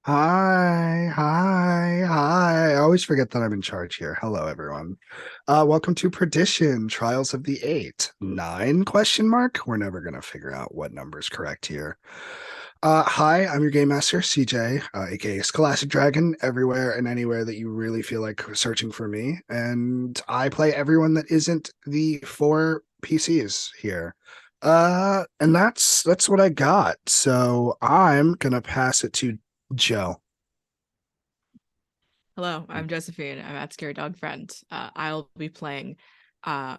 Hi. I always forget that I'm in charge here. Hello, everyone. Welcome to Perdition, Trials of the Eight. Nine question mark? We're never gonna figure out what number is correct here. Hi, I'm your game master, CJ, aka Scholastic Dragon, everywhere and anywhere that you really feel like searching for me. And I play everyone that isn't the four PCs here. And that's what I got. So I'm gonna pass it to Joe. Hello, I'm Josephine. I'm at Scary Dog Friend. I'll be playing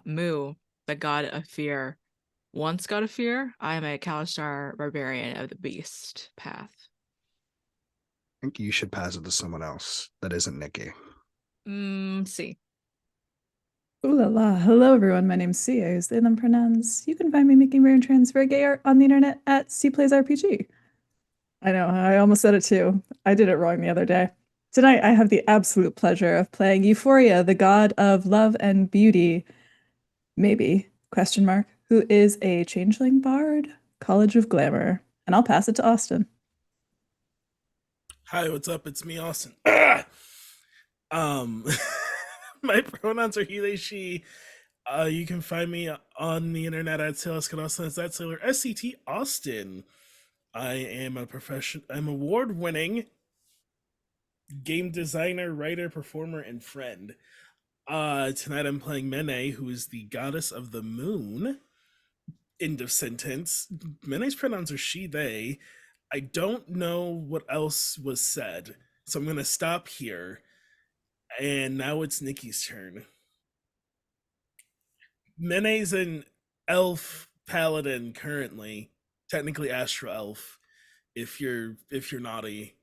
Moo, the God of Fear. Once God of Fear, I am a Kalistar Barbarian of the Beast path. Think you should pass it to someone else that isn't Nikki. See. Ooh la la. Hello, everyone. My name's Sia, as they them pronounce. You can find me making rare and transfer gay art on the internet at C Plays RPG. I know, I almost said it too. I did it wrong the other day. Tonight, I have the absolute pleasure of playing Euphoria, the god of love and beauty, maybe, question mark, who is a changeling bard, College of Glamour. And I'll pass it to Austin. Hi, what's up? It's me, Austin. um, my pronouns are he, they, she. You can find me on the internet at Sailor Austin. It's at Sailor SCT Austin. I am a I'm award-winning game designer, writer, performer, and friend. Tonight I'm playing Mene, who is the goddess of the moon. End of sentence. Mene's pronouns are she, they. I don't know what else was said, so I'm gonna stop here. And now it's Nikki's turn. Mene's an elf paladin currently, technically astro elf. If you're naughty.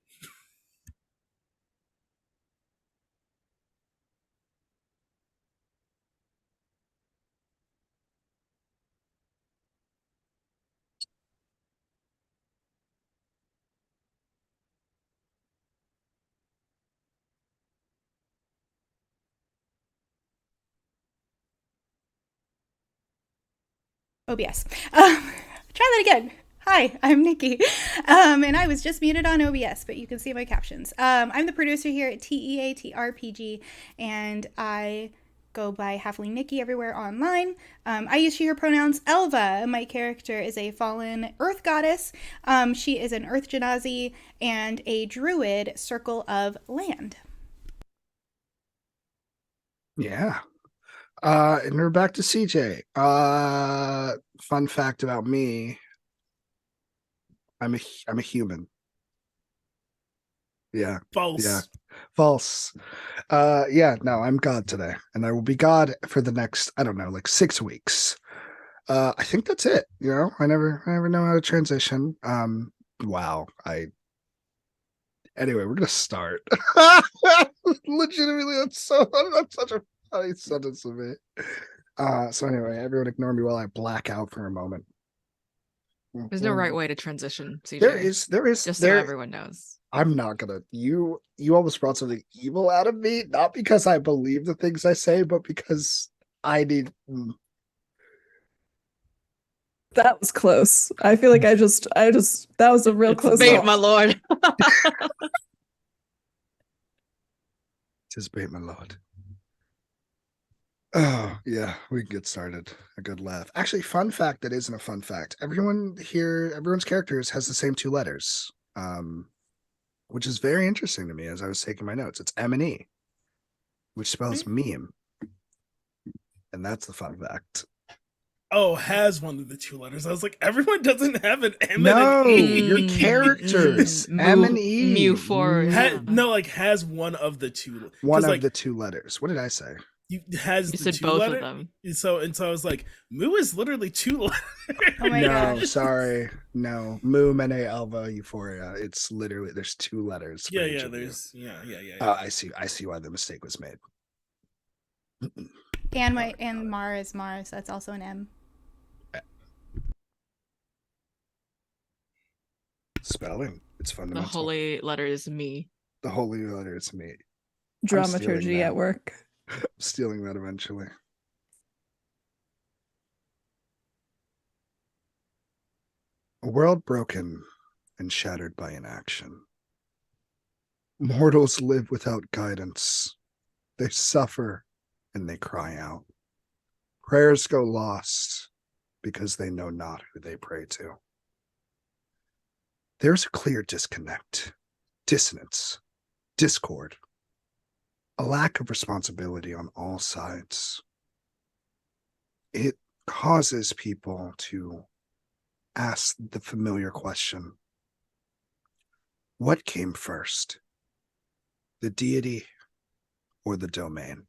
OBS. Try that again. Hi, I'm Nikki. And I was just muted on OBS, but you can see my captions. I'm the producer here at TEATRPG, and I go by Halfling Nikki everywhere online. I use she, her pronouns. Elva, my character, is a fallen earth goddess. She is an earth genasi and a druid, circle of land. Yeah. And we're back to CJ. Fun fact about me. I'm a human. Yeah. Yeah. False. False. Yeah, no, I'm God today. And I will be God for the next, I don't know, like 6 weeks. I think that's it. I never know how to transition. Wow. Anyway, we're gonna start. Legitimately, that's such a funny sentence of me. So anyway, everyone ignore me while I black out for a moment. There's no right way to transition, CJ. There is, Just so everyone knows. I'm not gonna. You almost brought something evil out of me, not because I believe the things I say, but because I need. That was close. I feel like that was a real It's close bait, call. my lord. Tis bait, my lord. Oh yeah, we can get started. A good laugh. Actually, fun fact that isn't a fun fact. Everyone's characters has the same two letters. Which is very interesting to me as I was taking my notes. It's M and E, which spells meme. And that's the fun fact. Oh, has one of the two letters. I was like, everyone doesn't have an M and No, an E. your characters. M and E. Mew for No, like has one of the two. One Because of like the two letters. What did I say? has You the said two both of letter. them. So I was like, Moo is literally two letters. Oh my No, gosh. sorry. No. Mu, Mene, Alva, Euphoria. It's literally there's two letters for Yeah, each yeah. of you. There's yeah. I see why the mistake was made. And Mara is Mara, so that's also an M. Spelling. It's The fundamental. holy letter is me. The holy letter is me. Dramaturgy at work. I'm stealing that eventually. A world broken and shattered by inaction. Mortals live without guidance. They suffer and they cry out. Prayers go lost because they know not who they pray to. There's a clear disconnect, dissonance, discord, a lack of responsibility on all sides. It causes people to ask the familiar question: what came first, the deity or the domain?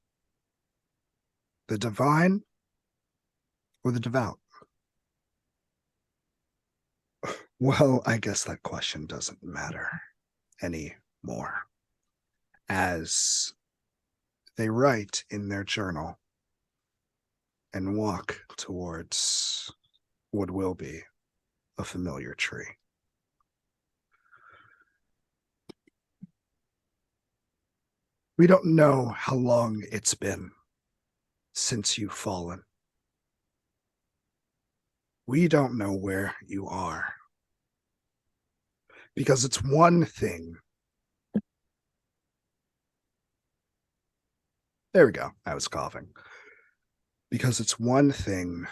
The divine or the devout? Well, I guess that question doesn't matter anymore, as they write in their journal and walk towards what will be a familiar tree. We don't know how long it's been since you've fallen. We don't know where you are. Because it's one thing. There we go. I was coughing. Because it's one thing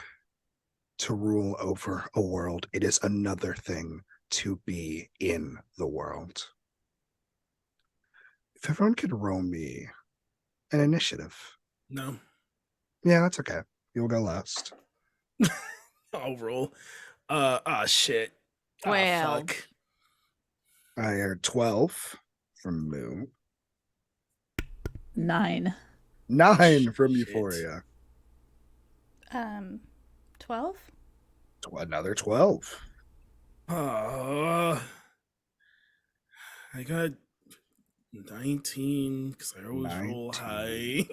to rule over a world. It is another thing to be in the world. If everyone could roll me an initiative. No. Yeah, that's okay. You'll go last. I'll roll. Shit. Well. Fuck. I heard 12 from Moo. 9. 9 from Shit. Euphoria. 12? Another 12. I got 19 because I always roll 19. high.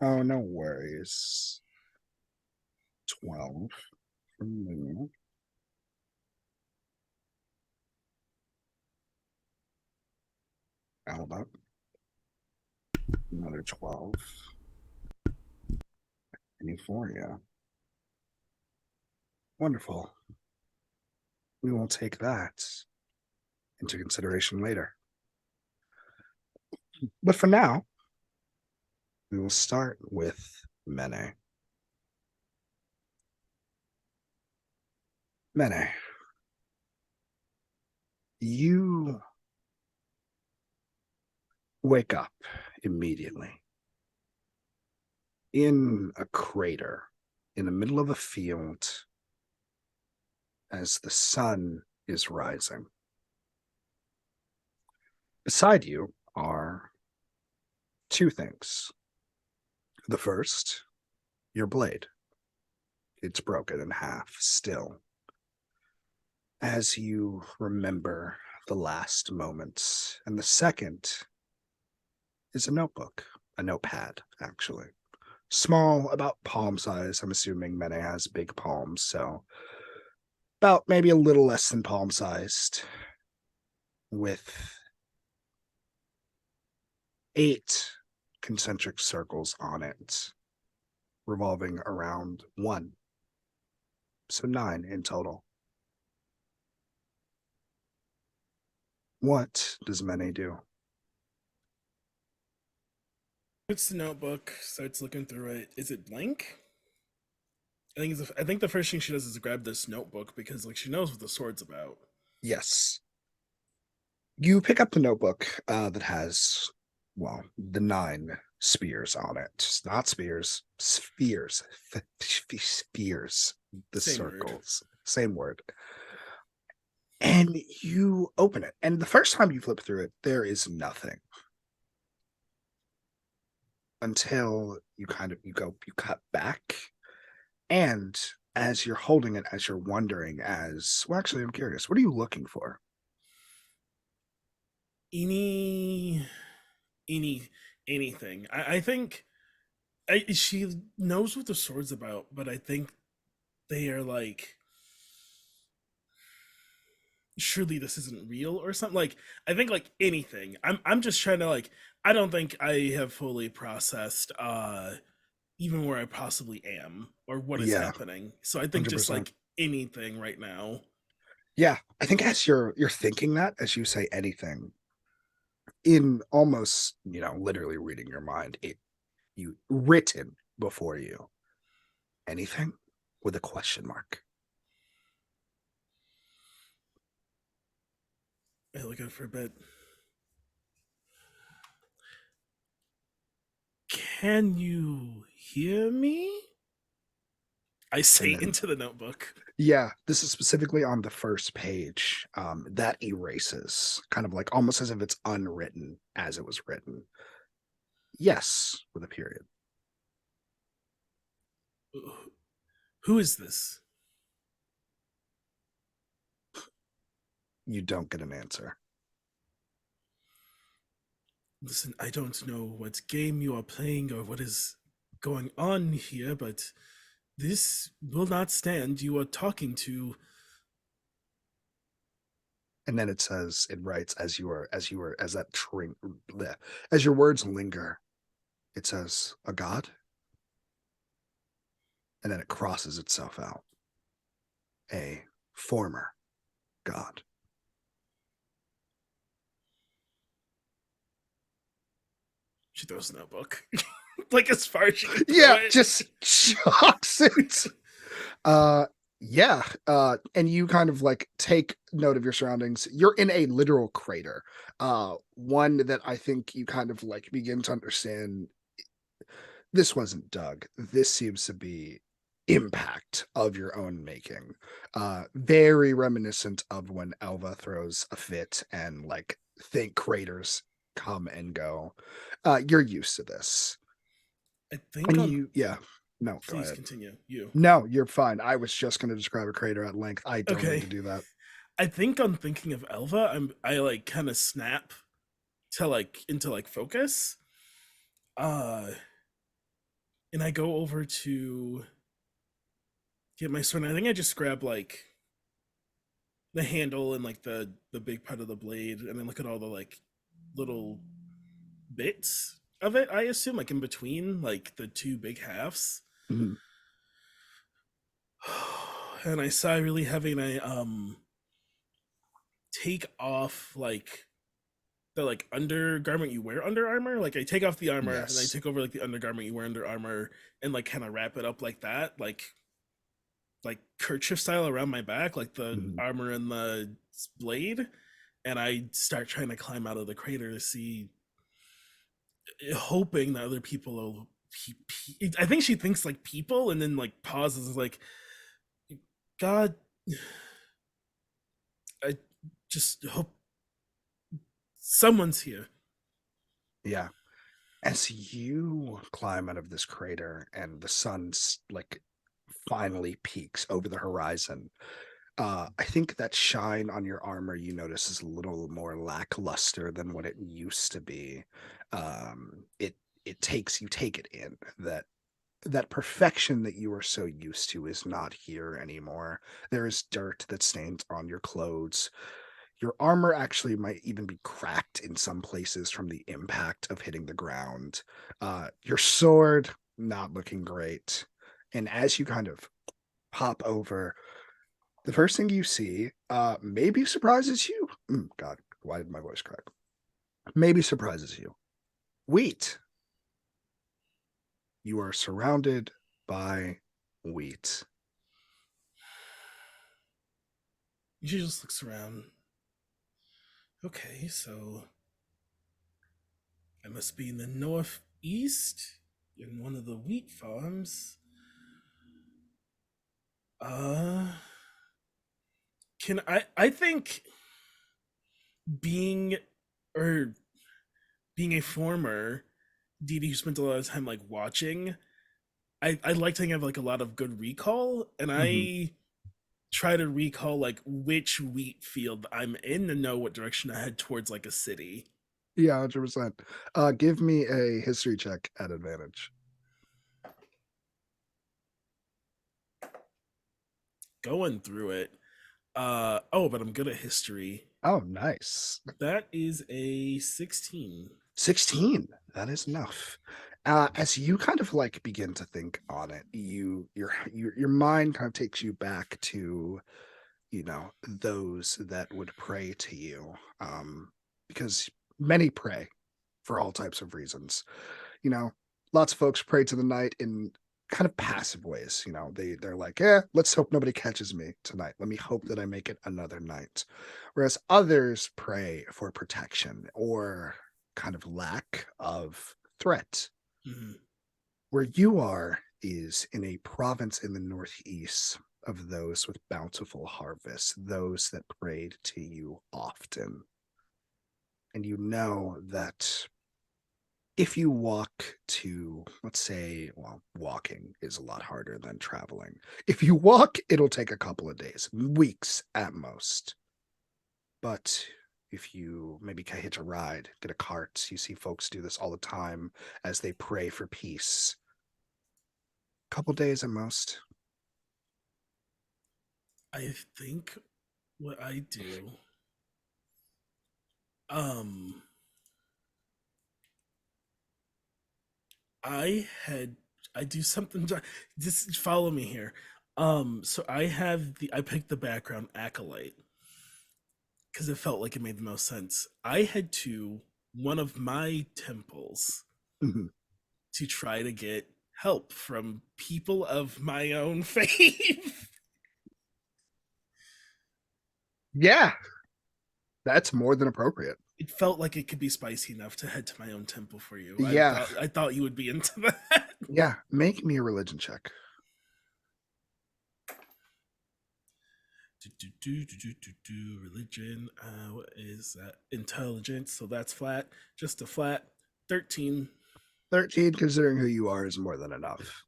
Oh, no worries. 12 from Moo. Hold up. Another 12. And Euphoria. Wonderful. We will take that into consideration later. But for now, we will start with Mene. Mene, you wake up immediately in a crater in the middle of a field as the sun is rising. Beside you are two things. The first, your blade. It's broken in half still. As you remember the last moments. And the second is a notebook, a notepad, actually. Small, about palm size. I'm assuming Mene has big palms, so about maybe a little less than palm sized, with 8 concentric circles on it, revolving around 1. So 9 in total. What does Mene do? It's the notebook, starts looking through it. Is it blank? I think the first thing she does is grab this notebook because like she knows what the sword's about. Yes. You pick up the notebook that has, well, the 9 spears on it. Not spears, spheres. Spheres. The Same circles. Same word. And you open it. And the first time you flip through it, there is nothing. Until you cut back. And as you're holding it, as you're wondering, well, actually, I'm curious, what are you looking for? Anything. I think she knows what the sword's about, but I think they are like, surely this isn't real or something. Like I think like anything. I'm just trying to like, I don't think I have fully processed even where I possibly am or what is happening. So I think 100%. just like anything right now. Yeah, I think as you're thinking that, as you say anything, in almost, literally reading your mind, you written before you. Anything with a question mark. I look at it for a bit. Can you hear me? I say then- into the notebook. Yeah, this is specifically on the first page. That erases, kind of like almost as if it's unwritten as it was written. Yes, with a period. Who is this? You don't get an answer. Listen, I don't know what game you are playing or what is going on here, but this will not stand. You are talking to. And then it writes as as your words linger, it says a god. And then it crosses itself out. A former god. She throws the notebook. Like as far as she can throw Yeah, it. just shocks it. Yeah, and you kind of like take note of your surroundings. You're in a literal crater, one that I think you kind of like begin to understand. This wasn't dug. This seems to be impact of your own making. Very reminiscent of when Elva throws a fit and like think craters come and go. You're used to this. I think And on. no, go Please ahead. continue. You. No, you're fine. I was just going to describe a crater at length. I don't Okay. need to do that. I think on thinking of Elva, I like kind of snap to like into like focus. And I go over to get my sword. And I think I just grab like the handle and like the big part of the blade, and then look at all the like little bits of it. I assume like in between like the two big halves. Mhm. And I sigh really heavy, and I take off like the like undergarment you wear under armor. Like I take off the armor and I Yes. take over like the undergarment you wear under armor and like kind of wrap it up like that, like kerchief style around my back, like the Mhm. armor and the blade. And I start trying to climb out of the crater to see, hoping that other people will. I think she thinks like people, and then like pauses, like, God, I just hope someone's here. Yeah. As you climb out of this crater and the sun's like finally peaks over the horizon, I think that shine on your armor you notice is a little more lackluster than what it used to be. It takes you take it in that perfection that you are so used to is not here anymore. There is dirt that stains on your clothes. Your armor actually might even be cracked in some places from the impact of hitting the ground. Your sword, not looking great. And as you kind of hop over, the first thing you see maybe surprises you. God, why did my voice crack? Maybe surprises you. Wheat. You are surrounded by wheat. She just looks around. Okay, so I must be in the northeast in one of the wheat farms. Uh can I think being or being a former DD who spent a lot of time like watching, I like to think I have like a lot of good recall, and I try to recall like which wheat field I'm in and know what direction I head towards, like a city. Yeah, 100%. Give me a history check at advantage. Going through it. But I'm good at history. Oh, nice. That is a 16. 16. That is enough. As you kind of like begin to think on it, your mind kind of takes you back to, those that would pray to you. Because many pray for all types of reasons. You know, lots of folks pray to the night in kind of passive ways. You know, they're like, yeah, let's hope nobody catches me tonight. Let me hope that I make it another night. Whereas others pray for protection or kind of lack of threat. Mhm. Where you are is in a province in the northeast of those with bountiful harvests, those that prayed to you often. And you know that if you walk to, let's say, well, walking is a lot harder than traveling. If you walk, it'll take a couple of days, weeks at most. But if you maybe can hitch a ride, get a cart, you see folks do this all the time as they pray for peace. Couple days at most. I think what I do, I had I do something. Just follow me here. So I picked the background acolyte because it felt like it made the most sense. I head to one of my temples Mhm. to try to get help from people of my own faith. Yeah, that's more than appropriate. It felt like it could be spicy enough to head to my own temple for you. Yeah. I thought you would be into that. Yeah, make me a religion check. Religion. What is that? Intelligence. So that's flat. Just a flat 13. 13, considering who you are, is more than enough.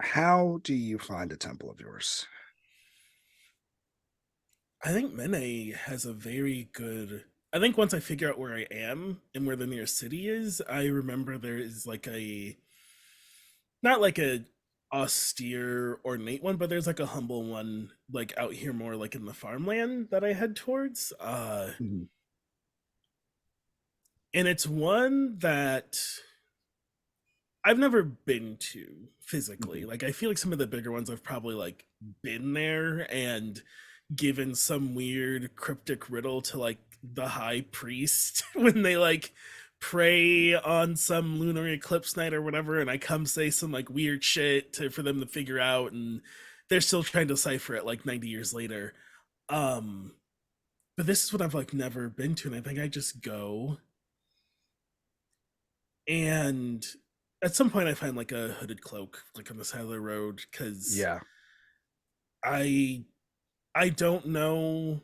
How do you find a temple of yours? I think Mene has a very good. I think once I figure out where I am and where the nearest city is, I remember there is like a. Not like a austere, ornate one, but there's like a humble one, like out here more like in the farmland that I head towards. Mhm. And it's one that I've never been to physically. Mhm. Like I feel like some of the bigger ones I've probably like been there and given some weird cryptic riddle to like the high priest when they like pray on some lunar eclipse night or whatever, and I come say some like weird shit for them to figure out, and they're still trying to decipher it like 90 years later. Um but this is what I've like never been to, and I think I just go, and at some point I find like a hooded cloak like on the side of the road because Yeah. I I don't know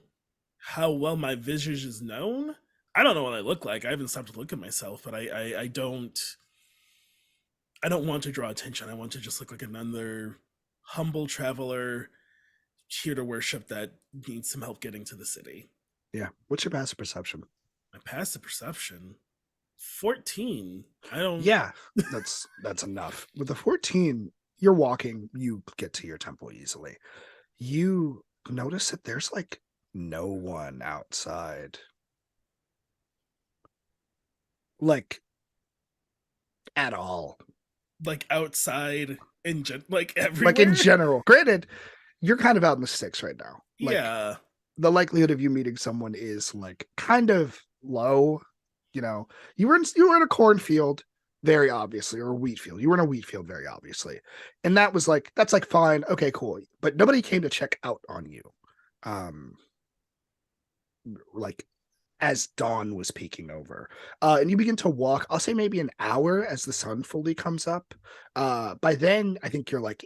how well my visage is known. I don't know what I look like. I haven't stopped to look at myself, but I don't want to draw attention. I want to just look like another humble traveler here to worship that needs some help getting to the city. Yeah. What's your passive perception? My passive perception, 14. I don't. Yeah, that's enough. With the 14, you're walking, you get to your temple easily. You notice that there's like no one outside. Like at all. Like outside like everywhere. Like in general. Granted, you're kind of out in the sticks right now. Like Yeah. the likelihood of you meeting someone is like kind of low. You know, you were in a cornfield, very obviously, or a wheat field. You were in a wheat field, very obviously, and that's like fine, okay, cool. But nobody came to check out on you, um, like as dawn was peeking over, and you begin to walk. I'll say maybe an hour as the sun fully comes up. By then, I think you're like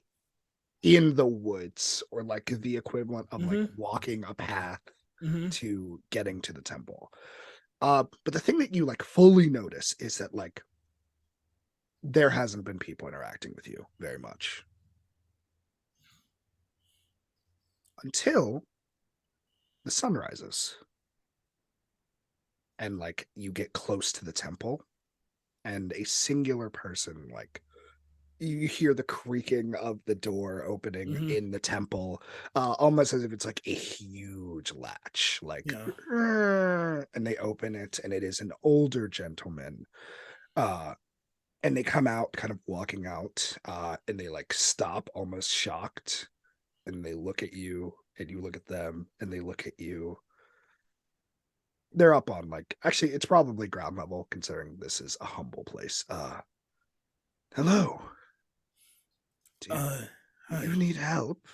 in the woods or like the equivalent of like walking a path to getting to the temple. But the thing that you like fully notice is that like there hasn't been people interacting with you very much until the sun rises and like you get close to the temple and a singular person, like you hear the creaking of the door opening in the temple, almost as if it's like a huge latch, like and they open it and it is an older gentleman, and they come out kind of walking out, and they like stop almost shocked, and they look at you and you look at them and they look at you, They're up on like actually it's probably ground level considering this is a humble place. Hello. Do you Hi. need help?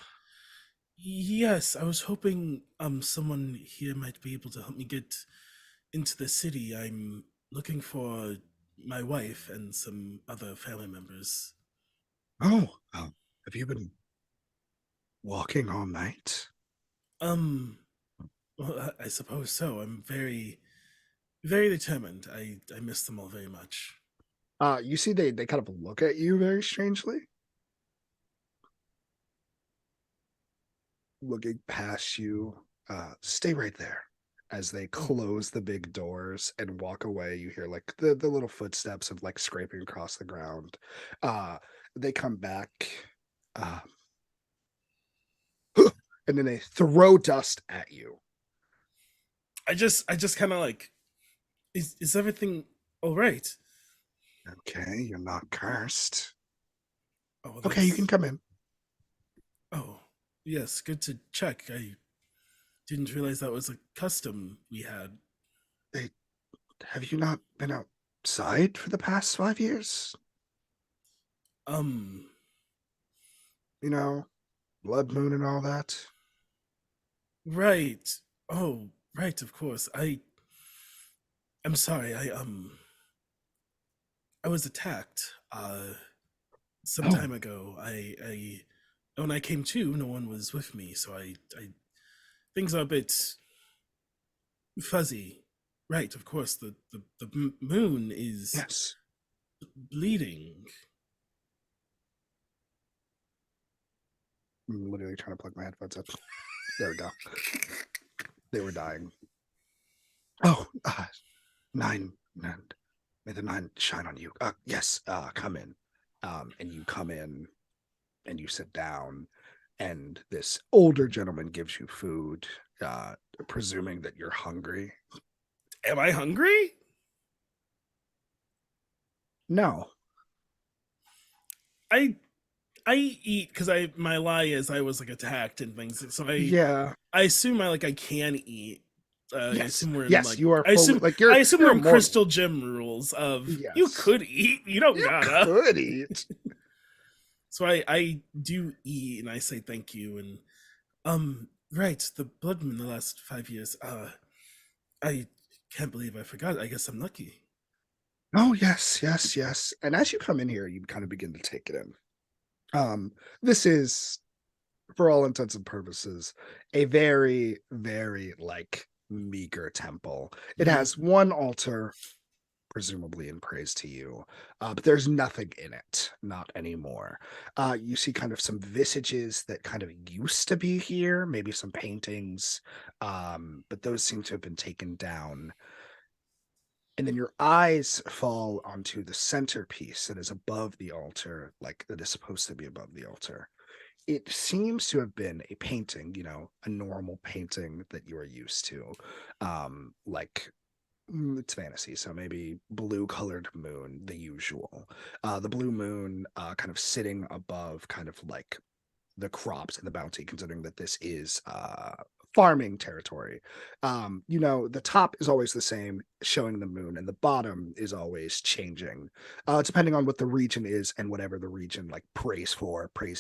Yes, I was hoping someone here might be able to help me get into the city. I'm looking for my wife and some other family members. Oh, have you been walking all night? Um, well, I suppose so. I'm very determined. I miss them all very much. You see they kind of look at you very strangely. Looking past you. Stay right there. As they close the big doors and walk away, you hear like the little footsteps of like scraping across the ground. They come back. Uh, and then they throw dust at you. I just kind of like, is everything all right? Okay, you're not cursed. Oh, Okay, you can come in. Oh, yes, good to check. I didn't realize that was a custom we had. Hey, have you not been outside for the past 5 years? Um, You know, blood moon and all that. right. Oh, right, of course. I'm sorry. I was attacked some Oh, time ago. I when I came to, no one was with me, so I things are a bit fuzzy. Right, of course. The moon is yes. bleeding. I'm literally trying to plug my headphones up. There we go. They were dying. Oh, nine, and may the nine shine on you. Yes, come in. And you come in and you sit down, and this older gentleman gives you food, presuming that you're hungry. Am I hungry? No. I I eat because I my lie is I was like attacked and things. So Yeah. I assume I can eat. I Yes. assume we're in Yes, like you are I fully assume like I assume you're we're in immortal. Crystal Gym rules of you Yes. could eat, you don't You gotta. could eat. So I do eat and I say thank you and right, the blood moon the last 5 years. I can't believe I forgot. I guess I'm lucky. Oh, yes, yes, yes. And as you come in here, you kind of begin to take it in. This is, for all intents and purposes, a very, very like meager temple. It Mhm. has one altar, presumably in praise to you, but there's nothing in it, not anymore. You see kind of some visages that kind of used to be here, maybe some paintings, but those seem to have been taken down. And then your eyes fall onto the centerpiece that is above the altar, like that is supposed to be above the altar. It seems to have been a painting, a normal painting that you are used to. Like it's fantasy, so maybe blue colored moon, the usual. The blue moon kind of sitting above kind of like the crops and the bounty, considering that this is farming territory. The top is always the same, showing the moon, and the bottom is always changing, depending on what the region is and whatever the region like prays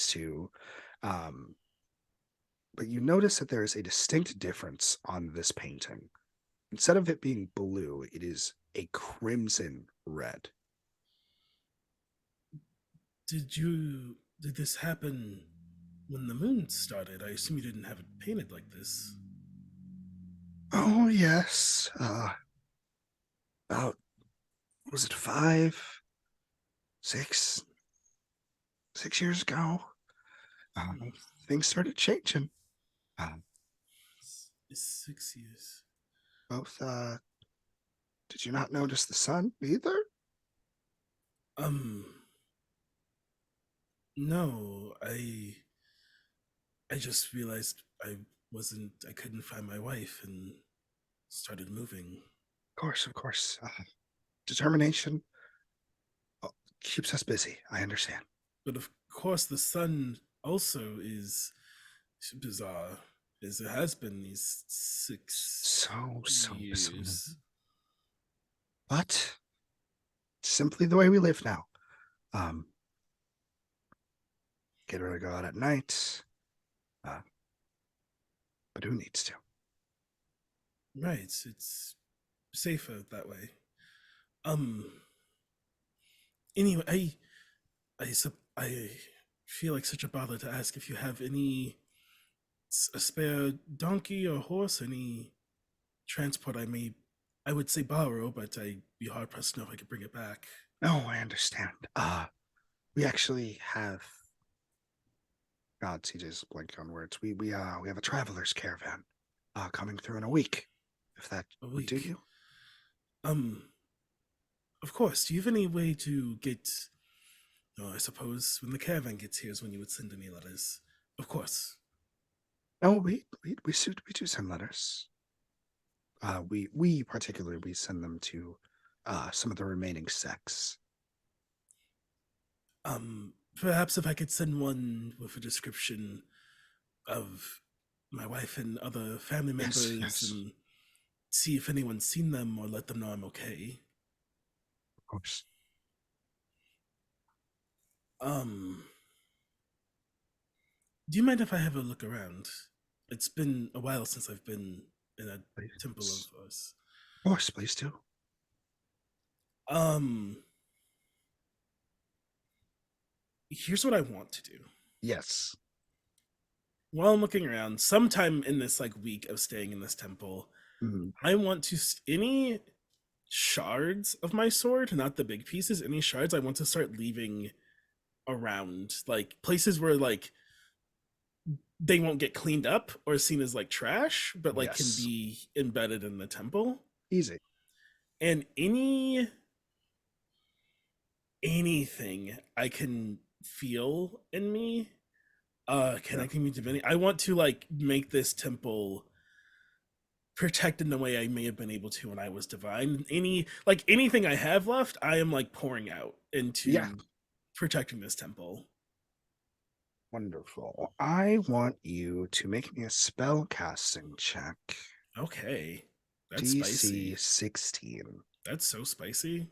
to. Um, but you notice that there is a distinct difference on this painting. Instead of it being blue, it is a crimson red. Did this happen when the moon started? I assume you didn't have it painted like this. Oh yes. About was it 6 6 years ago? Um, things started changing. Um, It's 6 years. both did you not notice the sun either? Um, no, I just realized I couldn't find my wife and started moving. Of course. Determination uh, keeps us busy. I understand. But of course, the sun also is bizarre, as it has been these so bizarre. Yes. But simply the way we live now. Get her to go out at night. But who needs to? Right. It's safer that way. Um. Anyway, I feel like such a bother to ask if you have a spare donkey or horse, any transport I would say borrow, but I'd be hard pressed to know if I could bring it back. No, I understand. We actually have. God, CJ's blank on words. We have a traveler's caravan, coming through in a week. If that A would do week. you. Of course. Do you have any way to get? I suppose when the caravan gets here is when you would send any letters. Of course. No, we do send letters. We particularly we send them to some of the remaining sects. Perhaps if I could send one with a description of my wife and other family members Yes. and see if anyone's seen them or let them know I'm okay. Of course. Do you mind if I have a look around? It's been a while since I've been in a temple of us. Of course, please do. Here's what I want to do. Yes. While I'm looking around, sometime in this week of staying in this temple, I want to any shards of my sword, not the big pieces, any shards I want to start leaving around, like places where they won't get cleaned up or seen as trash, but can Yes. be embedded in the temple. Easy. And anything I can feel in me connecting me to divinity. I want to make this temple protect in the way I may have been able to when I was divine. Anything I have left, I am pouring out into protecting this temple. Wonderful. I want you to make me a spell casting check. Okay. That's DC spicy. 16. That's so spicy.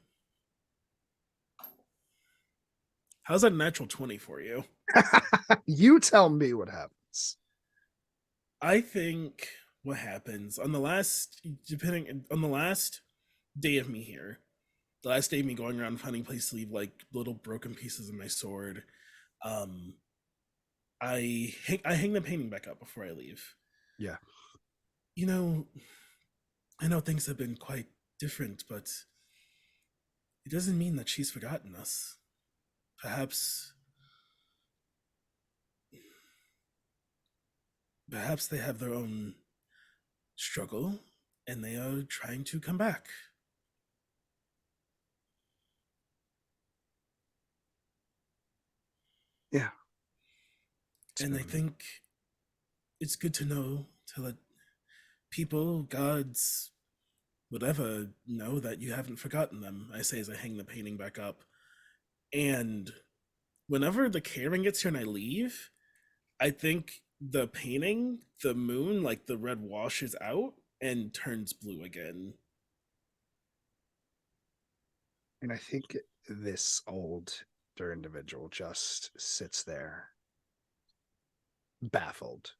How's that a natural 20 for you? You tell me what happens. I think what happens on the last day of me here, the last day of me going around finding places to leave little broken pieces of my sword, I hang the painting back up before I leave. Yeah. I know things have been quite different, but it doesn't mean that she's forgotten us. Perhaps they have their own struggle and they are trying to come back. Yeah. And I think it's good to know, to let people, gods, whatever, know that you haven't forgotten them, I say as I hang the painting back up. And whenever the caravan gets here and I leave, I think the painting, the moon, the red washes out and turns blue again. And I think this older individual just sits there, baffled.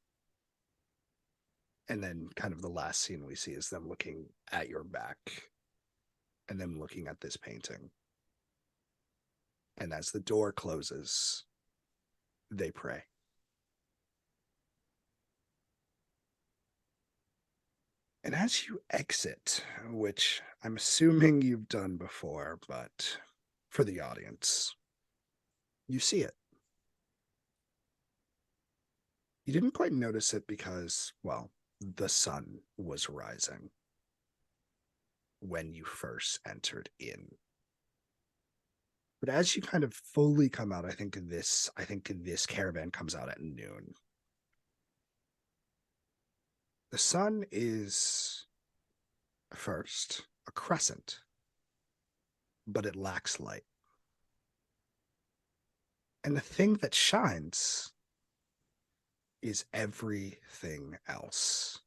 And then kind of the last scene we see is them looking at your back and them looking at this painting. And as the door closes, they pray. And as you exit, which I'm assuming you've done before, but for the audience, you see it. You didn't quite notice it because, well, the sun was rising when you first entered in. But as you kind of fully come out, I think this caravan comes out at noon. The sun is first a crescent, but it lacks light. And the thing that shines is everything else.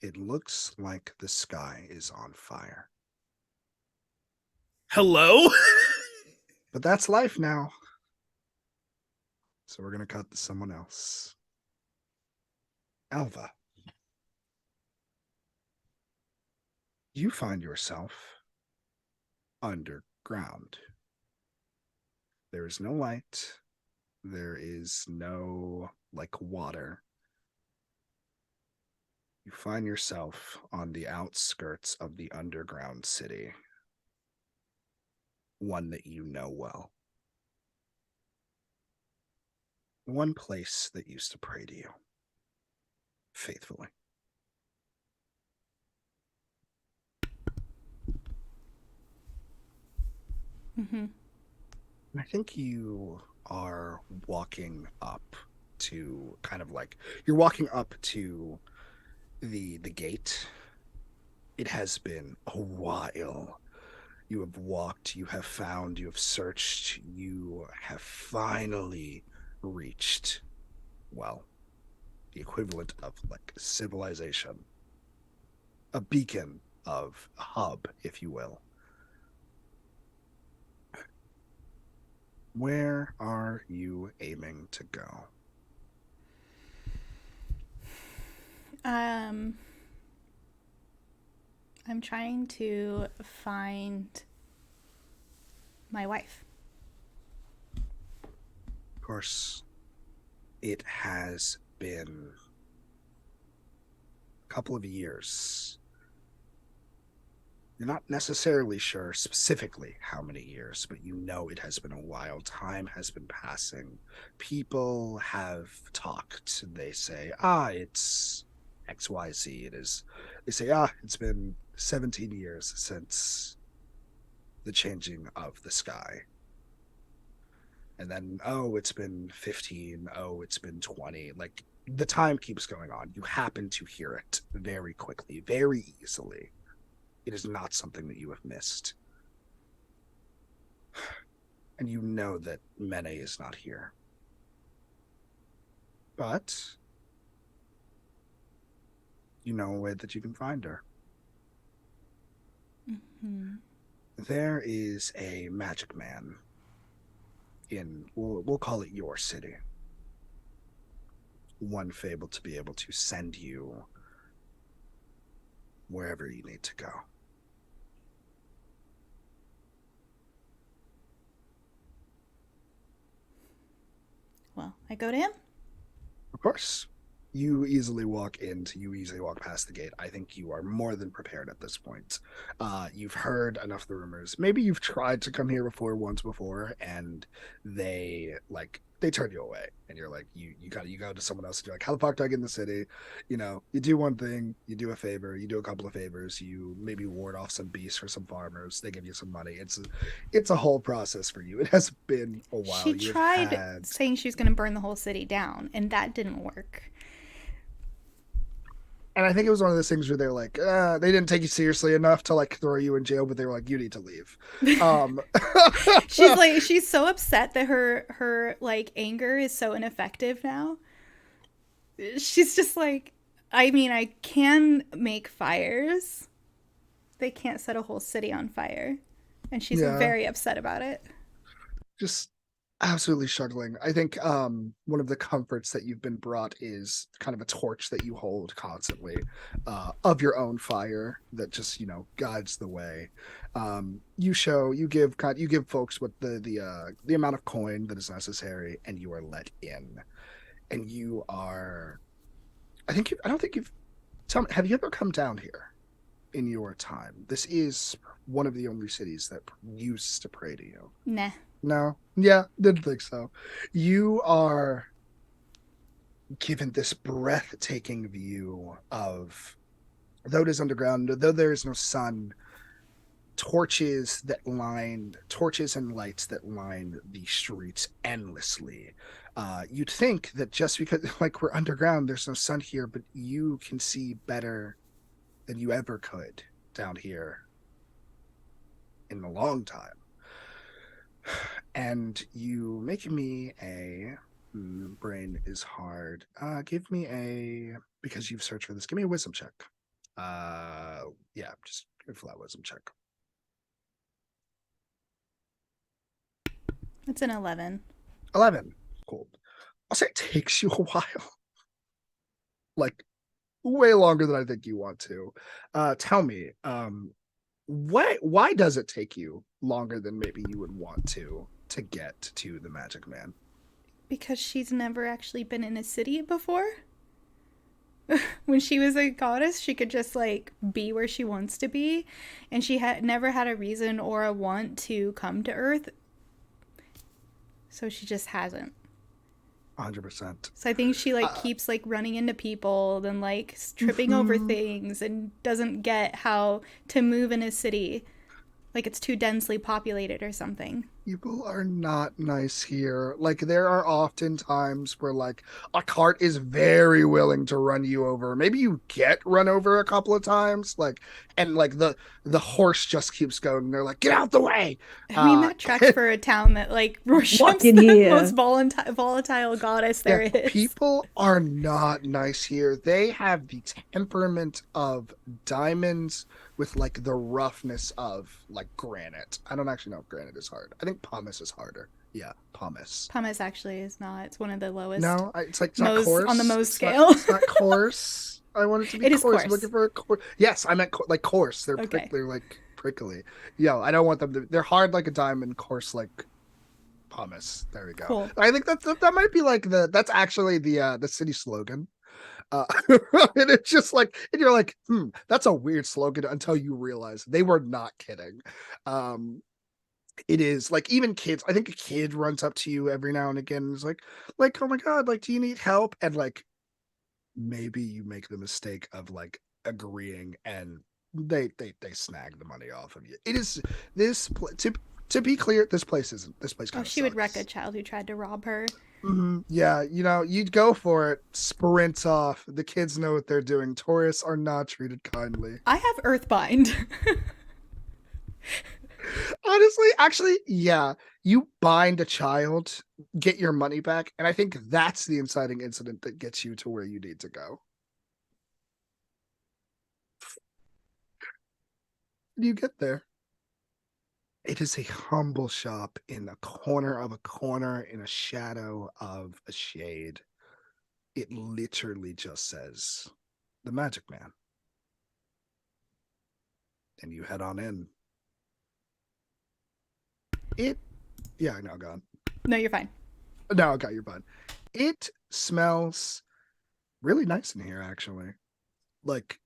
It looks like the sky is on fire. Hello? But that's life now. So we're going to cut to someone else. Alva. You find yourself underground. There is no light. There is no, like, water. You find yourself on the outskirts of the underground city. One that you know well. One place that used to pray to you. Faithfully. Mm-hmm. I think you are walking up to kind of like you're walking up to the gate. It has been a while. You have walked, you have found, you have searched, you have finally reached, well, the equivalent of like civilization. A beacon of a hub, if you will. Where are you aiming to go? I'm trying to find my wife. Of course, it has been a couple of years. You're not necessarily sure specifically how many years, but you know it has been a while. Time has been passing. People have talked. They say, it's XYZ. It is. They say, it's been 17 years since the changing of the sky. And then, it's been 15. It's been 20. Like, the time keeps going on. You happen to hear it very quickly, very easily. It is not something that you have missed. And you know that Mene is not here. But you know a way that you can find her. Mm-hmm. There is a magic man in, we'll call it your city. One fable to be able to send you wherever you need to go. Well, I go to him. Of course. You easily walk past the gate. I think you are more than prepared at this point. You've heard enough of the rumors. Maybe you've tried to come here once before, and they turn you away, and you're like, you go to someone else, and you're like, how the fuck do I get in the city? You do one thing, you do a favor, you do a couple of favors, you maybe ward off some beasts for some farmers, they give you some money. It's a whole process for you. It has been a while. She tried saying she was going to burn the whole city down, and that didn't work. And I think it was one of those things where they're like, they didn't take you seriously enough to like throw you in jail, but they were like, you need to leave. She's so upset that her like anger is so ineffective now. She's just like, I mean, I can make fires. They can't set a whole city on fire. And she's very upset about it. Just absolutely struggling. I think one of the comforts that you've been brought is kind of a torch that you hold constantly of your own fire that just guides the way. You give folks what the amount of coin that is necessary, and you are let in. And you are, I don't think you've tell me, have you ever come down here in your time? This is one of the only cities that used to pray to you. Nah. No, yeah, didn't think so. You are given this breathtaking view of, though it is underground, though there is no sun, torches and lights that line the streets endlessly. You'd think that just because like we're underground, there's no sun here, but you can see better than you ever could down here in a long time. And you make me brain is hard. Give me because you've searched for this, give me a wisdom check. Yeah, just a flat wisdom check. It's an 11. 11. Cool. I'll say it takes you a while. Like way longer than I think you want to. Tell me, why does it take you longer than maybe you would want to get to the Magic Man? Because she's never actually been in a city before. When she was a goddess, she could just like be where she wants to be, and she had never had a reason or a want to come to Earth. So she just hasn't. 100%. So I think she like keeps like running into people, then like tripping over things, and doesn't get how to move in a city. Like it's too densely populated or something. People are not nice here. Like there are often times where like a cart is very willing to run you over. Maybe you get run over a couple of times, like, and like the horse just keeps going. They're like, get out the way. I mean, that tracks for a town that like worships in the here. most volatile goddess there is. People are not nice here. They have the temperament of diamonds with like the roughness of like granite. I don't actually know if granite is hard. I think pumice is harder. Yeah, pumice. Pumice actually is not. It's one of the lowest. No, it's like it's not Mohs coarse on the Mohs It's scale. It's not coarse. I want it to be It is coarse. I'm coarse. looking for a coarse. Yes, I meant like coarse. They're Okay. they're like prickly. Yo, I don't want them to. They're hard like a diamond, coarse like pumice. There we go. Cool. I think that might be like that's actually the city slogan. And it's just like, and you're like, that's a weird slogan until you realize they were not kidding. It is like even kids, I think a kid runs up to you every now and again and is like, oh my God, like, do you need help? And like, maybe you make the mistake of like agreeing and they snag the money off of you. It is this to be clear, this place Oh, kind of she would wreck a sucks. child who tried to rob her. Yeah, you'd go for it, sprint off. The kids know what they're doing. Tourists are not treated kindly. I have Earthbind. Honestly, actually, yeah. You bind a child, get your money back, and I think that's the inciting incident that gets you to where you need to go. You get there. It is a humble shop in a corner of a corner in a shadow of a shade. It literally just says the Magic Man. And you head on in. Yeah, no, go on. No, you're fine. No, okay, you're fine. It smells really nice in here, actually. Like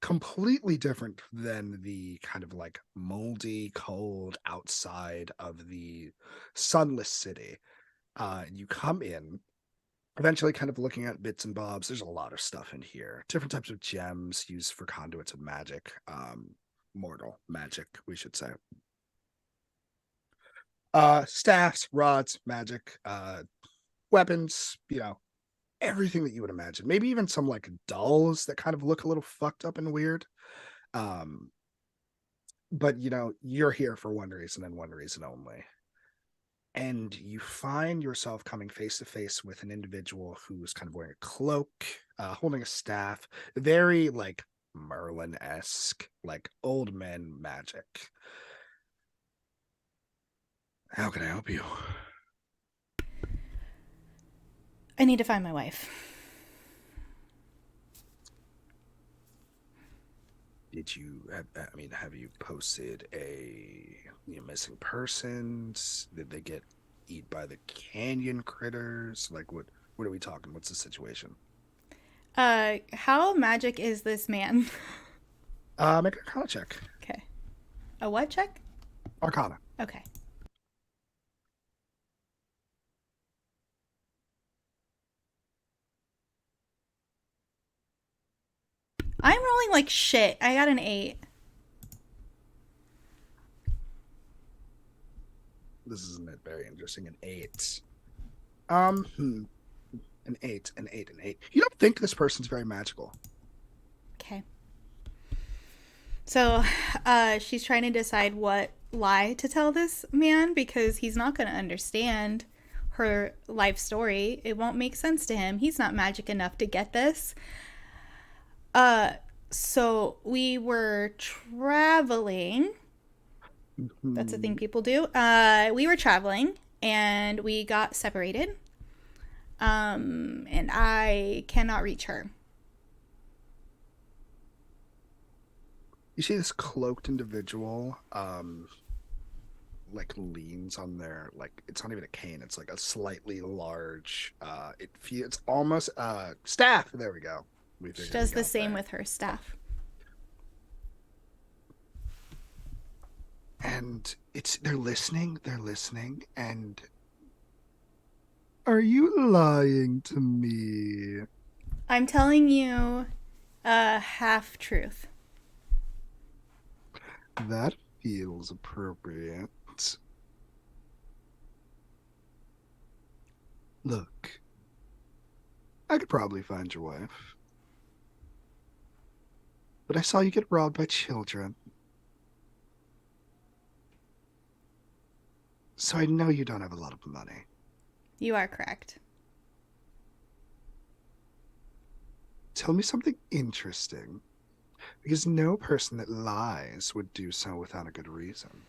completely different than the kind of like moldy, cold outside of the sunless city. You come in, eventually kind of looking at bits and bobs. There's a lot of stuff in here. Different types of gems used for conduits of magic. Mortal magic, we should say. Staffs, rods, magic, weapons, everything that you would imagine. Maybe even some like dolls that kind of look a little fucked up and weird. But you're here for one reason and one reason only. And you find yourself coming face to face with an individual who's kind of wearing a cloak, holding a staff, very like Merlin-esque, like old men magic. How can I help you? I need to find my wife. Have you posted a missing persons? Did they get eat by the canyon critters? Like what are we talking? What's the situation? How magic is this man? Make an Arcana check. Okay. A what check? Arcana. Okay. I'm rolling like shit. I got an 8. This isn't it very interesting. An 8. An 8, an 8, an 8. You don't think this person's very magical. Okay. So, she's trying to decide what lie to tell this man because he's not going to understand her life story. It won't make sense to him. He's not magic enough to get this. So we were traveling. That's a thing Hmm. people do. We were traveling and we got separated. And I cannot reach her. You see this cloaked individual, like leans on their like it's not even a cane, it's like a slightly large it's almost staff. There we go. We She figured we does the got same there. with her staff. And it's they're listening, and are you lying to me? I'm telling you a half truth. That feels appropriate. Look, I could probably find your wife, but I saw you get robbed by children. So I know you don't have a lot of money. You are correct. Tell me something interesting, because no person that lies would do so without a good reason.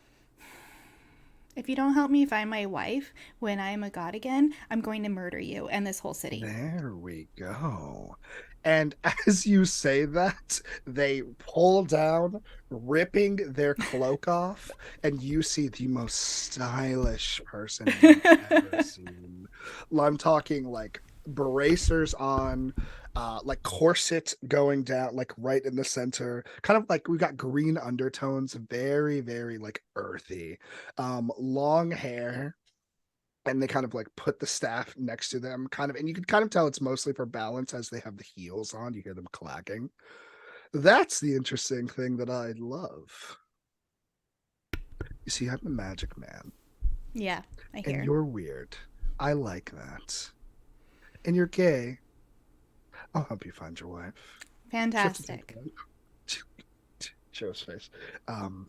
If you don't help me find my wife when I am a god again, I'm going to murder you and this whole city. There we go. And as you say that, they pull down, ripping their cloak off, and you see the most stylish person you've ever seen. I'm talking like bracers on, like corset going down, like right in the center. Kind of like we've got green undertones, very, very like earthy. Long hair, and they kind of like put the staff next to them kind of, and you can kind of tell it's mostly for balance as they have the heels on. You hear them clacking. That's the interesting thing that I love. You see, I'm a magic man, Yeah, I and hear. you're weird. I like that. And you're gay. I'll help you find your wife. She have to take Fantastic. one. Show his face. um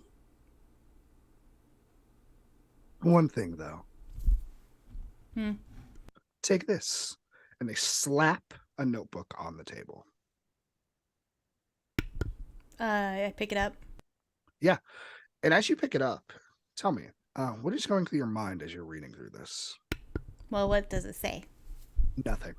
One thing though, Hmm. take this. And they slap a notebook on the table. I pick it up. Yeah. And as you pick it up, tell me, what is going through your mind as you're reading through this? Well, what does it say? Nothing.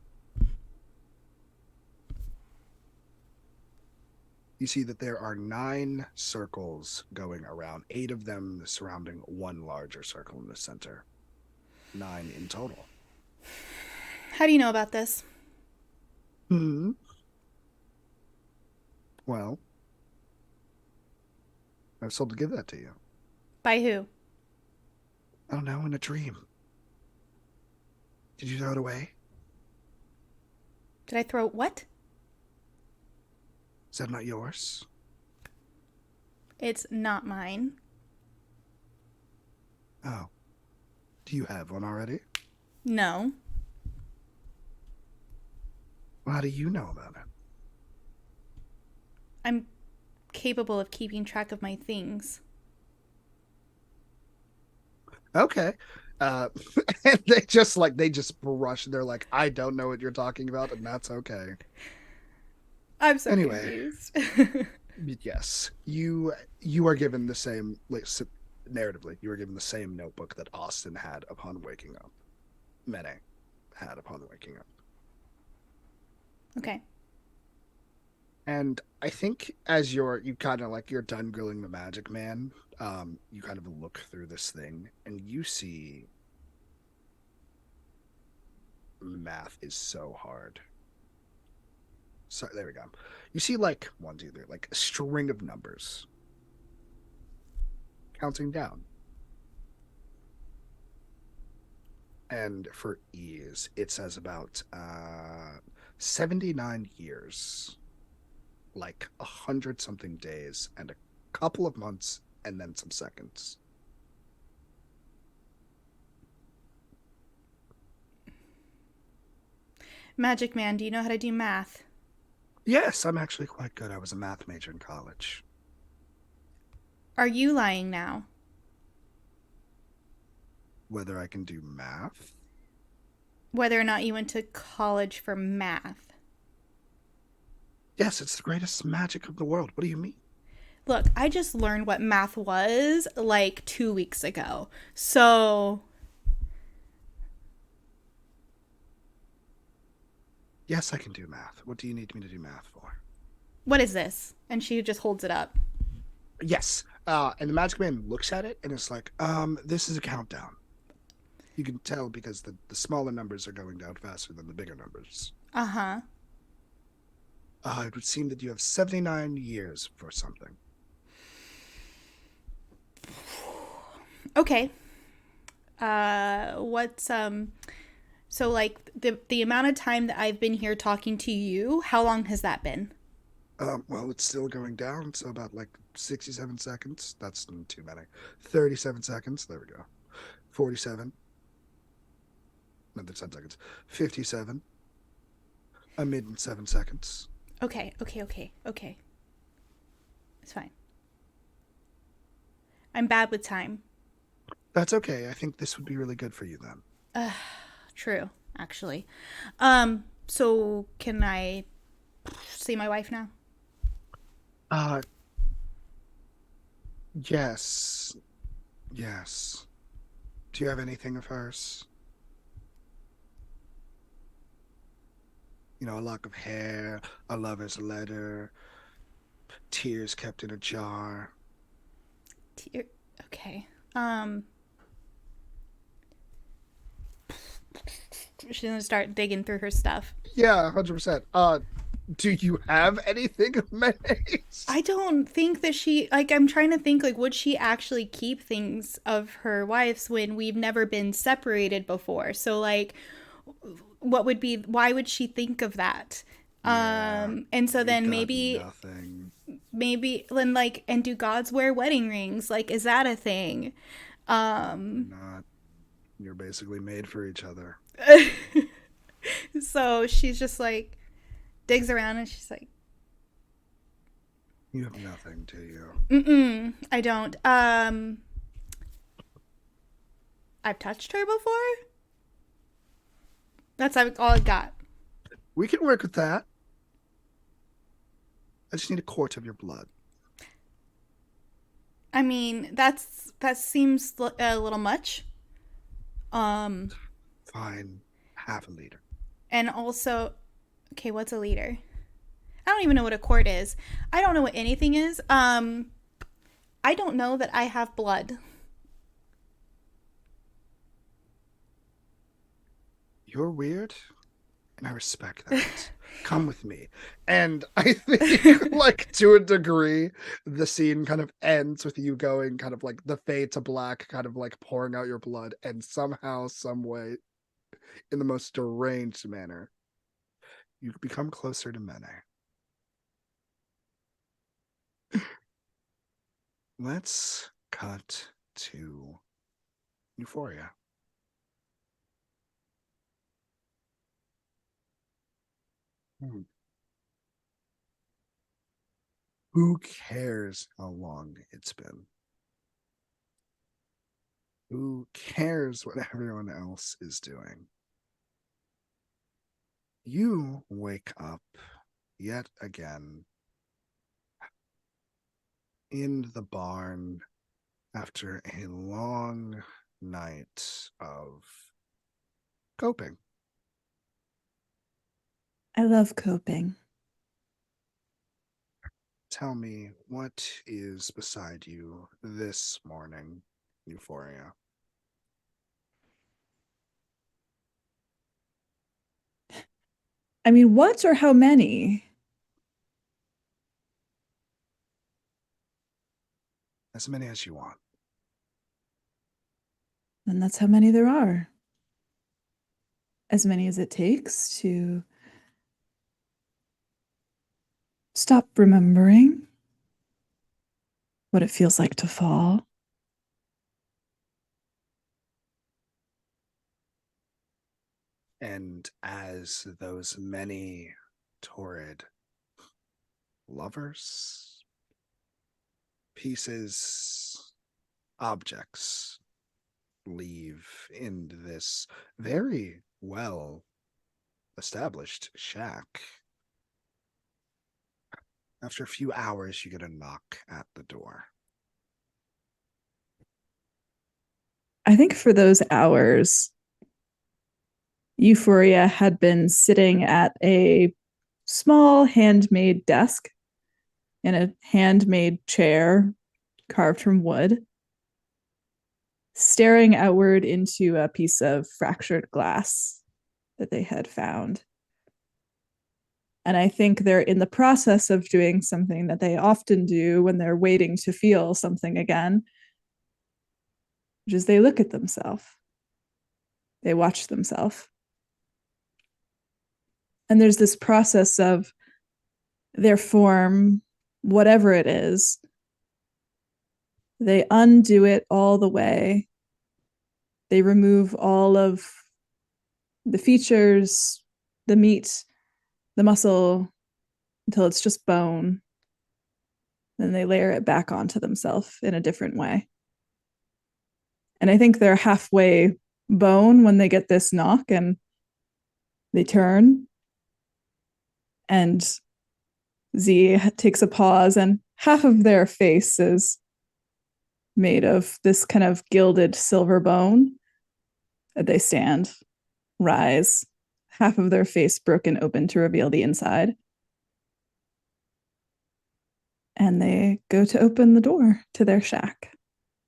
You see that there are 9 circles going around, 8 of them surrounding one larger circle in the center. 9 in total. How do you know about this? Hmm. Well, I was told to give that to you. By who? I don't know, in a dream. Did you throw it away? Did I throw what? Is that not yours? It's not mine. Oh. Do you have one already? No. Well, how do you know about it? I'm capable of keeping track of my things. Okay. Uh, and they just brush. They're like, I don't know what you're talking about, and that's okay. I'm so Anyway, confused. yes, you are given the same like narratively. You are given the same notebook that Austin had upon waking up. Mene had upon waking up. Okay. And I think as you kind of like you're done grilling the magic man, you kind of look through this thing and you see math is so hard. So there we go. You see like 1, 2, 3, like a string of numbers counting down. And for ease, it says about 79 years, like 100 something days, and a couple of months, and then some seconds. Magic Man, do you know how to do math? Yes, I'm actually quite good. I was a math major in college. Are you lying now? Whether I can do math? Whether or not you went to college for math? Yes, it's the greatest magic of the world. What do you mean? Look, I just learned what math was like 2 weeks ago. So, Yes, I can do math. What do you need me to do math for? what is this? And she just holds it up. Yes. And the magic man looks at it and it's like, this is a countdown. You can tell because the smaller numbers are going down faster than the bigger numbers. Uh huh. It would seem that you have 79 years for something. Okay. What's so like the amount of time that I've been here talking to you, how long has that been? Well, it's still going down, so about like 67 seconds. That's not too many. 37 seconds. There we go. 47. Another 10 seconds. 57. A mid in 7 seconds. Okay. It's fine. I'm bad with time. That's okay. I think this would be really good for you then. True, actually. So can I see my wife now? Uh, yes. Yes. Do you have anything of hers? You know, a lock of hair, a lover's letter, tears kept in a jar. Okay. She's gonna start digging through her stuff. Yeah, 100%. Do you have anything of mayonnaise? I don't think that she like. I'm trying to think like, would she actually keep things of her wife's when we've never been separated before? So like, what would be? Why would she think of that? Yeah, And so you've then got maybe nothing. then like, and do gods wear wedding rings? Like, is that a thing? You're not. You're basically made for each other. So she's just like digs around and she's like, You have nothing, do you? I don't. I've touched her before. That's all I got. We can work with that. I just need a quart of your blood. I mean, that seems a little much. Um, Fine. Half a liter. and also, okay, what's a liter? I don't even know what a quart is. I don't know what anything is. I don't know that I have blood. You're weird, and I respect that. Come with me. And I think, like, to a degree, the scene kind of ends with you going kind of like the fade to black, kind of like pouring out your blood, and somehow, some way, in the most deranged manner, you become closer to Mene. Let's cut to Euphoria. Who cares how long it's been? Who cares what everyone else is doing? You wake up yet again in the barn after a long night of coping. I love coping. Tell me, what is beside you this morning, Euphoria? I mean, what or how many? As many as you want. And that's how many there are. As many as it takes to stop remembering what it feels like to fall. And as those many torrid lovers, pieces, objects leave in this very well established shack, After a few hours, you get a knock at the door. I think for those hours, Euphoria had been sitting at a small handmade desk in a handmade chair carved from wood, staring outward into a piece of fractured glass that they had found. And I think they're in the process of doing something that they often do when they're waiting to feel something again, which is they look at themselves. They watch themselves. And there's this process of their form, whatever it is, they undo it all the way. They remove all of the features, the meat, the muscle, until it's just bone. Then they layer it back onto themselves in a different way. And I think they're halfway bone when they get this knock and they turn. And Z takes a pause, and half of their face is made of this kind of gilded silver bone. They stand, rise, half of their face broken open to reveal the inside. And they go to open the door to their shack.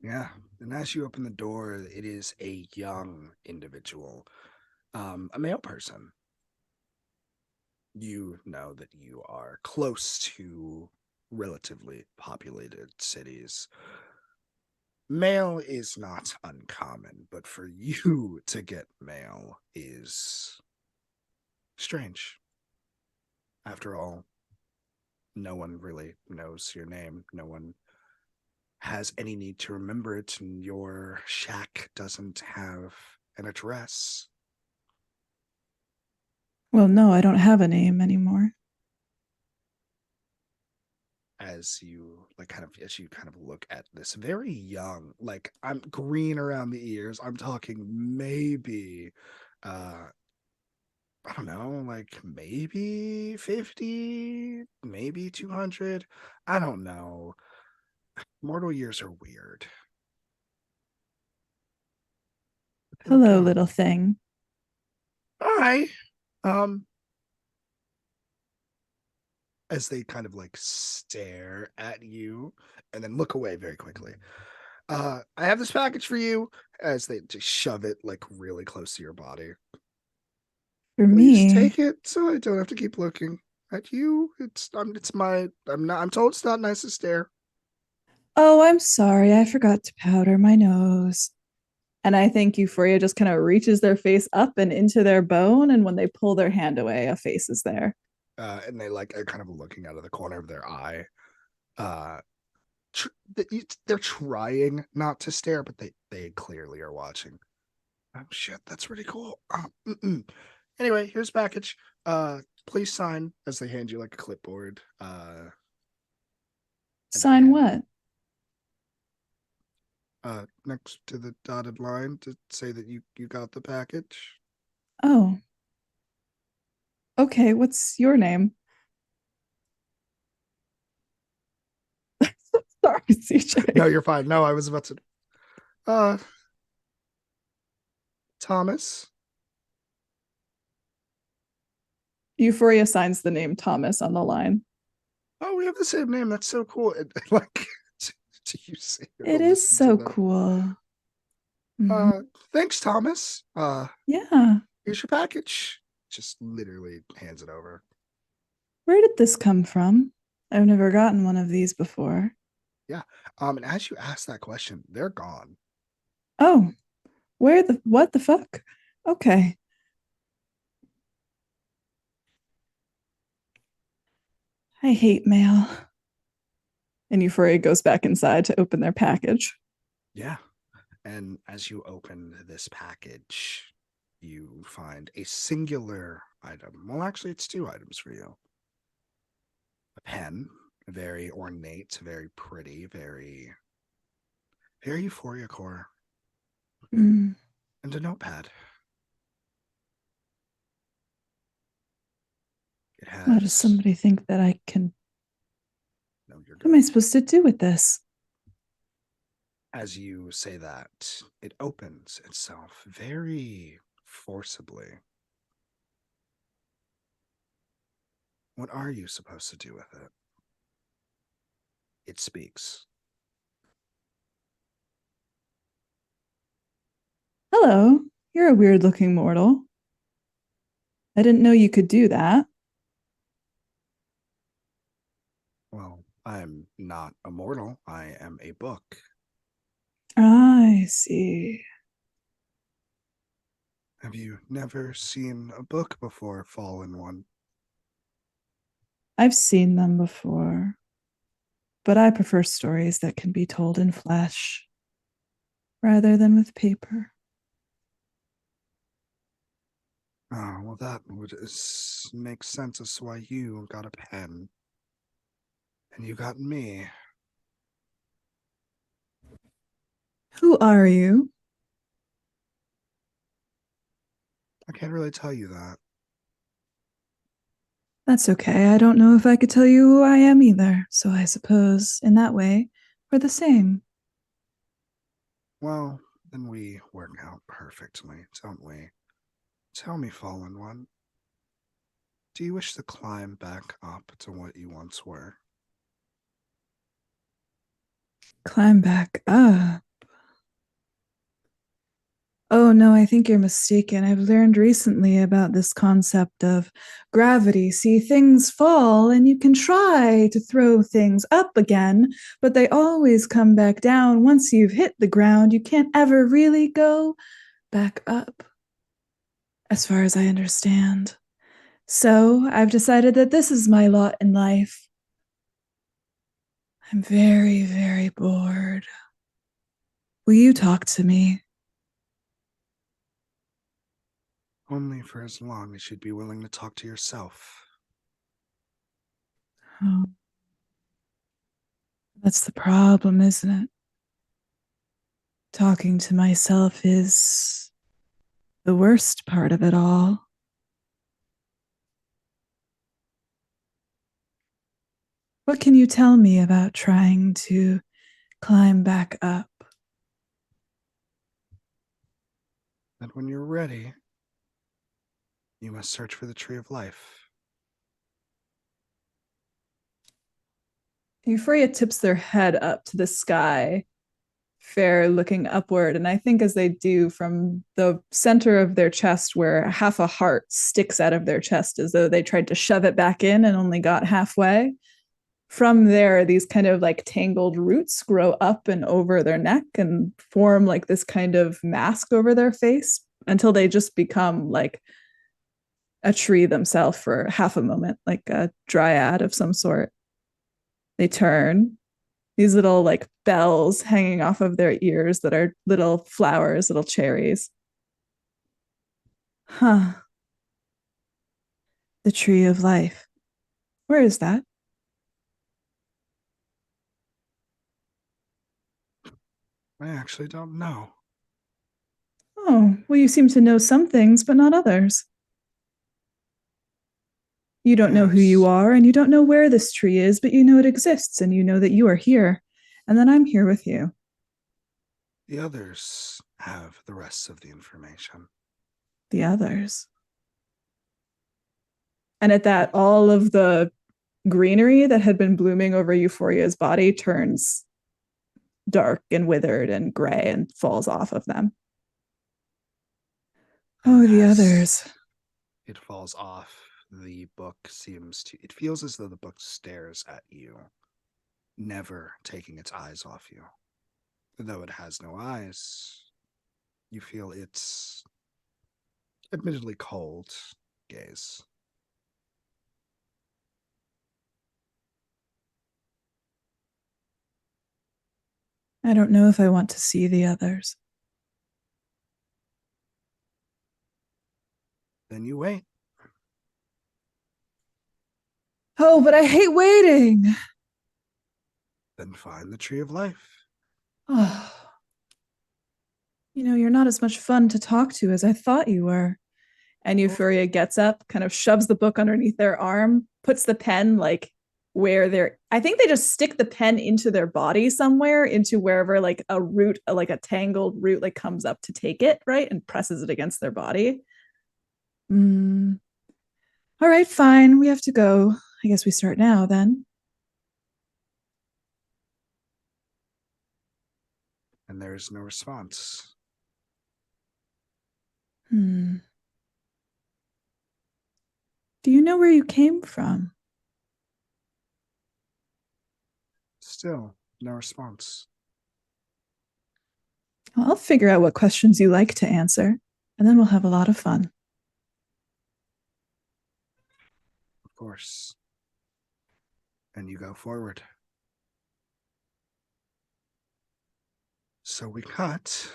Yeah. And as you open the door, it is a young individual, a male person. You know that you are close to relatively populated cities. Male is not uncommon, but for you to get male is strange. After all, no one really knows your name. No one has any need to remember it, and your shack doesn't have an address. Well, no, I don't have a name anymore. As you as you kind of look at this very young, like, I'm green around the ears. I'm talking maybe I don't know, like maybe 50, maybe 200. I don't know. Mortal years are weird. But they look Hello, young. little thing. Hi. Um, as they kind of like stare at you and then look away very quickly. I have this package for you, as they just shove it like really close to your body. For Please me. take it so I don't have to keep looking at you. I'm told it's not nice to stare. Oh, I'm sorry. I forgot to powder my nose. And I think Euphoria just kind of reaches their face up and into their bone. And when they pull their hand away, a face is there. And they like are kind of looking out of the corner of their eye. Uh, they're trying not to stare, but they clearly are watching. Oh shit, that's really cool. Anyway, here's a package. Please sign, as they hand you like a clipboard. And they Sign hand what? next to the dotted line to say that you got the package. Oh. Okay, what's your name? Sorry, CJ. No, you're fine. No, I was about to. Thomas. Euphoria signs the name Thomas on the line. Oh, we have the same name. That's so cool. Like, do you see? It is so cool. Thanks, Thomas. Yeah. Here's your package. Just literally hands it over. Where did this come from? I've never gotten one of these before. Yeah. And as you ask that question, they're gone. Oh, what the fuck? Okay. I hate mail. And Euphoria goes back inside to open their package. Yeah. And as you open this package, you find a singular item. Well, actually, it's two items for you. A pen, very ornate, very pretty, very Euphoria core. Mm. And a notepad. It has. Why does somebody think that I can You're What am I good. supposed to do with this? As you say that, it opens itself very forcibly. What are you supposed to do with it? It speaks. Hello, you're a weird looking mortal. I didn't know you could do that. Well, I'm not a mortal. I am a book. I see. Have you never seen a book before, Fallen One? I've seen them before, but I prefer stories that can be told in flesh rather than with paper. Oh, well, that would make sense as to why you got a pen. And you got me. Who are you? I can't really tell you that. That's okay. I don't know if I could tell you who I am either. So I suppose in that way, we're the same. Well, then we work out perfectly, don't we? Tell me, Fallen One, do you wish to climb back up to what you once were? Climb back up. Oh, no, I think you're mistaken. I've learned recently about this concept of gravity. See, things fall and you can try to throw things up again, but they always come back down. Once you've hit the ground, you can't ever really go back up, as far as I understand. So I've decided that this is my lot in life. I'm very, very bored. Will you talk to me? Only for as long as you'd be willing to talk to yourself. Oh, that's the problem, isn't it? Talking to myself is the worst part of it all. What can you tell me about trying to climb back up? And when you're ready, you must search for the Tree of Life. Euphoria tips their head up to the sky, fair looking upward. And I think as they do, from the center of their chest, where half a heart sticks out of their chest as though they tried to shove it back in and only got halfway. From there, these kind of like tangled roots grow up and over their neck and form like this kind of mask over their face until they just become like a tree themselves for half a moment, like a dryad of some sort. They turn, these little like bells hanging off of their ears that are little flowers, little cherries. Huh. The tree of life. Where is that? I actually don't know. Oh, well, you seem to know some things, but not others. You don't know who you Yes. are, and you don't know where this tree is, but you know it exists, and you know that you are here, and that I'm here with you. The others have the rest of the information. The others. And at that, all of the greenery that had been blooming over Euphoria's body turns dark and withered and gray and falls off of them. And Oh, the as others. it falls off, the book seems to. It feels as though the book stares at you, never taking its eyes off you. Though it has no eyes, you feel its admittedly cold gaze. I don't know if I want to see the others. Then you wait. Oh, but I hate waiting. Then find the Tree of Life. Oh. You know, you're not as much fun to talk to as I thought you were. And Euphoria gets up, kind of shoves the book underneath their arm, puts the pen like where I think they just stick the pen into their body somewhere, into wherever like a root, like a tangled root, like comes up to take it, right? And presses it against their body. Mm. All right, fine. We have to go. I guess we start now then. And there's no response. Do you know where you came from? Still no response. Well, I'll figure out what questions you like to answer, and then we'll have a lot of fun. Of course. And you go forward. So we cut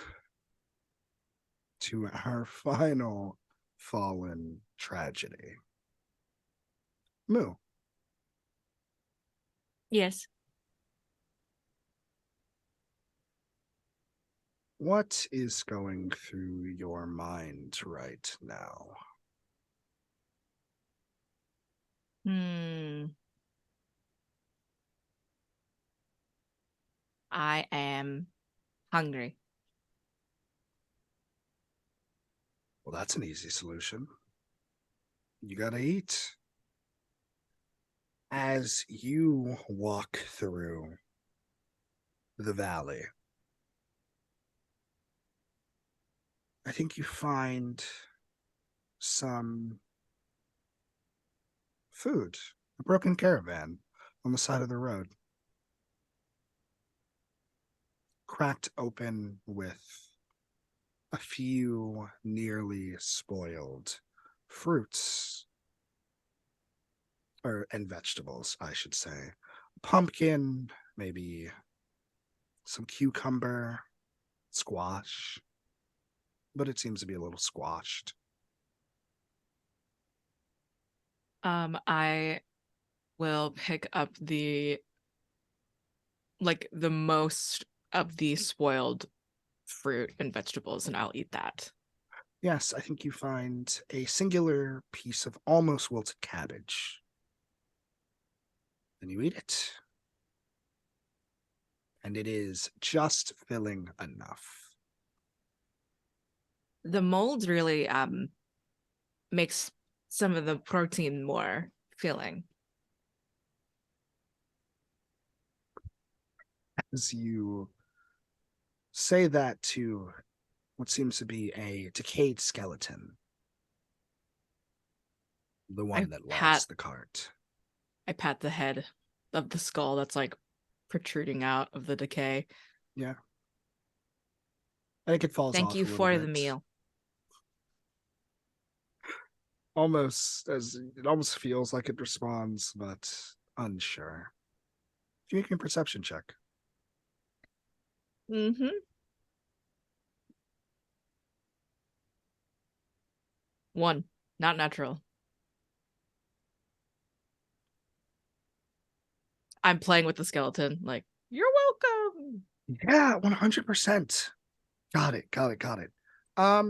to our final fallen tragedy. Moo, Yes. what is going through your mind right now? I am hungry. Well, that's an easy solution. You gotta eat. As you walk through the valley, I think you find some food, a broken caravan on the side of the road, cracked open with a few nearly spoiled fruits and vegetables, I should say. Pumpkin, maybe some cucumber, squash, but it seems to be a little squashed. I will pick up the most of the spoiled fruit and vegetables, and I'll eat that. Yes, I think you find a singular piece of almost wilted cabbage. And you eat it. And it is just filling enough. The mold really makes some of the protein more filling. As you say that to what seems to be a decayed skeleton, the one that lost the cart. I pat the head of the skull that's like protruding out of the decay. Yeah. I think it falls Thank off you a little for bit. the meal. It almost feels like it responds, but unsure. If you make a perception check. Mm-hmm. One, not natural. I'm playing with the skeleton, like, you're welcome. Yeah, 100%. Got it. I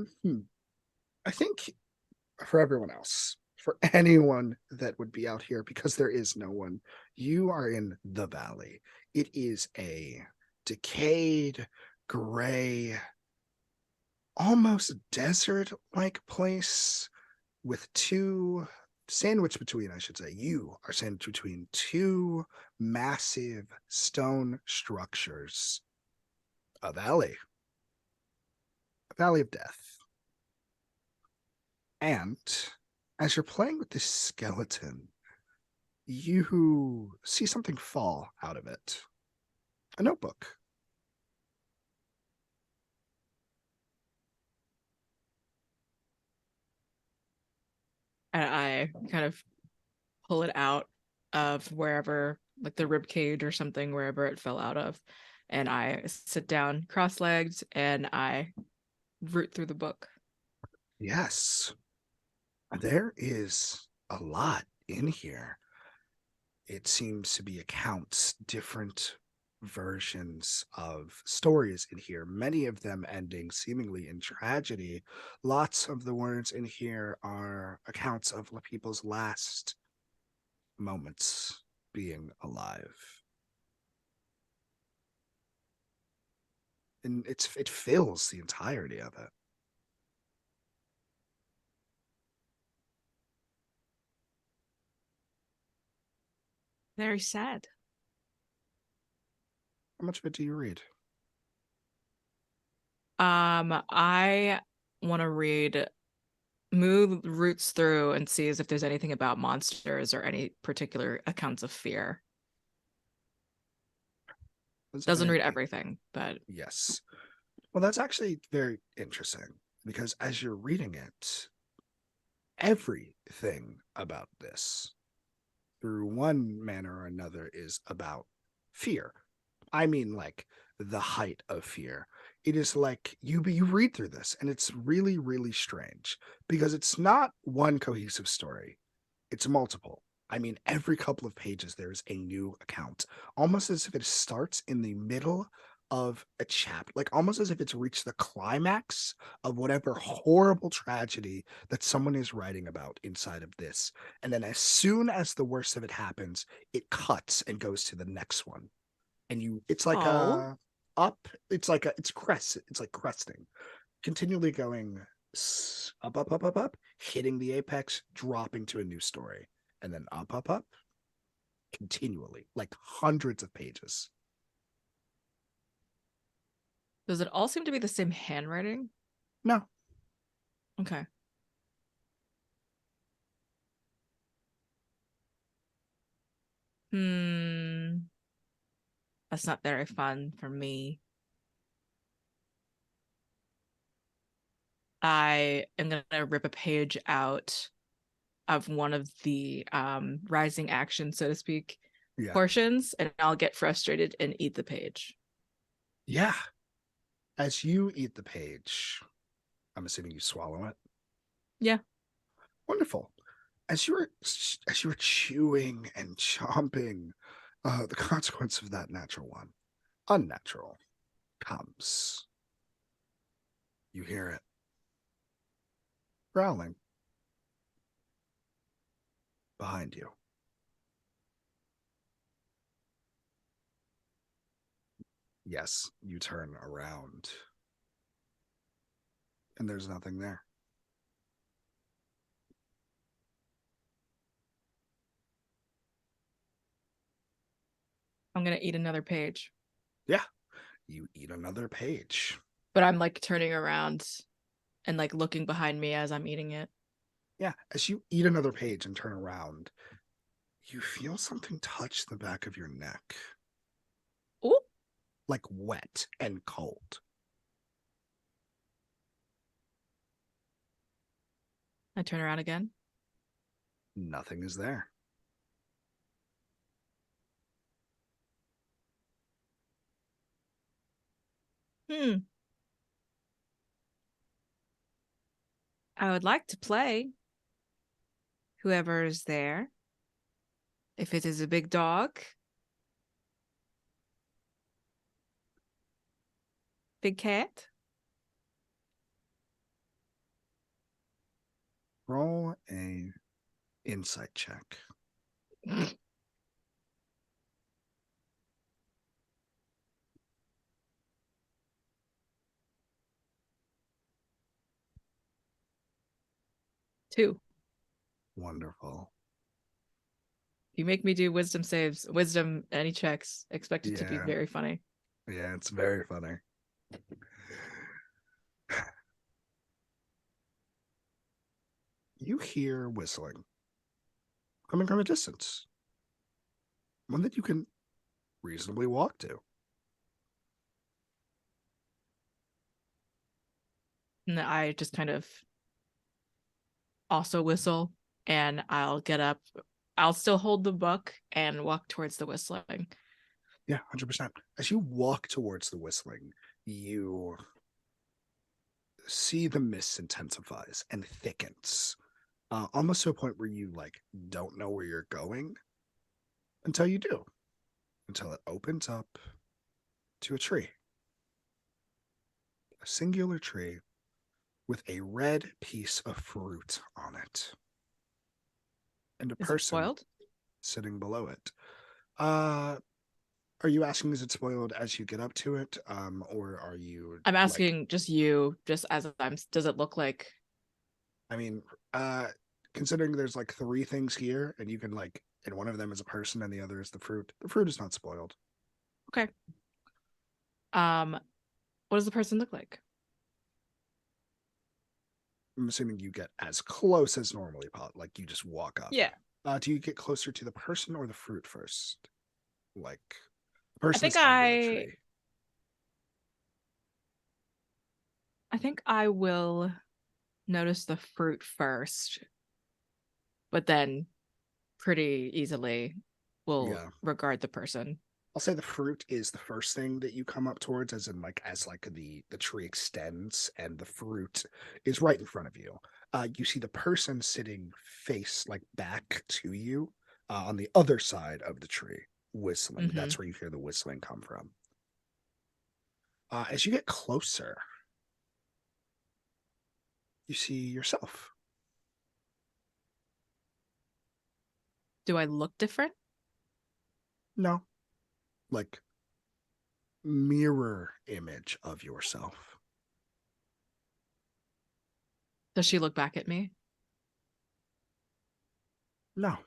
think for everyone else, for anyone that would be out here, because there is no one, you are in the valley. It is a decayed, gray, almost desert-like place with two sandwiched between, I should say, you are sandwiched between two massive stone structures. A valley. A valley of death. And as you're playing with this skeleton, you see something fall out of it. A notebook. And I kind of pull it out of wherever, like the rib cage or something, wherever it fell out of. And I sit down cross-legged and I root through the book. Yes. There is a lot in here. It seems to be accounts, different versions of stories in here, many of them ending seemingly in tragedy. Lots of the words in here are accounts of people's last moments being alive. And it fills the entirety of it. Very sad. How much of it do you read? I want to read. Moo roots through and sees if there's anything about monsters or any particular accounts of fear. Doesn't read everything, but yes. Well, that's actually very interesting because as you're reading it, everything about this, through one manner or another, is about fear. I mean, like the height of fear. It is like you read through this, and it's really, really strange because it's not one cohesive story. It's multiple. I mean, every couple of pages, there's a new account, almost as if it starts in the middle of a chapter, like almost as if it's reached the climax of whatever horrible tragedy that someone is writing about inside of this. And then as soon as the worst of it happens, it cuts and goes to the next one. And it's like Oh. it's like cresting, continually going up, hitting the apex, dropping to a new story, and then up, continually, like hundreds of pages. Does it all seem to be the same handwriting? No, Okay. That's not very fun for me. I am gonna rip a page out of one of the rising action, so to speak, yeah, portions, and I'll get frustrated and eat the page. yeah. As you eat the page, I'm assuming you swallow it. Yeah. Wonderful. As you were chewing and chomping, the consequence of that natural one, unnatural, comes. You hear it growling behind you. Yes, you turn around, and there's nothing there. I'm gonna eat another page. Yeah, you eat another page. But I'm like turning around and like looking behind me as I'm eating it. Yeah, as you eat another page and turn around, you feel something touch the back of your neck, Ooh. like wet and cold. I turn around again. Nothing is there. I would like to play. Whoever is there. If it is a big dog, big cat. Roll a insight check. Two. Wonderful. You make me do wisdom, any checks, expect it to be Yeah. very funny. Yeah, it's very funny. You hear whistling coming from a distance, one that you can reasonably walk to. And I just kind of also whistle, and I'll get up. I'll still hold the book and walk towards the whistling. Yeah, 100%. As you walk towards the whistling, you see the mist intensifies and thickens, almost to a point where you like don't know where you're going until you do, until it opens up to a tree, a singular tree with a red piece of fruit on it, and a Is it person spoiled? sitting below it. Are you asking is it spoiled as you get up to it? Or are you I'm like, asking just you, just as I'm. Does it look like? I mean, considering there's like three things here, and you can like, and one of them is a person, and the other is the fruit. The fruit is not spoiled. Okay. What does the person look like? I'm assuming you get as close as normally pot, like you just walk up. Yeah. Do you get closer to the person or the fruit first? Like, the I person think is under the I. tree. I think I will notice the fruit first, but then pretty easily will Yeah. regard the person. I'll say the fruit is the first thing that you come up towards, as in like as like the tree extends and the fruit is right in front of you. You see the person sitting face like back to you on the other side of the tree, whistling. Mm-hmm. That's where you hear the whistling come from. As you get closer, you see yourself. Do I look different? No, like mirror image of yourself. Does she look back at me? No.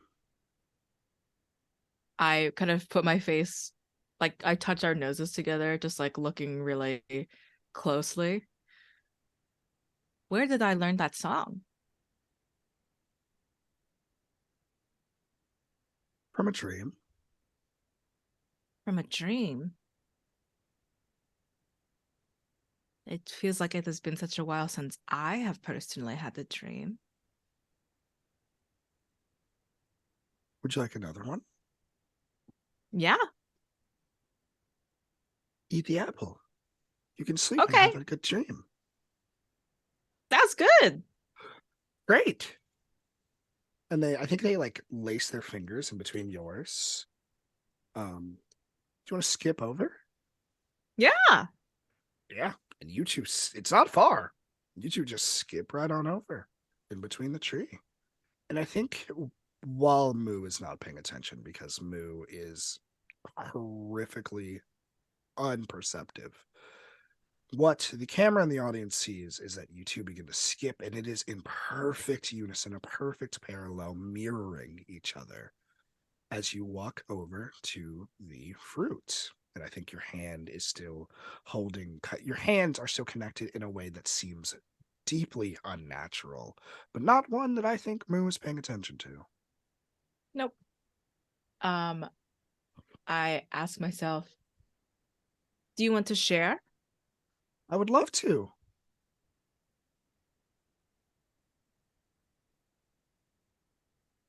I kind of put my face, like I touch our noses together, just like looking really closely. Where did I learn that song? From a dream. From a dream. It feels like it has been such a while since I have personally had the dream. Would you like another one? Yeah. Eat the apple. You can sleep and Okay. have a good dream. That's good. Great. And I think they like lace their fingers in between yours. Do you want to skip over? Yeah. Yeah. And you two, it's not far. You two just skip right on over in between the tree. And I think while Moo is not paying attention, because Moo is horrifically unperceptive, what the camera and the audience sees is that you two begin to skip, and it is in perfect unison, a perfect parallel, mirroring each other as you walk over to the fruit. And I think your hand is still holding, your hands are still connected in a way that seems deeply unnatural, but not one that I think Moo is paying attention to. Nope. I ask myself, do you want to share? I would love to.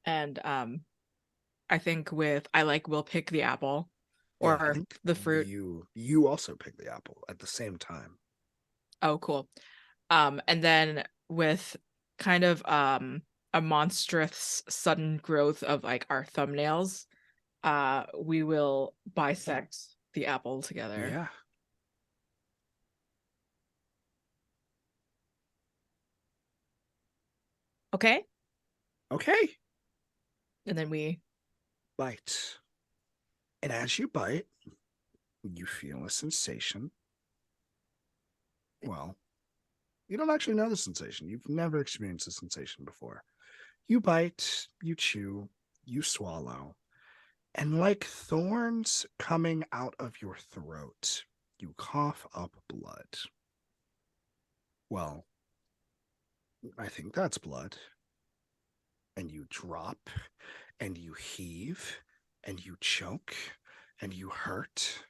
And I think with I like will pick the apple Yeah, I or think the fruit. you also pick the apple at the same time. Oh, cool. And then with kind of a monstrous sudden growth of like our thumbnails, we will bisect the apple together. Yeah. Okay? Okay. And then we Bite. And as you bite, you feel a sensation. Well, you don't actually know the sensation. You've never experienced the sensation before. You bite, you chew, you swallow, and like thorns coming out of your throat, you cough up blood. Well, I think that's blood. And you drop, and you heave, and you choke, and you hurt,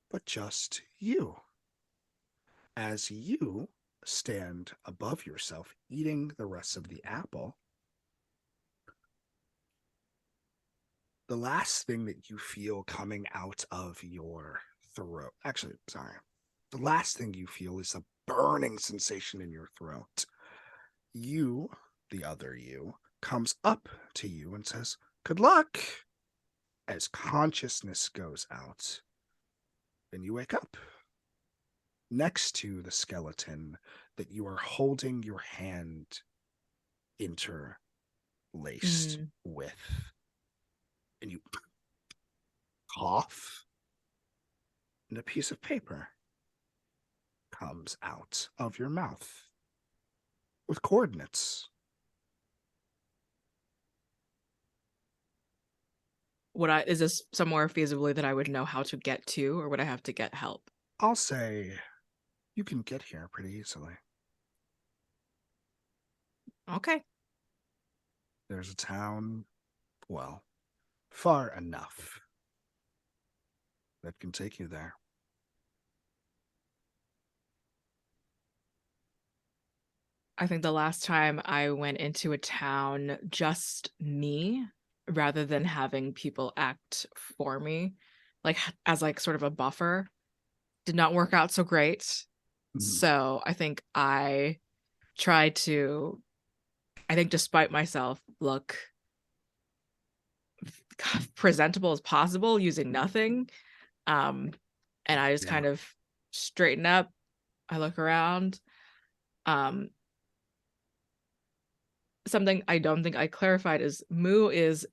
but just you. As you stand above yourself, eating the rest of the apple, the last thing that you feel coming out of your throat, actually, sorry, the last thing you feel is a burning sensation in your throat. You, the other you, comes up to you and says, "Good luck." As consciousness goes out, then you wake up next to the skeleton that you are holding your hand interlaced mm, with. And you cough, and a piece of paper comes out of your mouth with coordinates. Is this somewhere feasibly that I would know how to get to, or would I have to get help? I'll say you can get here pretty easily. Okay. There's a town, well, far enough that can take you there. I think the last time I went into a town, just me, rather than having people act for me, like as like sort of a buffer, did not work out so great. So I think I tried to, I think despite myself, look presentable as possible using nothing. And I just Yeah. kind of straighten up. I look around. Something I don't think I clarified is Moo is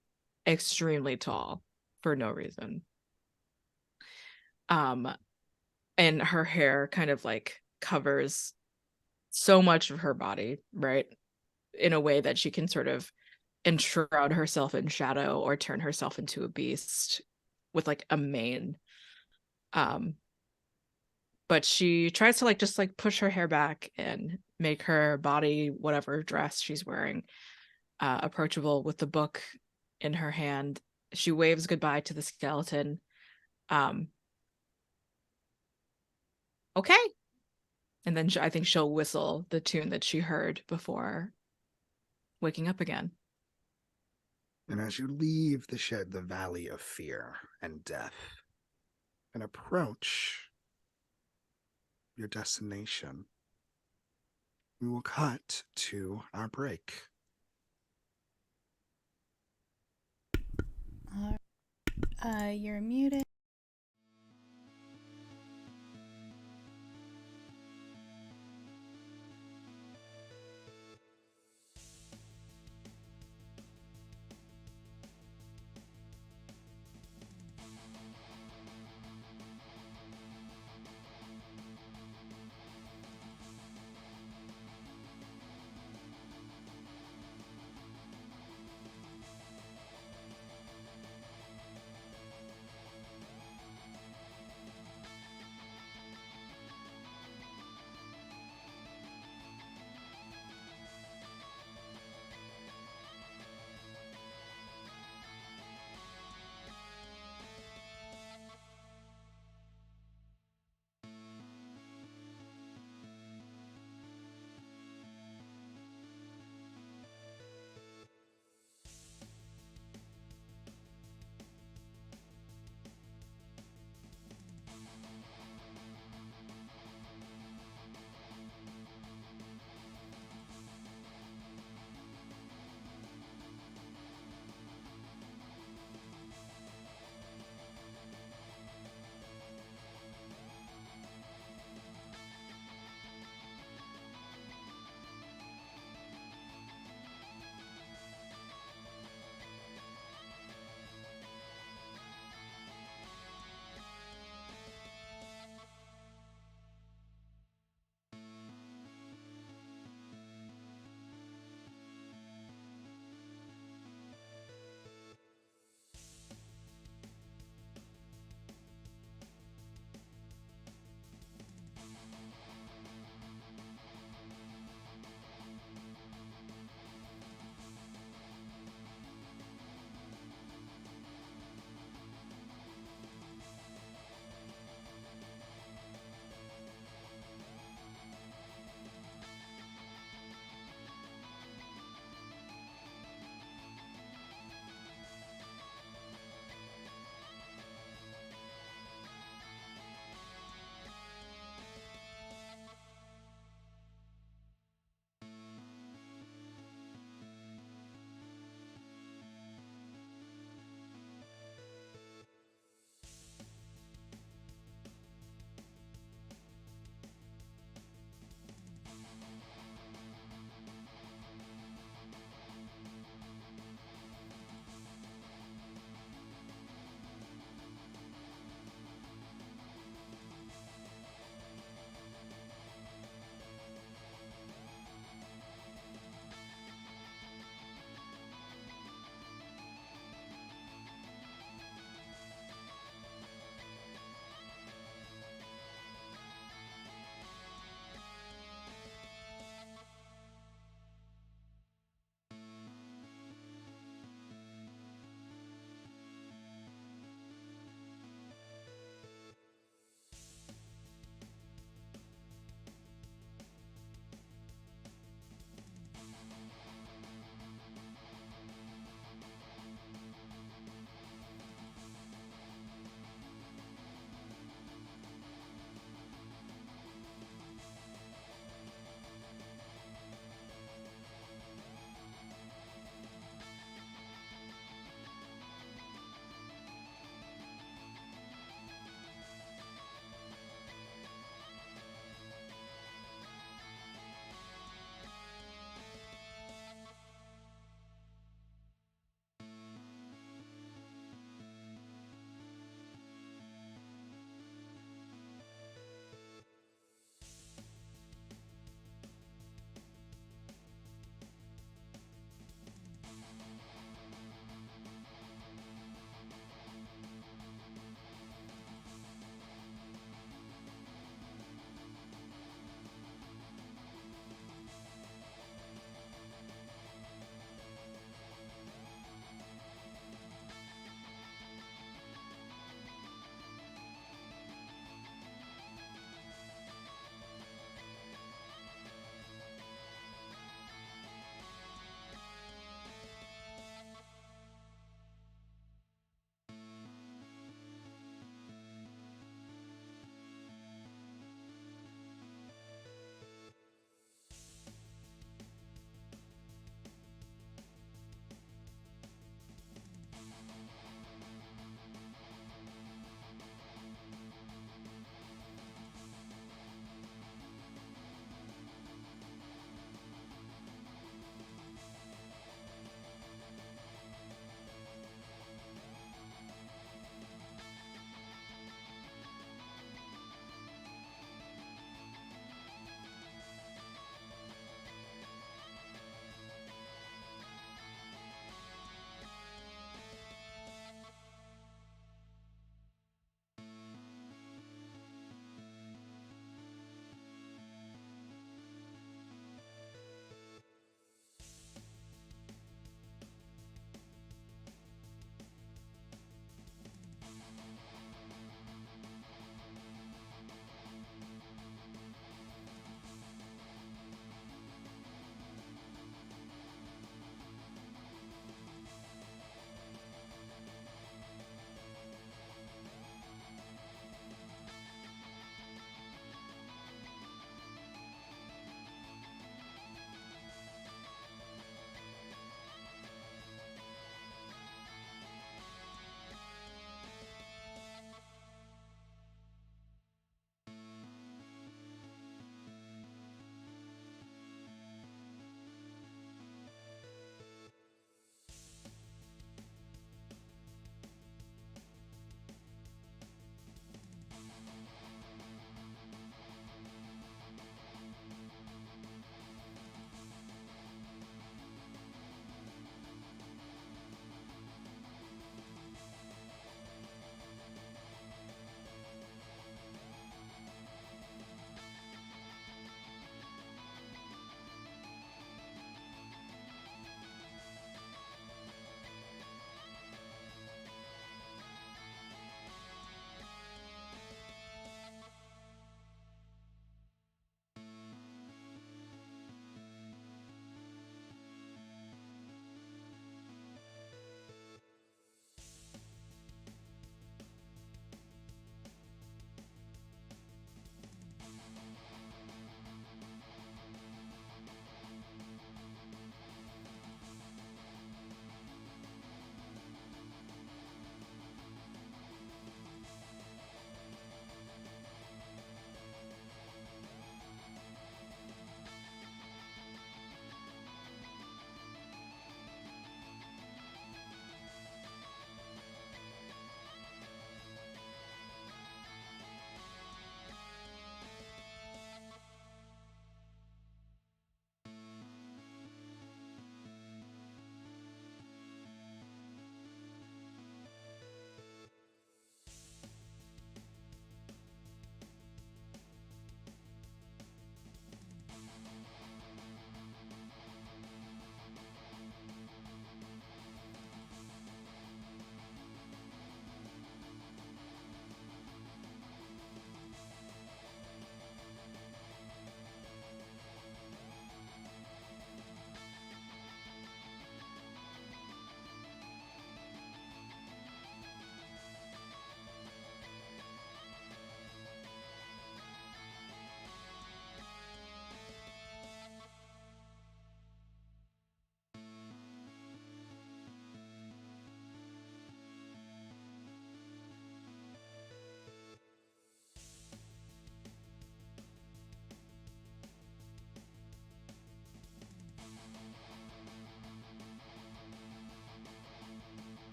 extremely tall for no reason. And her hair kind of like covers so much of her body, right? In a way that she can sort of enshroud herself in shadow or turn herself into a beast with like a mane. But she tries to like just like push her hair back and make her body, whatever dress she's wearing, approachable with the book in her hand. She waves goodbye to the skeleton. Okay. And then I think she'll whistle the tune that she heard before waking up again. And as you leave the valley of fear and death and approach your destination, we will cut to our break. You're muted.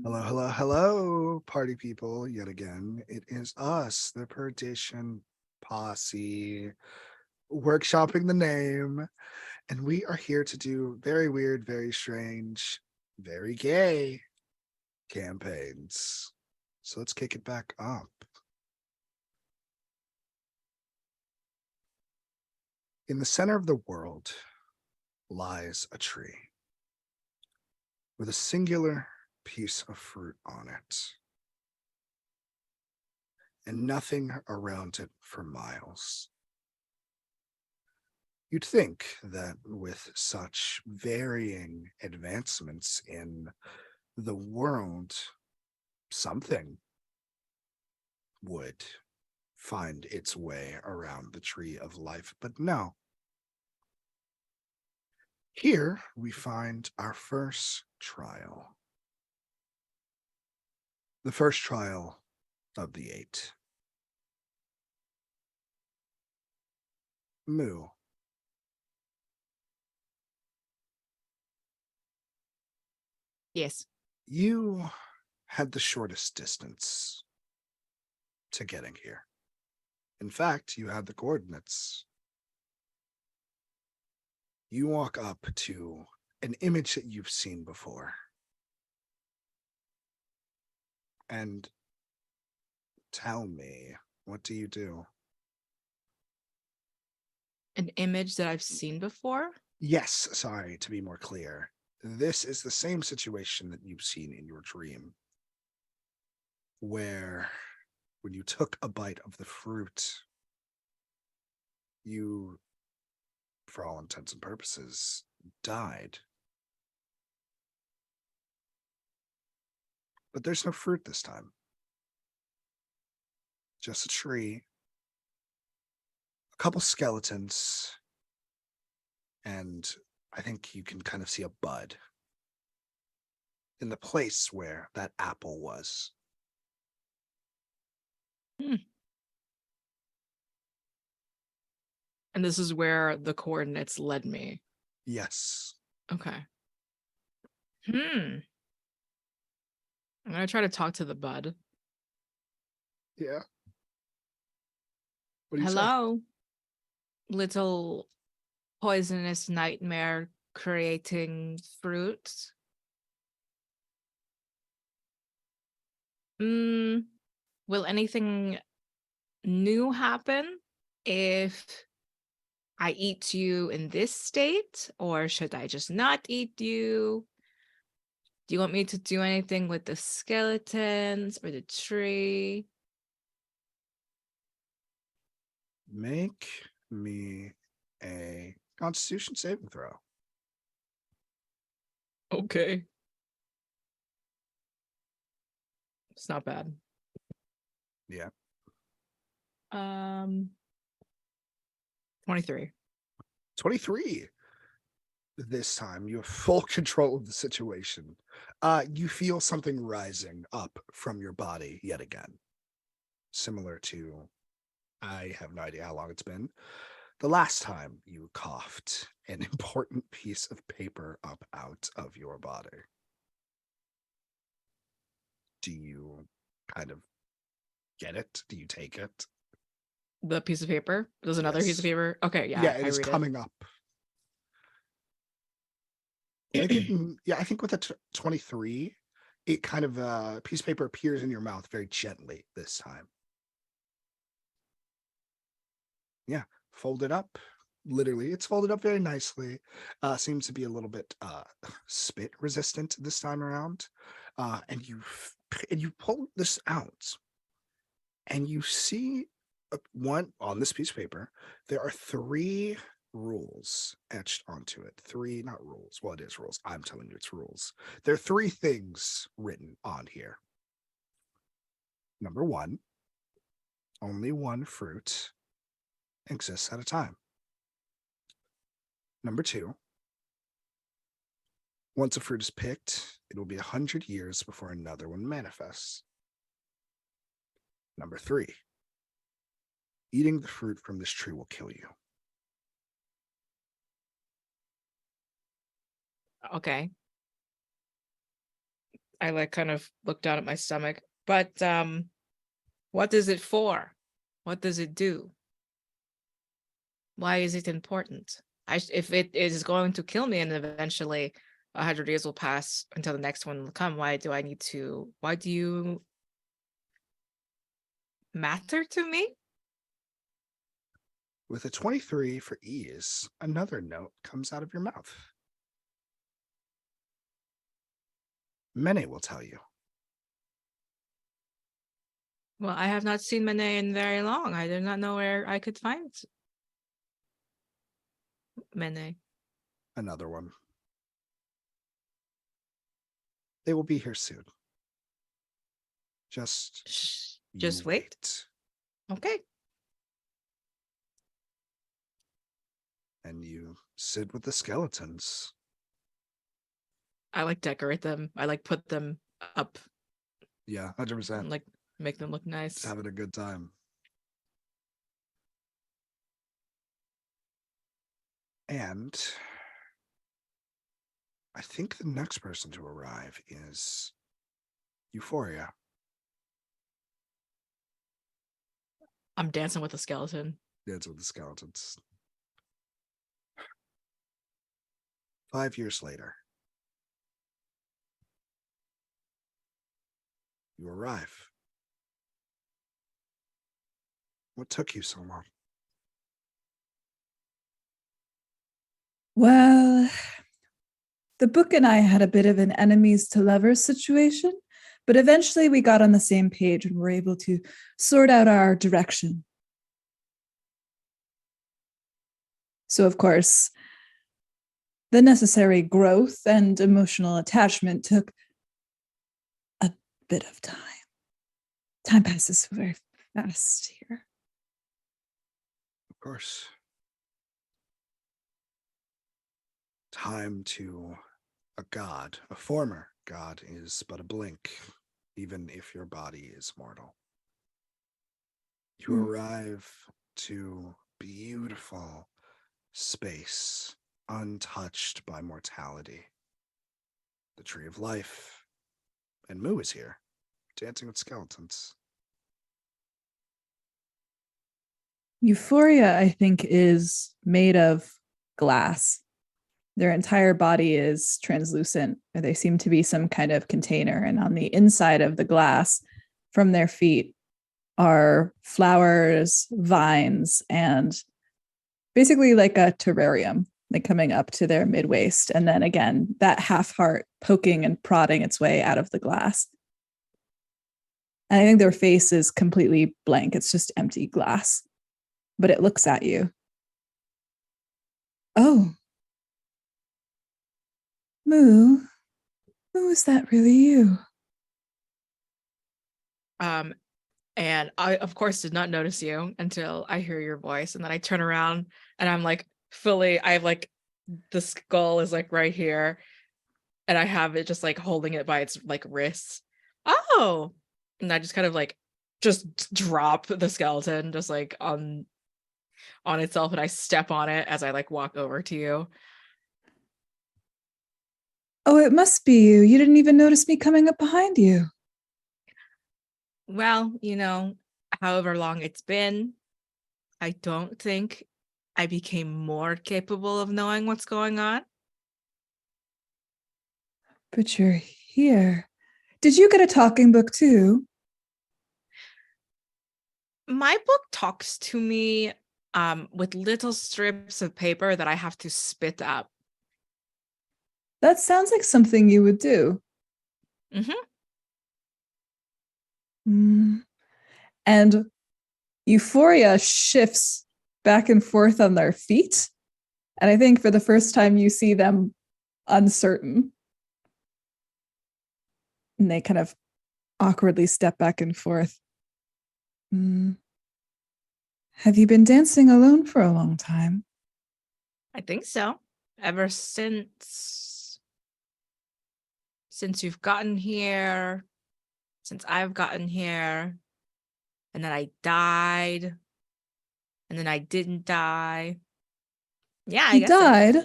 Hello, hello, hello, party people. Yet again, it is us, the Perdition Posse, workshopping the name. And we are here to do very weird, very strange, very gay campaigns. So let's kick it back up. In the center of the world lies a tree with a singular piece of fruit on it, and nothing around it for miles. You'd think that with such varying advancements in the world, something would find its way around the tree of life, but no. Here we find our first trial. The first trial of the 8. Moo. Yes. You had the shortest distance to getting here. In fact, you had the coordinates. You walk up to an image that you've seen before. And tell me, what do you do? An image that I've seen before? Yes, sorry, to be more clear. This is the same situation that you've seen in your dream, where when you took a bite of the fruit, you, for all intents and purposes, died. But there's no fruit this time. Just a tree, a couple skeletons, and I think you can kind of see a bud in the place where that apple was. And this is where the coordinates led me. Yes. Okay. I'm gonna try to talk to the bud. Yeah. What do you say? Hello, little poisonous nightmare creating fruit. Will anything new happen if I eat you in this state, or should I just not eat you? Do you want me to do anything with the skeletons or the tree? Make me a Constitution saving throw. Okay. It's not bad. Yeah. 23. 23. This time you have full control of the situation. You feel something rising up from your body yet again. Similar to, I have no idea how long it's been, the last time you coughed an important piece of paper up out of your body. Do you kind of get it? Do you take it? The piece of paper? There's another piece of Yes. paper? Okay, yeah, Yeah, it I is read coming up. I think, I think with a 23, it kind of piece of paper appears in your mouth very gently this time. Yeah, fold it up. Literally, it's folded up very nicely. Seems to be a little bit spit resistant this time around. And you pull this out, and you see one on this piece of paper. There are 3 rules etched onto it. 3, not rules. Well, it is rules. I'm telling you, it's rules. There are 3 things written on here. Number 1, only one fruit exists at a time. Number 2, once a fruit is picked, it will be 100 years before another one manifests. Number 3, eating the fruit from this tree will kill you. Okay. I like kind of look down at my stomach. But what is it for? What does it do? Why is it important? If it is going to kill me and eventually 100 years will pass until the next one will come, why do you matter to me? With a 23 for ease, another note comes out of your mouth. Mene will tell you. Well, I have not seen Mene in very long. I do not know where I could find Mene. Another one. They will be here soon. Just Just you wait. Okay. And you sit with the skeletons. I like decorate them. I like put them up Yeah, 100%. and like make them look nice. Just having a good time. And I think the next person to arrive is Euphoria. I'm dancing with a skeleton. Dance with the skeletons. 5 years later, you arrive. What took you so long? Well, the book and I had a bit of an enemies to lovers situation, but eventually we got on the same page and were able to sort out our direction. So, of course, the necessary growth and emotional attachment took a bit of time. Time passes so very fast here. Of course. Time to a god, a former god, is but a blink, even if your body is mortal. You arrive to beautiful space, untouched by mortality. The tree of life. And Moo is here, dancing with skeletons. Euphoria, I think, is made of glass. Their entire body is translucent, or they seem to be some kind of container. And on the inside of the glass, from their feet, are flowers, vines, and basically like a terrarium, like coming up to their mid waist. And then again, that half heart poking and prodding its way out of the glass. And I think their face is completely blank. It's just empty glass, but it looks at you. Oh, Moo, is that really you? And I, of course, did not notice you until I hear your voice. And then I turn around and I'm like I have like the skull is like right here. And I have it just like holding it by its like wrists. Oh, and I just kind of like just drop the skeleton just like on itself. And I step on it as I like walk over to you. Oh, it must be you. You didn't even notice me coming up behind you. Well, however long it's been, I don't think I became more capable of knowing what's going on. But you're here. Did you get a talking book too? My book talks to me with little strips of paper that I have to spit up. That sounds like something you would do. And Euphoria shifts back and forth on their feet. And I think for the first time you see them uncertain. And they kind of awkwardly step back and forth. Have you been dancing alone for a long time? I think so. Ever since you've gotten here, since I've gotten here, and then I died, and then I didn't die. Yeah, I You guess so. died?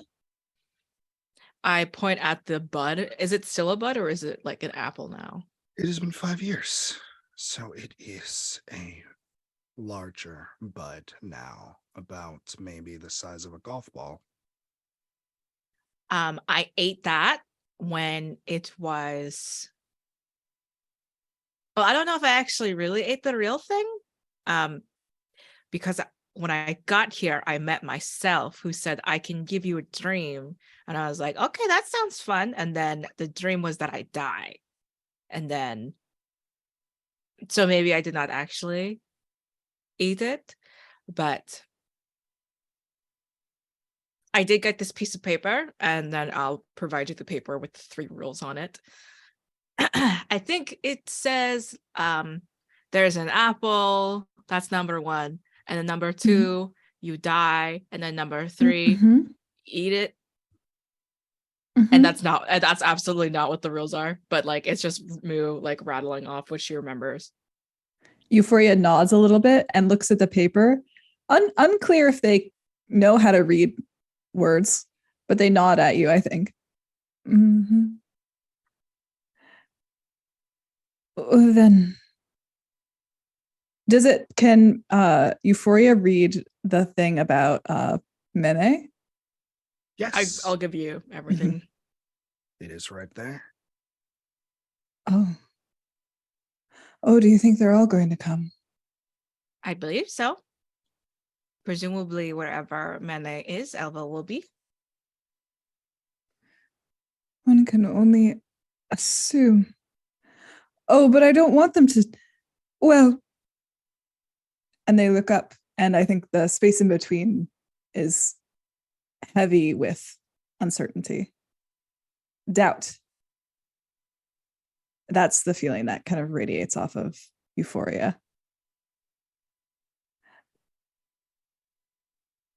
I point at the bud. Is it still a bud or is it like an apple now? It has been 5 years, so it is a larger bud now, about maybe the size of a golf ball. I ate that when it was. Well, I don't know if I actually really ate the real thing. Because when I got here, I met myself who said, I can give you a dream. And I was like, okay, that sounds fun. And then the dream was that I die. And then, so maybe I did not actually eat it, but I did get this piece of paper, and then I'll provide you the paper with the 3 rules on it. I think it says there's an apple, that's number 1. And then number 2, you die. And then number 3, Mhm, eat it. mhm. And that's absolutely not what the rules are. But like it's just Moo like rattling off what she remembers. Euphoria nods a little bit and looks at the paper. Unclear if they know how to read words, but they nod at you, I think. Mhm. Then can Euphoria read the thing about Mene? Yes, I'll give you everything. it is right there. Oh. Oh, do you think they're all going to come? I believe so. Presumably wherever Mene is, Elva will be. One can only assume. Oh, but I don't want them to. Well, and they look up, and I think the space in between is heavy with uncertainty, doubt. That's the feeling that kind of radiates off of Euphoria.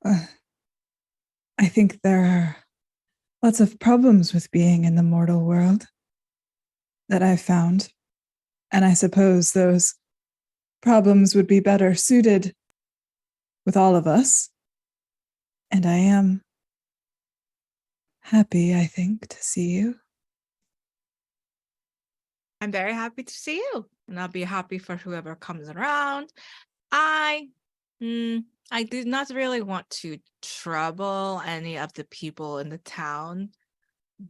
I think there are lots of problems with being in the mortal world that I've found. And I suppose those problems would be better suited with all of us. And I am happy, I think, to see you. I'm very happy to see you. And I'll be happy for whoever comes around. I do not really want to trouble any of the people in the town,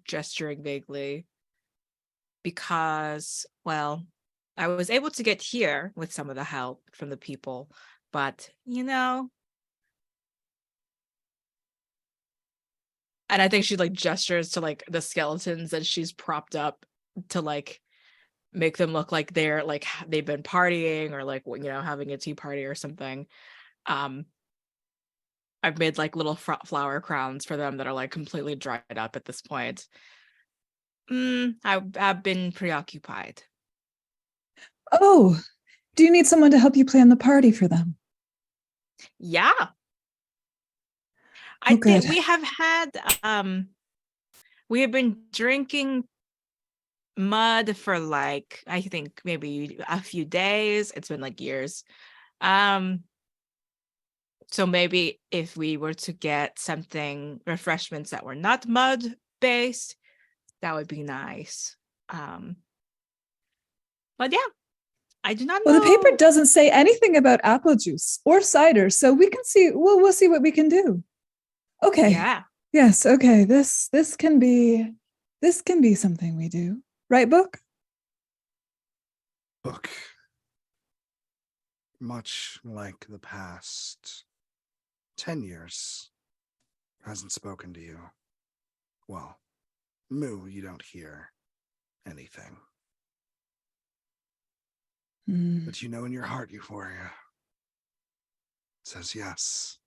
gesturing vaguely, because, well, I was able to get here with some of the help from the people, but and I think she like gestures to like the skeletons that she's propped up to like make them look like they're like they've been partying or like having a tea party or something. I've made like little flower crowns for them that are like completely dried up at this point. I've been preoccupied. Oh, do you need someone to help you plan the party for them? Yeah. I Oh, think good. we have been drinking mud for like I think maybe a few days. It's been like years. So maybe if we were to get refreshments that were not mud based, that would be nice. But yeah, I do not know. Well, the paper doesn't say anything about apple juice or cider, so we can see. We'll see what we can do. Okay. Yeah. Yes. Okay. This can be something we do, right, Book? Book, much like the past 10 years, hasn't spoken to you. Well, Moo, you don't hear anything. But you know in your heart, Euphoria, it says yes.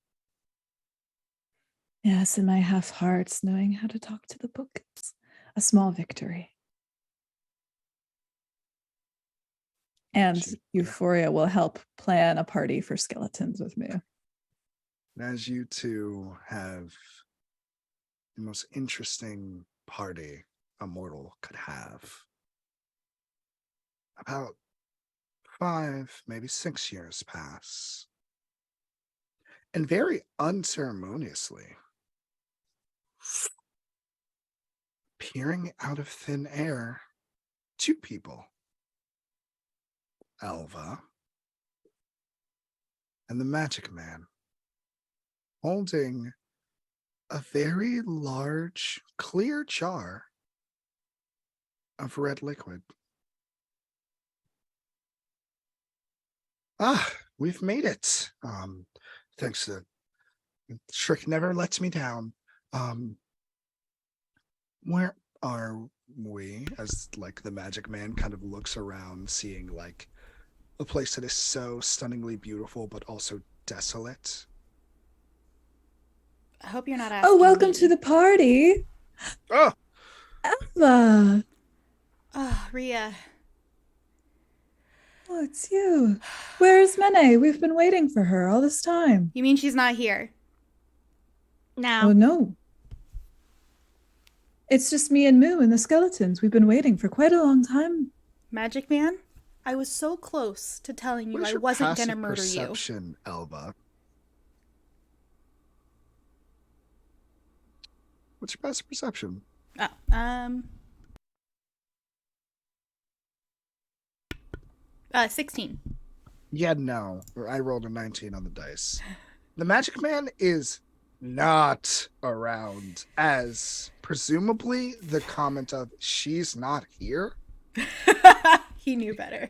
Yes, in my half hearts, knowing how to talk to the book is a small victory. And Euphoria will help plan a party for skeletons with me. As you two have the most interesting party a mortal could have, about 5, maybe 6 years pass. And very unceremoniously, appearing out of thin air, two people, Elva and the Magic Man, holding a very large, clear jar of red liquid. Ah, we've made it. Thanks to Trick never lets me down. Where are we? As like the Magic Man kind of looks around, seeing like a place that is so stunningly beautiful but also desolate. I hope you're not asking Oh, welcome me. to the party. Oh, Eva. Oh, Rhea. Oh, it's you. Where's Mene? We've been waiting for her all this time. You mean she's not here? No. Oh, no. It's just me and Moo and the skeletons. We've been waiting for quite a long time. Magic Man? I was so close to telling you what is I your wasn't gonna passive murder you. perception, Elva? What's your passive perception? Oh, 16. Yeah, no. I rolled a 19 on the dice. The Magic Man is not around, as presumably the comment of she's not here. He knew better.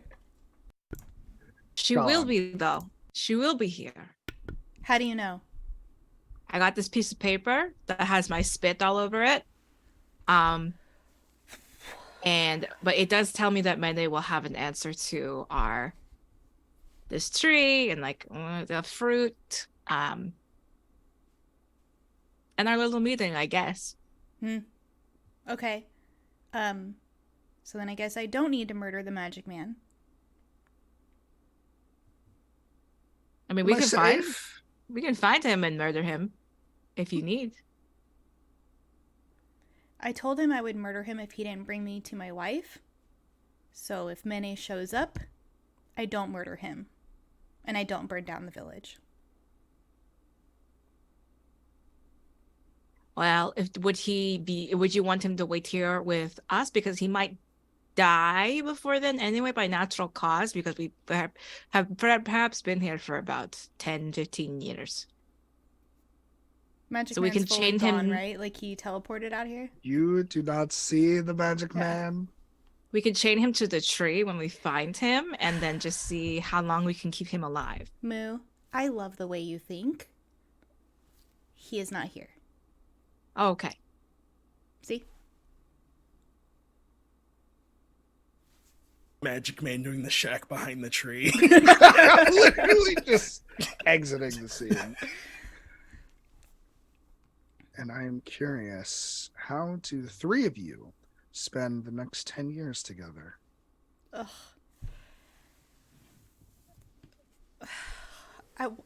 She will Gone. be, though. She will be here. How do you know? I got this piece of paper that has my spit all over it. But it does tell me that Mene will have an answer to this tree and like the fruit. And our little meeting, I guess. Okay. So then I guess I don't need to murder the Magic Man. I mean, Am I safe? we can find him and murder him if you need. I told him I would murder him if he didn't bring me to my wife. So if Mene shows up, I don't murder him. And I don't burn down the village. Well, would you want him to wait here with us because he might die before then anyway by natural cause because we have perhaps been here for about 10, 15 years. Magic So we Man's can fully chain gone, him- right? Like he teleported out here? You do not see the Magic Yeah. Man. We can chain him to the tree when we find him and then just see how long we can keep him alive. Moo, I love the way you think. He is not here. Okay. See? Magic Man doing the shack behind the tree. Literally just exiting the scene. And I am curious, how do the three of you spend the next 10 years together? Ugh.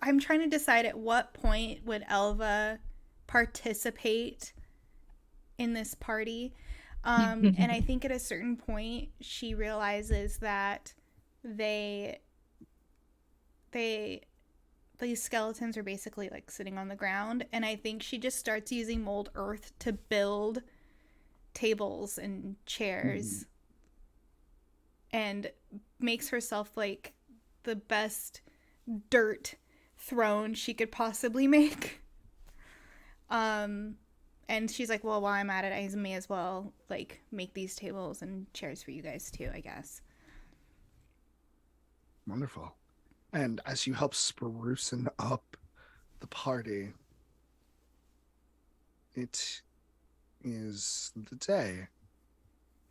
I'm trying to decide at what point would Elva participate in this party. And I think at a certain point she realizes that these skeletons are basically like sitting on the ground, and I think she just starts using mold earth to build tables and chairs and makes herself like the best dirt throne she could possibly make. And she's like, well, while I'm at it, I may as well like make these tables and chairs for you guys too, I guess. Wonderful. And as you help sprucing up the party, it is the day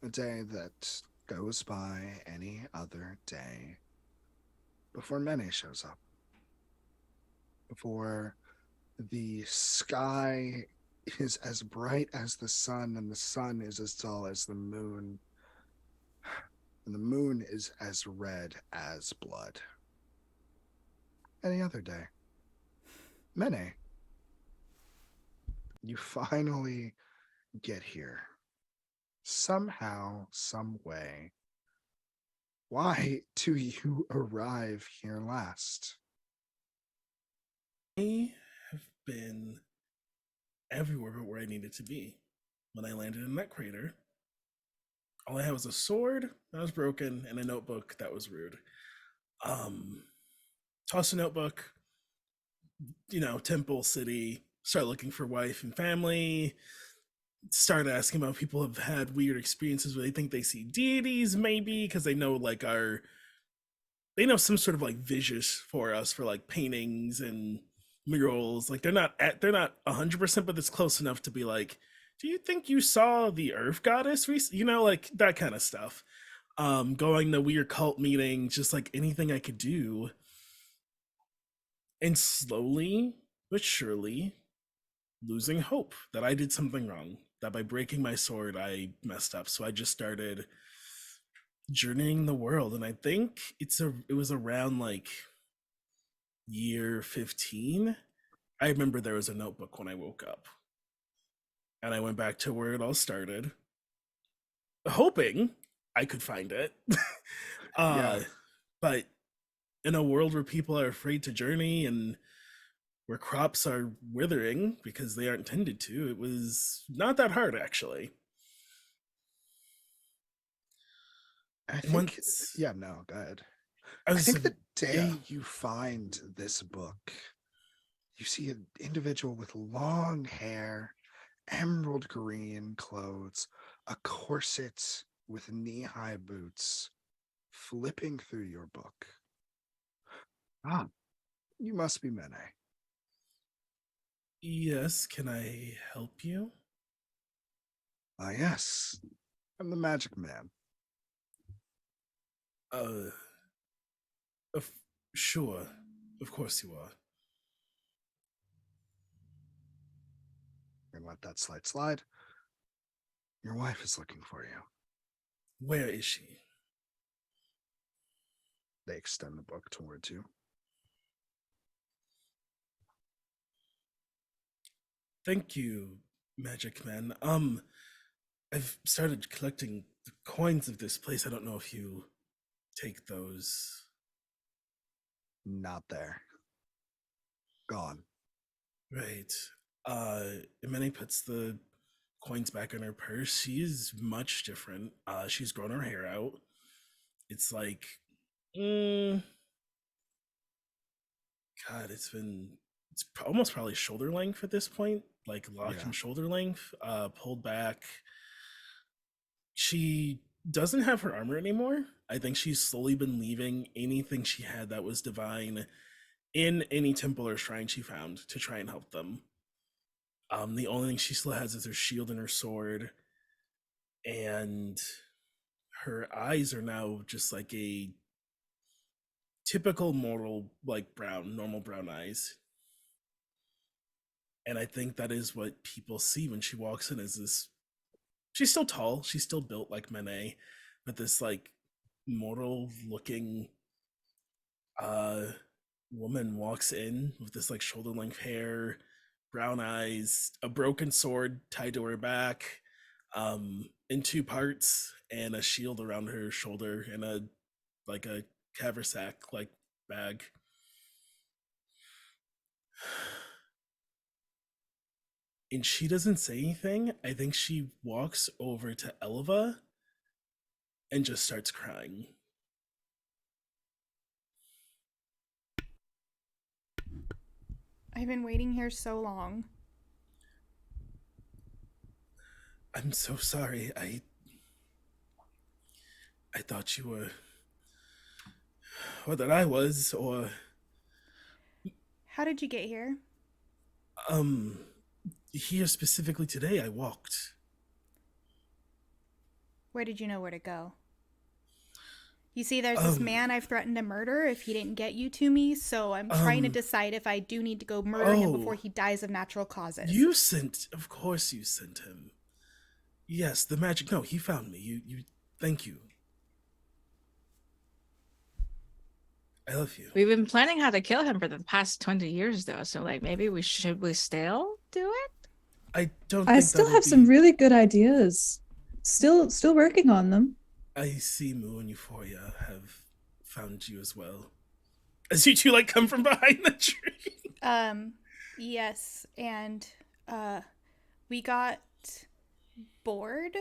that goes by any other day before Mene shows up. Before the sky is as bright as the sun, and the sun is as dull as the moon, and the moon is as red as blood. Any other day. Mene, you finally get here. Somehow, some way. Why do you arrive here last? I have been everywhere but where I needed to be. when I landed in that crater, all I had was a sword that was broken and a notebook that was rude. Tossed a notebook, temple city, start looking for wife and family, start asking about people who have had weird experiences where they think they see deities, maybe because they know they know some sort of like visuals for us for like paintings and murals. Like they're not 100%, but it's close enough to be like, do you think you saw the earth goddess like that kind of stuff. Going to weird cult meetings, just like anything I could do. And slowly but surely losing hope that I did something wrong, that by breaking my sword I messed up. So I just started journeying the world, and I think it was around like year 15. I remember there was a notebook when I woke up, and I went back to where it all started, hoping I could find it. Yeah. But in a world where people are afraid to journey and where crops are withering because they aren't tended to, it was not that hard, actually. I think, Once yeah, no, go ahead. I I was think the yeah. day you find this book, you see an individual with long hair, emerald green clothes, a corset with knee-high boots, flipping through your book. Ah, you must be Mene. Yes, can I help you? Ah, yes. I'm the magic man. Uh, of, sure. Of course you are. And let that slide. Your wife is looking for you. Where is she? They extend the book towards you. Thank you, Magic Man. I've started collecting the coins of this place. I don't know if you take those. Not there. Gone. Right. Imeni puts the coins back in her purse. She's much different. She's grown her hair out. It's like, God, almost probably shoulder length at this point, like lock Yeah. and shoulder length, pulled back. She doesn't have her armor anymore. I think she's slowly been leaving anything she had that was divine in any temple or shrine she found to try and help them. The only thing she still has is her shield and her sword, and her eyes are now just like a typical mortal, like normal brown eyes. And I think that is what people see when she walks in, is this. She's still tall, she's still built like Mene, but this like mortal looking woman walks in with this like shoulder length hair, brown eyes, a broken sword tied to her back, in two parts, and a shield around her shoulder, and a haversack like bag. And she doesn't say anything. I think she walks over to Elva and just starts crying. I've been waiting here so long. I'm so sorry. I thought you were, or that I was, or How did you get here? here specifically today. I walked. Where did you know where to go? You see, there's this man I've threatened to murder if he didn't get you to me, so I'm trying to decide if I do need to go murder him before he dies of natural causes. Of course you sent him. Yes, the magic, no, he found me. You, thank you. I love you. We've been planning how to kill him for the past 20 years, though. So, like, maybe we still do it? I don't I think still that'll have some be- really good ideas. Still working on them. I see Moo and Euphoria have found you as well. As you two like come from behind the tree. Yes, and we got bored.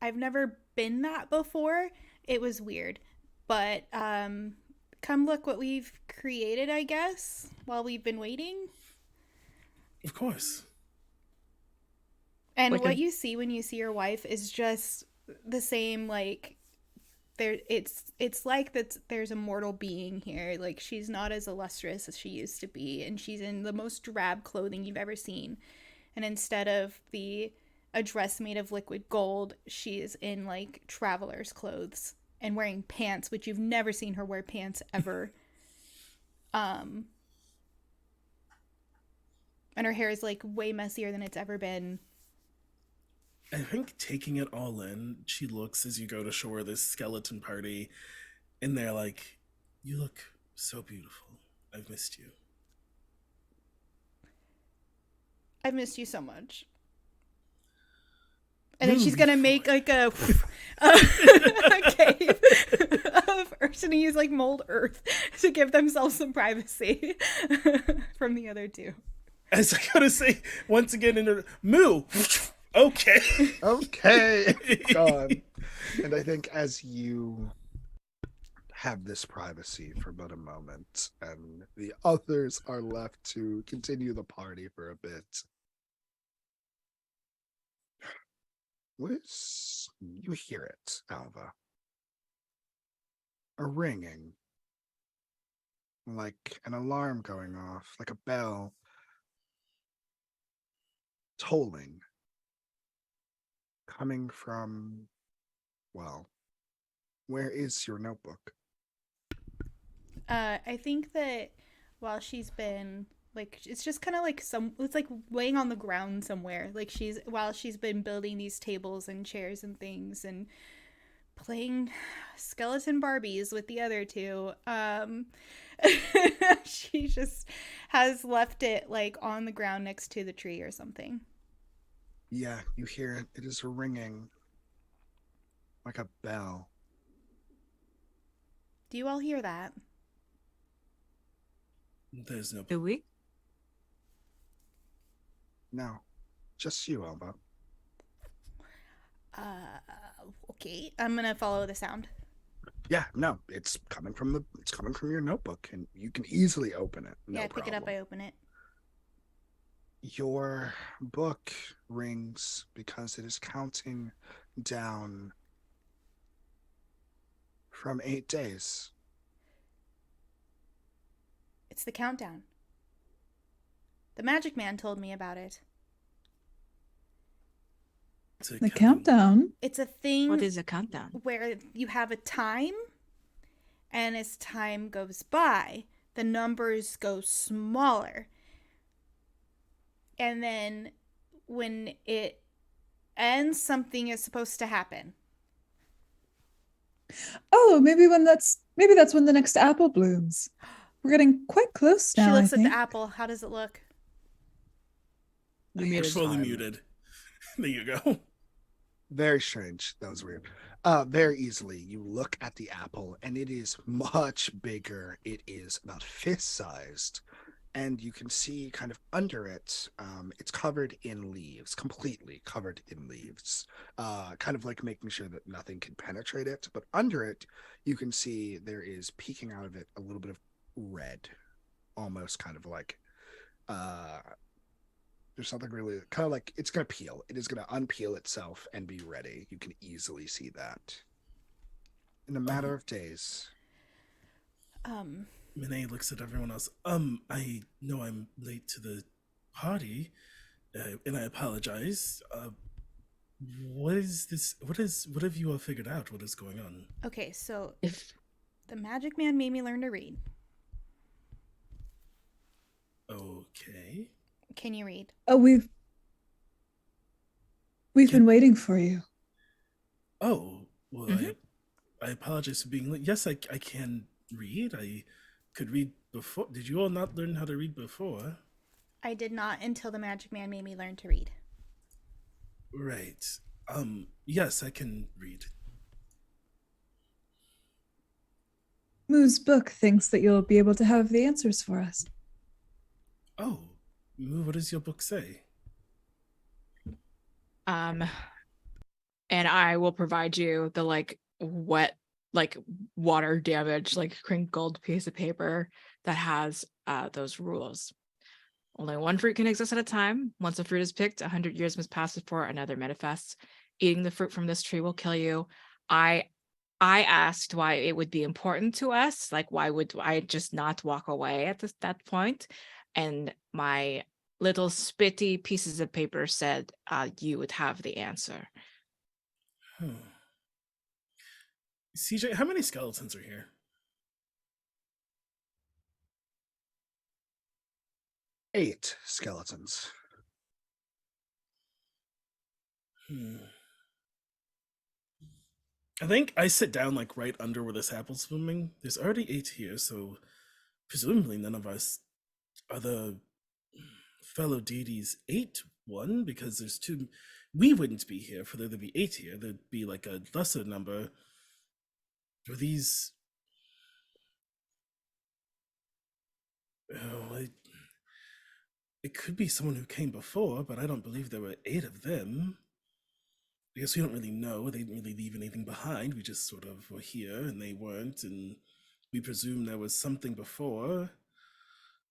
I've never been that before. It was weird. But come look what we've created, I guess, while we've been waiting. Of course. And Like what a- you see when you see your wife is just the same, like it's like that there's a mortal being here. Like, she's not as illustrious as she used to be, and she's in the most drab clothing you've ever seen. And instead of a dress made of liquid gold, she is in like traveler's clothes and wearing pants, which you've never seen her wear pants ever. And her hair is like way messier than it's ever been. I think taking it all in, she looks as you go to show her this skeleton party, and they're like, "You look so beautiful. I've missed you." I've missed you so much. And then she's Move gonna make like a cave of earth, and use like mold earth to give themselves some privacy from the other two. As I gotta say, once again, in her, Moo! Okay. Okay. Gone. And I think as you have this privacy for but a moment, and the others are left to continue the party for a bit. You hear it, Alva. A ringing. Like an alarm going off, like a bell. Tolling. Coming from, well, where is your notebook? I think that while she's been like, it's just kind of like it's like laying on the ground somewhere. Like, while she's been building these tables and chairs and things and playing skeleton Barbies with the other two, she just has left it like on the ground next to the tree or something. Yeah, you hear it. It is a ringing. Like a bell. Do you all hear that? There's no. Do we? No. Just you, Alva. Okay. I'm gonna follow the sound. Yeah, no, it's coming from your notebook, and you can easily open it. No Yeah, I pick it up, problem. I open it. Your book rings because it is counting down from 8 days. It's the countdown. The magic man told me about it. The countdown. It's a thing What is a countdown? where you have a time, and as time goes by, the numbers go smaller. And then when it ends, something is supposed to happen. Oh, maybe that's when the next apple blooms. We're getting quite close now. She looks I at the think. apple. How does it look? You Next muted. Fully time. muted. There you go. Very strange. That was weird. Very easily, you look at the apple, and it is much bigger. It is about fist-sized, and you can see kind of under it, it's covered in leaves, completely covered in leaves, kind of like making sure that nothing can penetrate it. But under it, you can see there is peeking out of it a little bit of red, almost kind of like there's something really kind of like it's going to peel. It is going to unpeel itself and be ready. You can easily see that in a matter of days. Minnie looks at everyone else. I know I'm late to the party, and I apologize. What is this? What have you all figured out? What is going on? Okay, so If the magic man made me learn to read. Okay. Can you read? Oh, we've been waiting for you. Oh, well, Mhm. I apologize for being late. Yes, I can read. I could read before. Did you all not learn how to read before? I did not until the magic man made me learn to read. Right. Yes, I can read. Moo's book thinks that you'll be able to have the answers for us. Oh, Moo, what does your book say? um and I will provide you the wet, water damaged, crinkled piece of paper that has those rules. Only one fruit can exist at a time. Once a fruit is picked, 100 years must pass before another manifests. Eating the fruit from this tree will kill you. I asked why it would be important to us. Like, why would I just not walk away at that point? And my little spitty pieces of paper said, you would have the answer. CJ, how many skeletons are here? 8 skeletons. I think I sit down like right under where this apple's swimming. There's already 8 here, so presumably none of us are the fellow deities 8-1, because there's 2. We wouldn't be here for there to be 8 here. There'd be like a lesser number. Were these? Oh, it could be someone who came before, but I don't believe there were 8 of them. I guess we don't really know. They didn't really leave anything behind. We just sort of were here and they weren't, and we presume there was something before.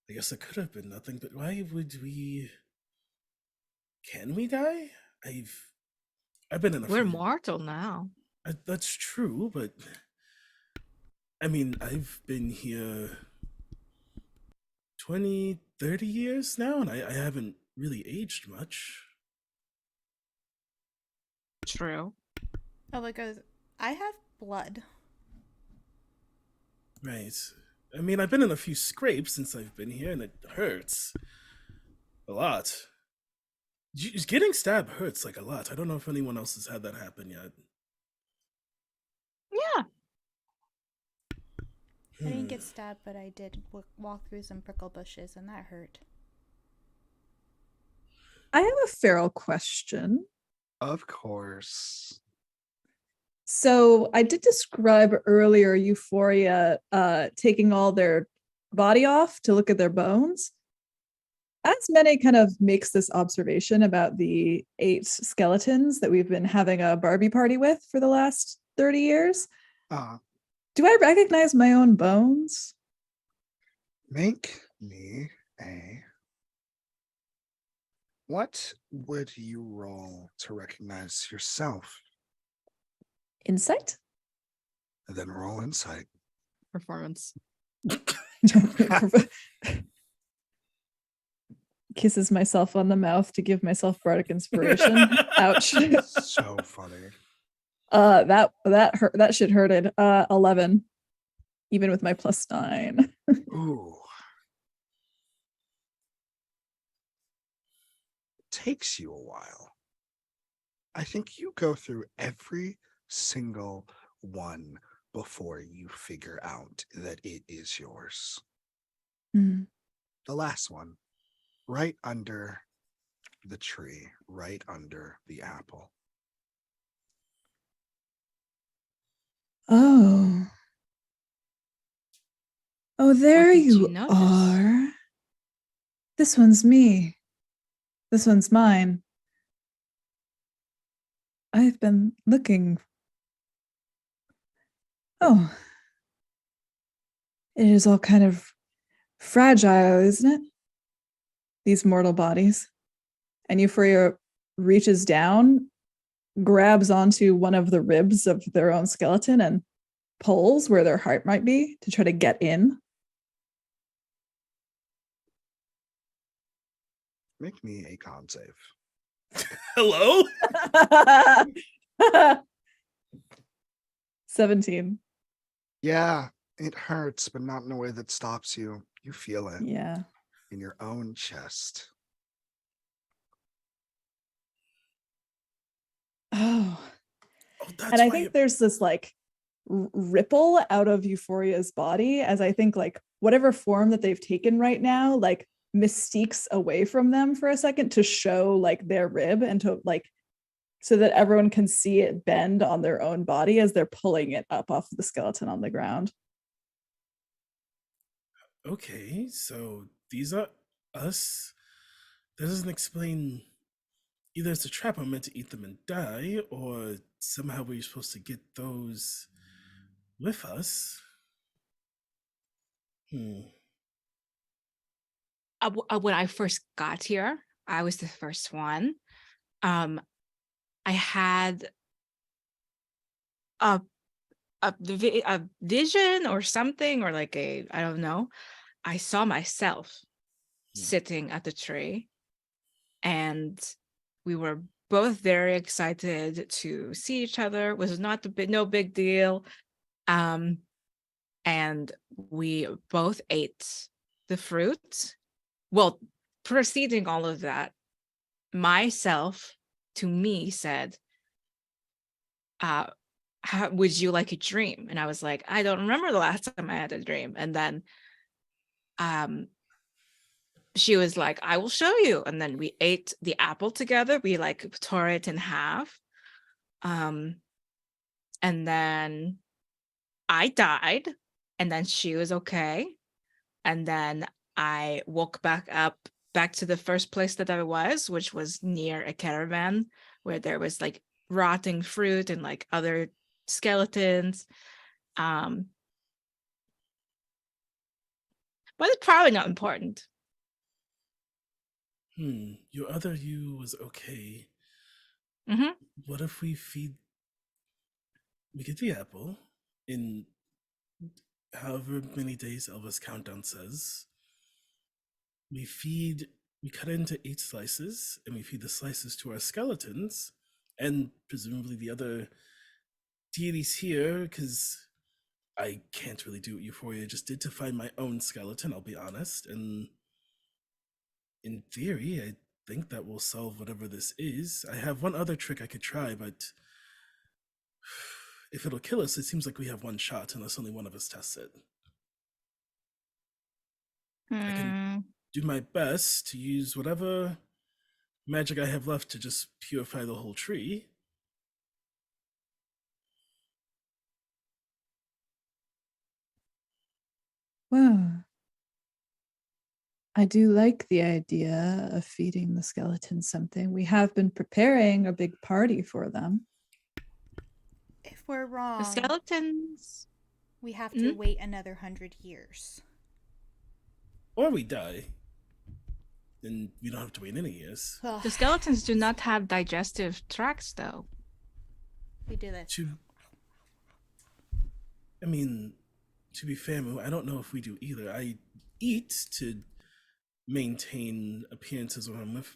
I guess it could have been nothing, but why would we? Can we die? I've been in a We're few. mortal now. That's true, but I mean, I've been here 20, 30 years now, and I haven't really aged much. True. Ella goes, I have blood. Right. I mean, I've been in a few scrapes since I've been here, and it hurts a lot. Getting stabbed hurts like a lot. I don't know if anyone else has had that happen yet. Yeah. I didn't get stabbed, but I did walk through some prickle bushes, and that hurt. I have a feral question. Of course. So I did describe earlier Euphoria taking all their body off to look at their bones. As Mene kind of makes this observation about the 8 skeletons that we've been having a Barbie party with for the last 30 years, do I recognize my own bones? Make me a. What would you roll to recognize yourself? Insight? And then roll insight. Performance. Kisses myself on the mouth to give myself bardic inspiration. Ouch. So funny. That hurt. That shit hurted. 11, even with my +9. Ooh. It takes you a while. I think you go through every single one before you figure out that it is yours. Mm. The last one, right under the tree, right under the apple. Oh. Oh, there did you you notice? are. This one's me. This one's mine. I've been looking. Oh. It is all kind of fragile, isn't it? These mortal bodies. And Euphoria reaches down, grabs onto one of the ribs of their own skeleton and pulls where their heart might be to try to get in. Make me a con save. Hello? 17. Yeah, it hurts, but not in a way that stops you. You feel it Yeah. in your own chest. Oh. That's And I why think there's this like ripple out of Euphoria's body as I think like whatever form that they've taken right now, like mystiques away from them for a second to show like their rib and to like so that everyone can see it bend on their own body as they're pulling it up off the skeleton on the ground. Okay, so these are us. That doesn't explain. Either it's a trap, I'm meant to eat them and die, or somehow we were supposed to get those with us. When I first got here, I was the first one. I had a a vision or something, or like I don't know. I saw myself sitting at the tree, and we were both very excited to see each other. It was not no big deal. And we both ate the fruit. Well, preceding all of that, myself to me said, how would you like a dream? And I was like, I don't remember the last time I had a dream. And then she was like, I will show you. And then we ate the apple together. We like tore it in half. And then I died, and then she was okay. And then I woke back to the first place that I was, which was near a caravan where there was like rotting fruit and like other skeletons. But it's probably not important. Your other you was okay. Mm-hmm. What if we get the apple in however many days Elvis countdown says. We cut it into 8 slices, and we feed the slices to our skeletons, and presumably the other deities here, because I can't really do what Euphoria just did to find my own skeleton, I'll be honest. And in theory, I think that will solve whatever this is. I have one other trick I could try, but if it'll kill us, it seems like we have one shot unless only one of us tests it. I can do my best to use whatever magic I have left to just purify the whole tree. Wow. I do like the idea of feeding the skeletons something. We have been preparing a big party for them. If we're wrong, The skeletons. we have to wait another 100 years. Or we die. Then we don't have to wait any years. The skeletons do not have digestive tracts, though. We do this. To be fair, Moo, I don't know if we do either. I eat to maintain appearances when I'm with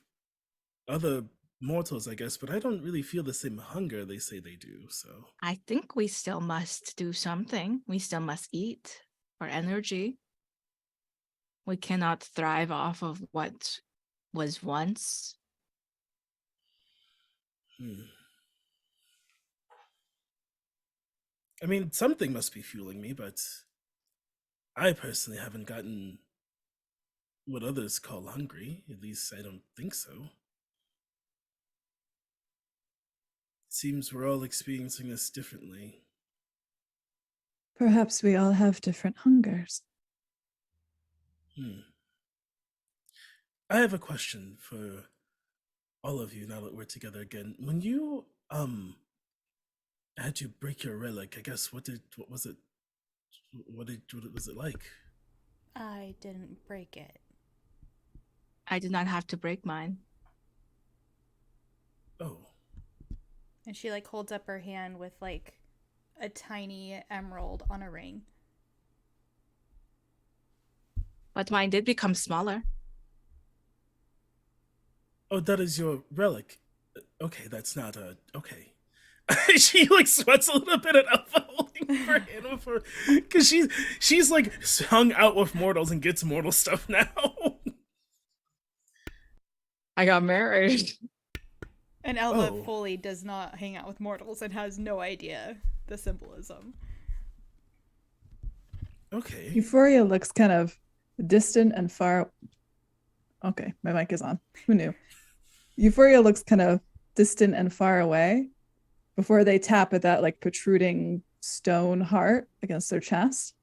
other mortals, I guess, but I don't really feel the same hunger they say they do, so. I think we still must do something. We still must eat for energy. We cannot thrive off of what was once. I mean, something must be fueling me, but I personally haven't gotten what others call hungry. At least I don't think so. Seems we're all experiencing this differently. Perhaps we all have different hungers. I have a question for all of you now that we're together again. When you had to break your relic, I guess what was it like? I didn't break it. I did not have to break mine. Oh. And she like holds up her hand with like a tiny emerald on a ring. But mine did become smaller. Oh, that is your relic. Okay, that's not a okay. She like sweats a little bit at Alpha holding her hand with her, because she's like hung out with mortals and gets mortal stuff now. I got married. And Elva fully does not hang out with mortals and has no idea the symbolism. Okay. Euphoria looks kind of distant and far. Okay, my mic is on. Who knew? Euphoria looks kind of distant and far away before they tap at that like protruding stone heart against their chest.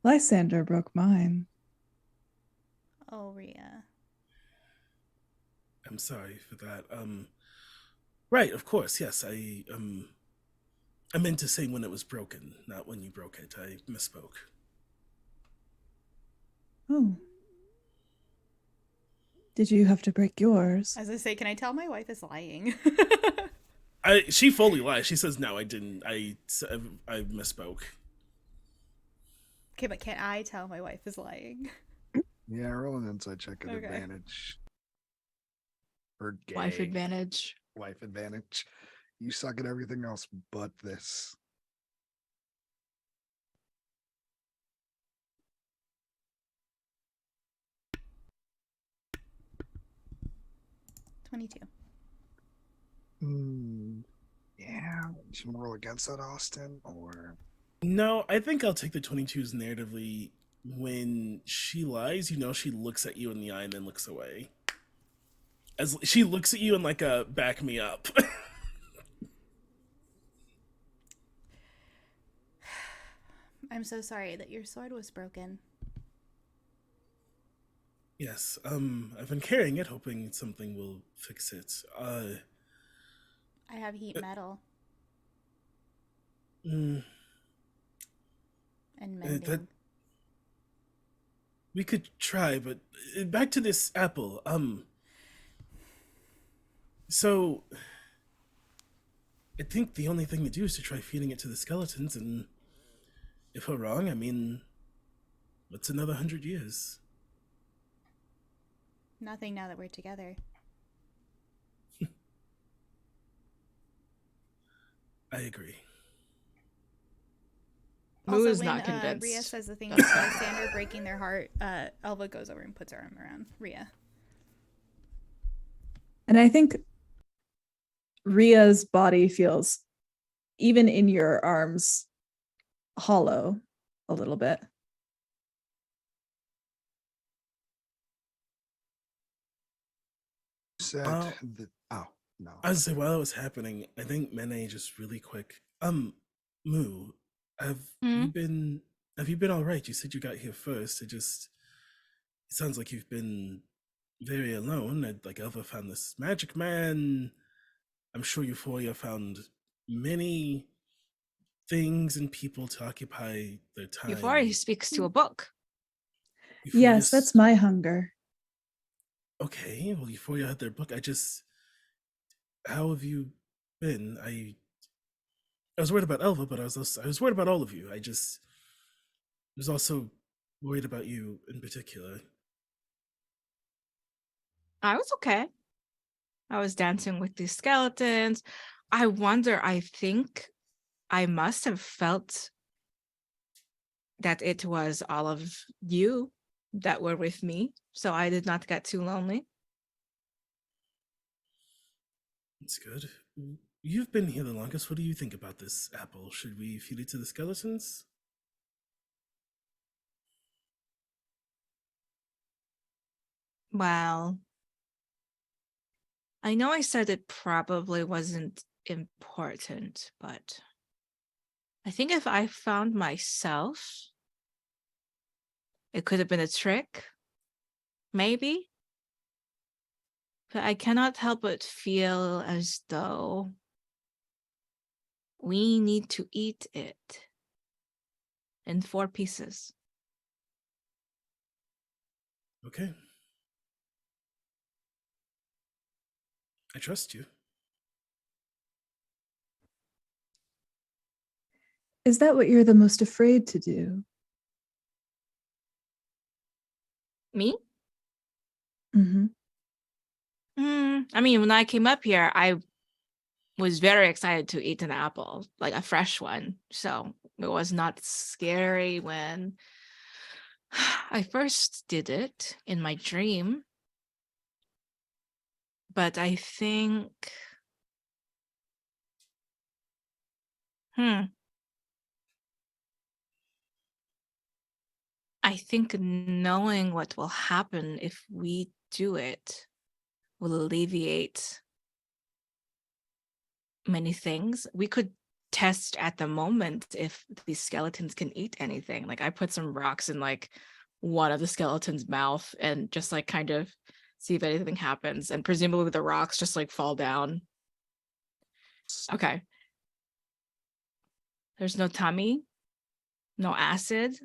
Lysander broke mine. Oh, Rhea. I'm sorry for that. Right, of course, yes. I meant to say when it was broken, not when you broke it. I misspoke. Oh. Did you have to break yours? As I say, can I tell my wife is lying? She fully lies. She says no, I didn't. I misspoke. Okay, but can I tell my wife is lying? Yeah, roll an insight check at Okay. advantage. Or gay. Wife advantage. Wife advantage. You suck at everything else but this. 22. Yeah. Do you want to roll against that, Austin? Or No, I think I'll take the 22s narratively. When she lies, she looks at you in the eye and then looks away. As she looks at you and like a back me up. I'm so sorry that your sword was broken. Yes, I've been carrying it, hoping something will fix it. I have heat metal Mm, and mending. that we could try, but back to this apple. So I think the only thing to do is to try feeding it to the skeletons, and if we're wrong, I mean, what's another 100 years? Nothing now that we're together. I agree. Moo Also, is when not convinced. Rhea says the thing about Alexander breaking their heart, Elva goes over and puts her arm around Rhea. And I think Ria's body feels, even in your arms, hollow a little bit. said Well, that. Oh, no. I was say while it was happening, I think Mene just really quick. Moo, have Hmm? you been all right? You said you got here first. It sounds like you've been very alone. Like Elva found this magic man. I'm sure Euphoria found many things and people to occupy their time. Euphoria speaks to a book. Yes, that's my hunger. Okay, well, Euphoria had their book. How have you been? I was worried about Elva, but I was worried about all of you. I was also worried about you in particular. I was okay. I was dancing with these skeletons. I think I must have felt that it was all of you that were with me. So I did not get too lonely. It's good. You've been here the longest. What do you think about this apple? Should we feed it to the skeletons? Well, I know I said it probably wasn't important, but I think if I found myself, it could have been a trick, maybe. But I cannot help but feel as though we need to eat it in 4 pieces. Okay. I trust you. Is that what you're the most afraid to do? Me? Mm-hmm. I mean, when I came up here, I was very excited to eat an apple, like a fresh one. So it was not scary when I first did it in my dream. But I think, I think knowing what will happen if we do it will alleviate many things. We could test at the moment if these skeletons can eat anything. Like I put some rocks in like one of the skeleton's mouth and just like kind of see if anything happens. And presumably the rocks just like fall down Okay. There's no tummy, no acid.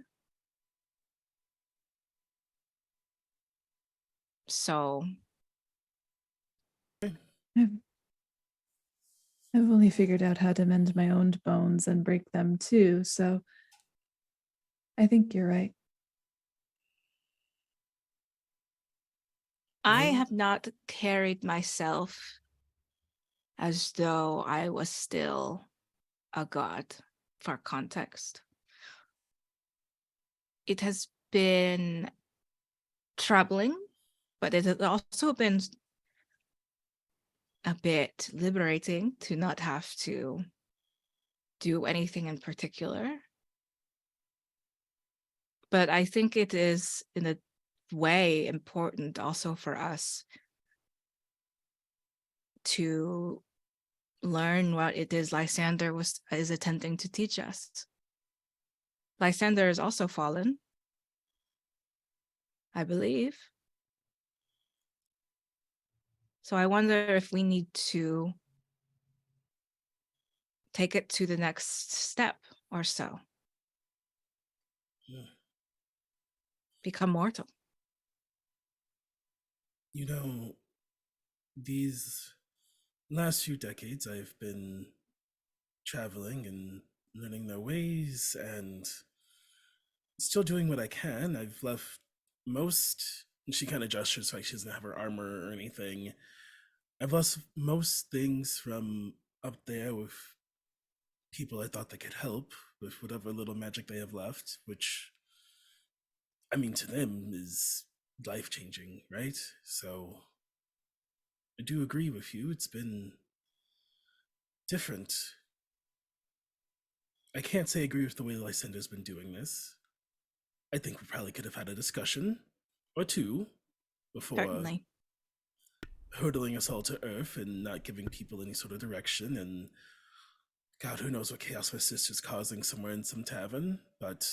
So I've, I've only figured out how to mend my own bones and break them too, so I think you're right. I Well, have not carried myself as though I was still a god, for context. It has been troubling, but it has also been a bit liberating to not have to do anything in particular. But I think it is, in a way, important also for us to learn what it is Lysander is attempting to teach us. Lysander is also fallen, I believe. So I wonder if we need to take it to the next step or so. Yeah. Become mortal. You know, these last few decades, I've been traveling and learning their ways and still doing what I can. I've left most, and she kind of gestures like she doesn't have her armor or anything. I've lost most things from up there with people I thought that could help with whatever little magic they have left, which, I mean, to them is life changing, right? So I do agree with you. It's been different. I can't say I agree with the way Lysander's been doing this. I think we probably could have had a discussion or two before Certainly. hurtling us all to earth and not giving people any sort of direction. And God, who knows what chaos my sister's causing somewhere in some tavern, but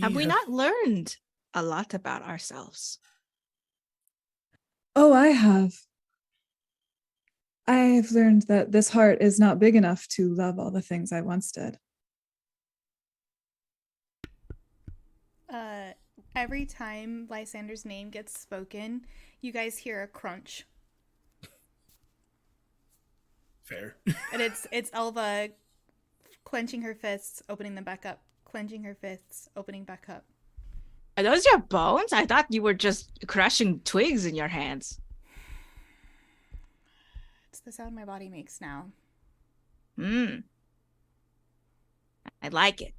Have we not learned a lot about ourselves? Oh, I have. I've learned that this heart is not big enough to love all the things I once did. Every time Lysander's name gets spoken, you guys hear a crunch. fair. And it's Elva clenching her fists, opening them back up, clenching her fists, opening back up. Are those your bones? I thought you were just crushing twigs in your hands. It's the sound my body makes now. Hmm. I like it.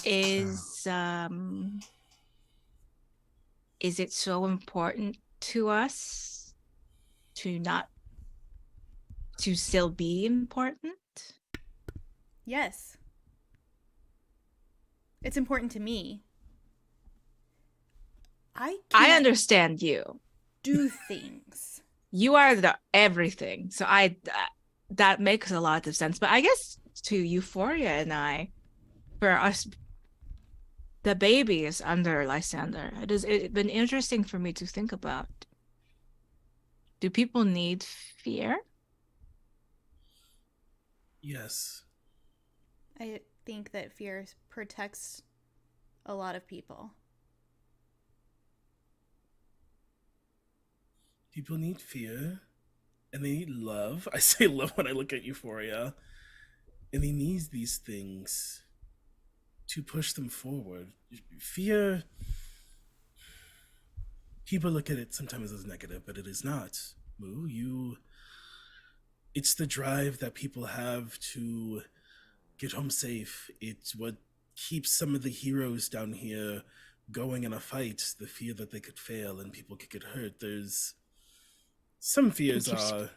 Is it so important to us to still be important? Yes. It's important to me. I I can't understand you. do things. You are the everything. So that makes a lot of sense. But I guess to Euphoria and I, for us, the baby is under Lysander. It's been interesting for me to think about. Do people need fear? Yes. I think that fear protects a lot of people. People need fear and they need love. I say love when I look at Euphoria. And they need these things to push them forward. Fear, people look at it sometimes as negative, but it is not. Moo, it's the drive that people have to get home safe. It's what keeps some of the heroes down here going in a fight, the fear that they could fail and people could get hurt. There's some fears are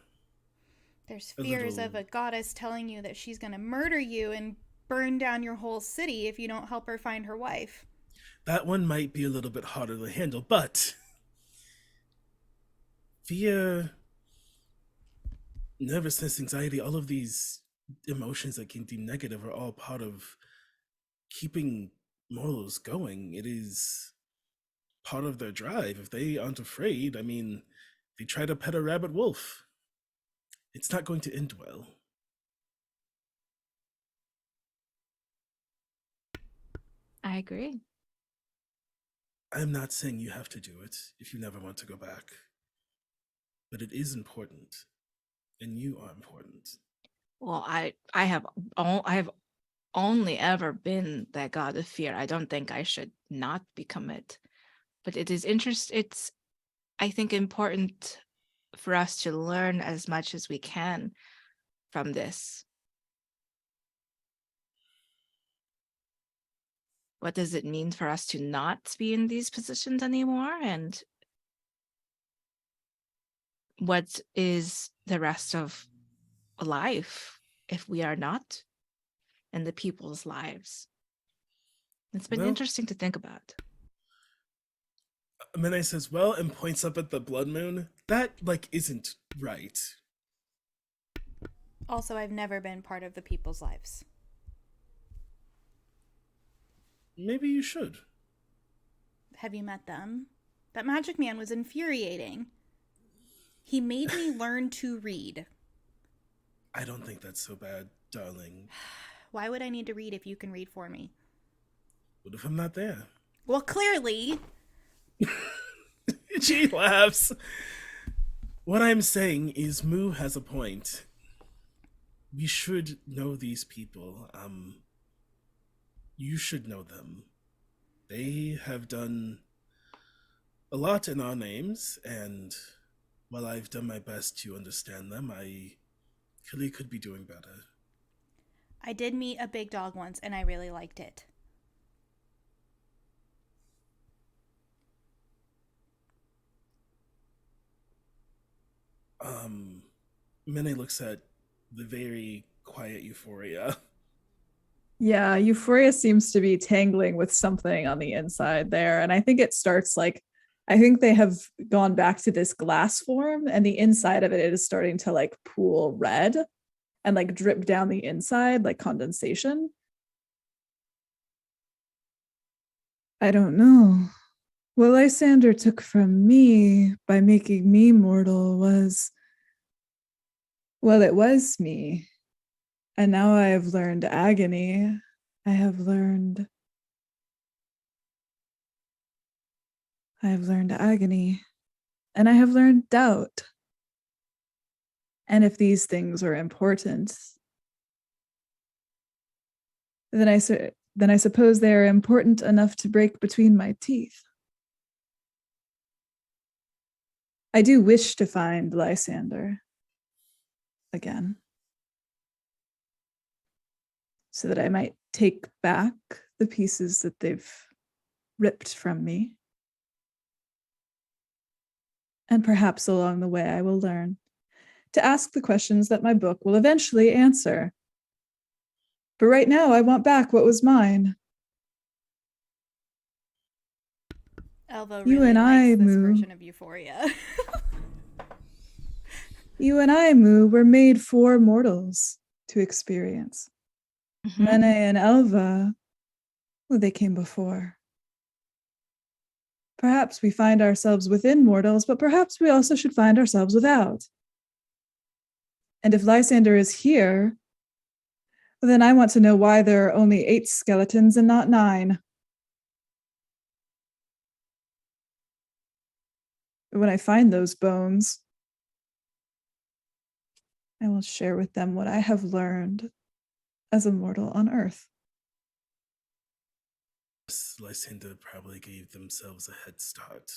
There's a fears little, of a goddess telling you that she's going to murder you and burn down your whole city if you don't help her find her wife. that one might be a little bit harder to handle, but fear, nervousness, anxiety, all of these emotions that can deem negative are all part of keeping mortals going. It is part of their drive. If they aren't afraid, I mean, they try to pet a rabbit wolf. It's not going to end well. I agree. I'm not saying you have to do it if you never want to go back. But it is important. And you are important. Well, I have only ever been that god of fear. I don't think I should not become it. But it is it's I think important for us to learn as much as we can from this. What does it mean for us to not be in these positions anymore? And what is the rest of life if we are not in the people's lives? It's been Well, interesting to think about. Mene says, well, and points up at the blood moon. That, isn't right. Also, I've never been part of the people's lives. Maybe you should. Have you met them? That magic man was infuriating. He made me learn to read. I don't think that's so bad, darling. Why would I need to read if you can read for me? What if I'm not there? Well, clearly. She laughs. What I'm saying is Moo has a point. We should know these people. You should know them. They have done a lot in our names, and while I've done my best to understand them, I really could be doing better. I did meet a big dog once, and I really liked it. Mene looks at the very quiet Euphoria. Yeah, Euphoria seems to be tangling with something on the inside there. And I think it starts I think they have gone back to this glass form, and the inside of it is starting to pool red and drip down the inside like condensation. I don't know. What Lysander took from me by making me mortal was, well, it was me. And now I have learned agony. I have learned agony. And I have learned doubt. And if these things are important, then I suppose they are important enough to break between my teeth. I do wish to find Lysander again, so that I might take back the pieces that they've ripped from me. And perhaps along the way I will learn to ask the questions that my book will eventually answer. But right now I want back what was mine. Elva You really and I, likes this Moo. version of Euphoria. You and I, Moo, were made for mortals to experience. Mhm. Mene and Elva, well, they came before. Perhaps we find ourselves within mortals, but perhaps we also should find ourselves without. And if Lysander is here, well, then I want to know why there are only 8 skeletons and not 9. But when I find those bones, I will share with them what I have learned as a mortal on Earth. Lysander probably gave themselves a head start.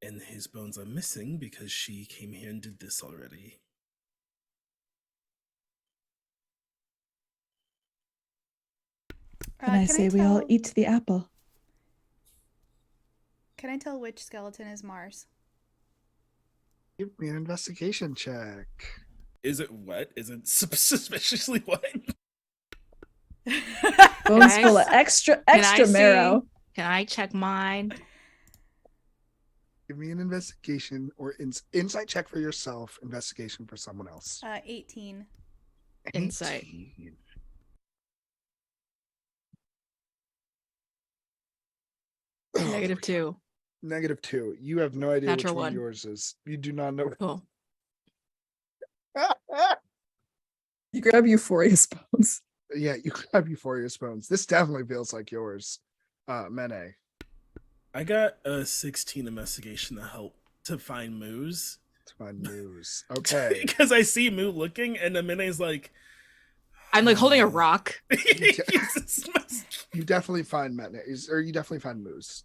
And his bones are missing because she came here and did this already. And I say we all eat the apple. Can I tell which skeleton is Mars? Give me an investigation check. Is it wet? Is it suspiciously wet? Bones I full of s- extra Can I see? marrow. Can I check mine? Give me an investigation or insight check for yourself, investigation for someone else. 18. Insight. 18. -2. -2. You have no idea Natural which one one. yours is. You do not know. Cool. You grab Euphoria's bones. Yeah, you grab Euphoria's bones. This definitely feels like yours. Mene. I got a 16 investigation to help to find Moose. To find news. Okay. Because I see Moo looking, and the Mine's like, I'm like holding a rock. You definitely find Mene, or you definitely find Moose.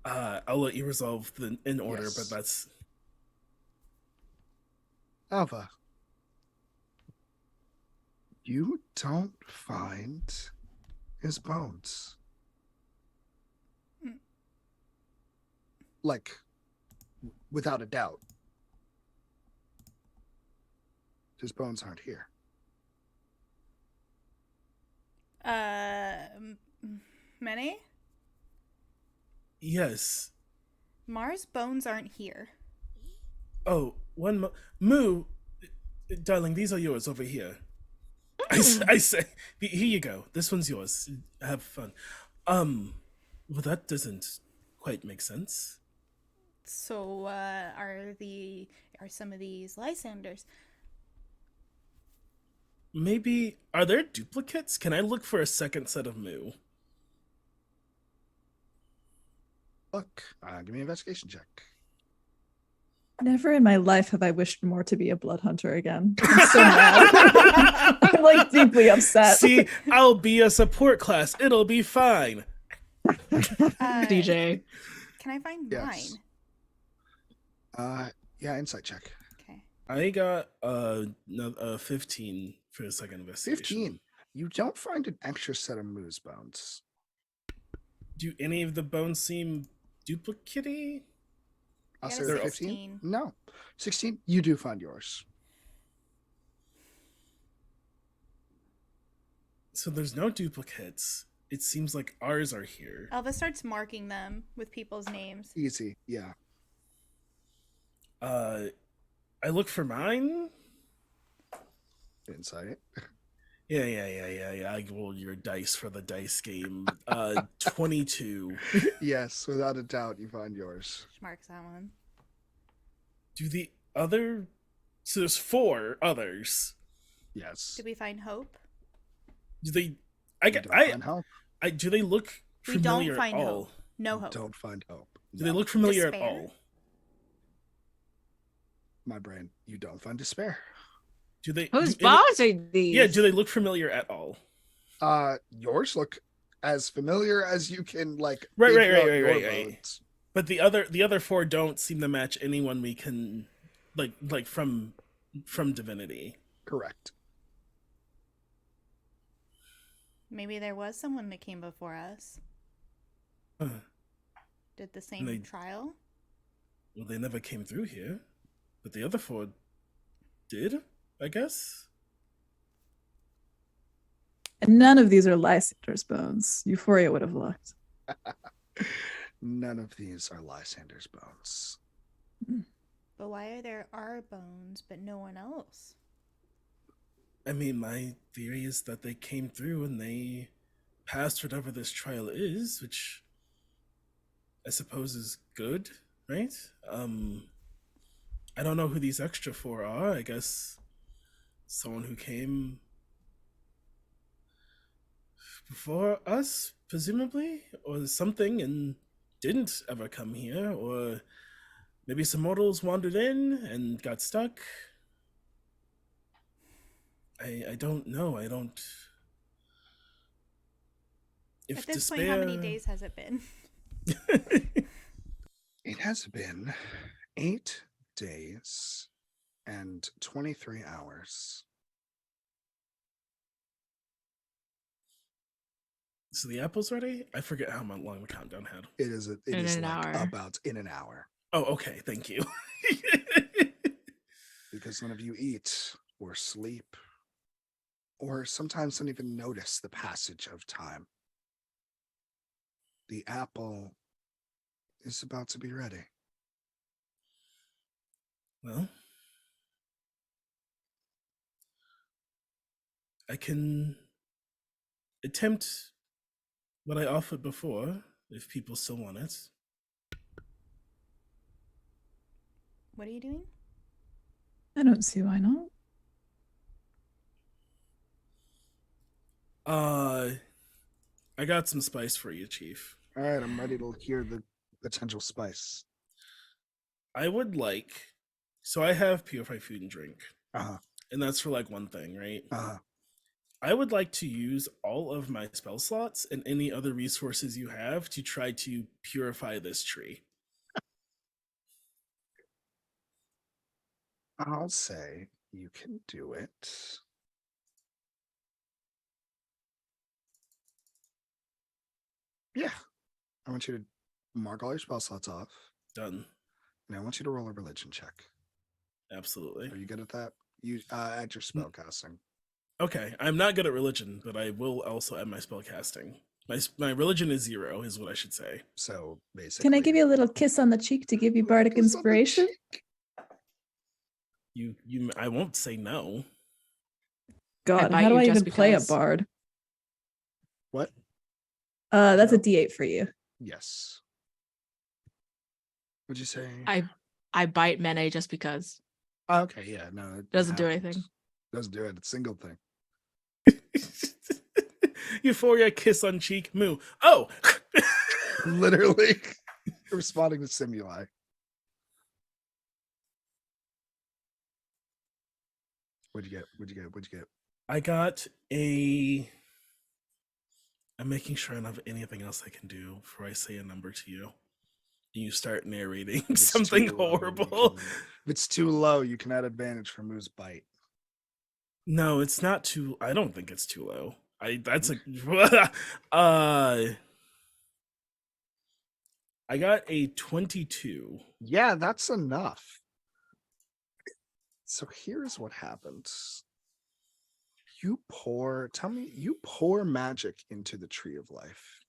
I'll let you resolve in order, Yes. but that's Alva. You don't find his bones. Hmm. Like, without a doubt. His bones aren't here. Mene? yes. Mars bones aren't here. Oh, Moo, darling, these are yours over here. I say, here you go. This one's yours. Have fun. Well, that doesn't quite make sense. So, are some of these Lysanders? Maybe are there duplicates? Can I look for a second set of Moo? Look, give me an investigation check. Never in my life have I wished more to be a blood hunter again. I'm so mad. I'm like deeply upset. See, I'll be a support class. It'll be fine. DJ. Can I find Yes. mine? Yeah, insight check. Okay. I got 15 for the second investigation. 15. You don't find an extra set of moose bones. Do any of the bones seem duplicate-y? I got Also, a 15? 16. No. 16, you do find yours. So there's no duplicates. It seems like ours are here. Elva starts marking them with people's names. Easy, yeah. I look for mine. Insight. Yeah. I rolled your dice for the dice game. 22. Yes, without a doubt, you find yours. She marks that one. Do the other... So there's 4 others. Yes. Did we find Hope? Do they... You don't find hope. Do they look We familiar don't find at all? Hope. No Hope. Don't find hope. Do they No, look familiar Despair? at all? my brain. You don't find despair. Do they... Whose do any- bones are these? Yeah, do they look familiar at all? Yours look as familiar as you can, like, Right, figure out right, your right. bones. But the other 4 don't seem to match anyone we can like from Divinity. Correct. Maybe there was someone that came before us. Huh. Did the same They- trial? Well, they never came through here, but the other 4 did, I guess. And none of these are Lysander's bones. Euphoria would have looked. None of these are Lysander's bones. But why are there our bones but no one else? I mean, my theory is that they came through and they passed whatever this trial is, which I suppose is good, right? I don't know who these extra 4 are. I guess someone who came before us, presumably, or something, and didn't ever come here, or maybe some mortals wandered in and got stuck. I don't know. I don't. If At this despair... point, how many days has it been? It has been 8 days and 23 hours. So the apple's ready? I forget how long the countdown had. It is it In is an like hour. about in an hour. Oh, okay. Thank you. Because none of you eat or sleep, or sometimes don't even notice the passage of time. The apple is about to be ready. Well, I can attempt what I offered before. if people still want it. What are you doing? I don't see why not. I got some spice for you, Chief. All right, I'm ready to hear the potential spice. I would like. So I have purified food and drink, Uh-huh. and that's for like one thing, right? Uh-huh. I would like to use all of my spell slots and any other resources you have to try to purify this tree. I'll say you can do it. Yeah. I want you to mark all your spell slots off, Done. and I want you to roll a religion check. Absolutely. Are you good at that? You add your spell casting. Okay, I'm not good at religion, but I will also add my spell casting. My religion is 0, is what I should say. So basically, Can I give you a little kiss on the cheek to give you bardic Kiss on the inspiration? cheek. I won't say no. God, bite how do you I just even play a because. bard? What? That's a No? D8 for you. Yes. What'd you say? I bite Mene just because. Okay, yeah, no, it Doesn't do happens. anything. Doesn't do it. It's a single thing. Euphoria, kiss on cheek, moo. Oh! Literally responding to stimuli. What'd you get? What'd you get? What'd you get? I got a. I'm making sure I don't have anything else I can do before I say a number to you. You start narrating If it's something too low, you horrible. can- if it's too low, you can add advantage for Moo's bite. No, it's not too. I don't think it's too low. That's a. I got a 22. Yeah, that's enough. So here's what happens. You pour magic into the tree of life.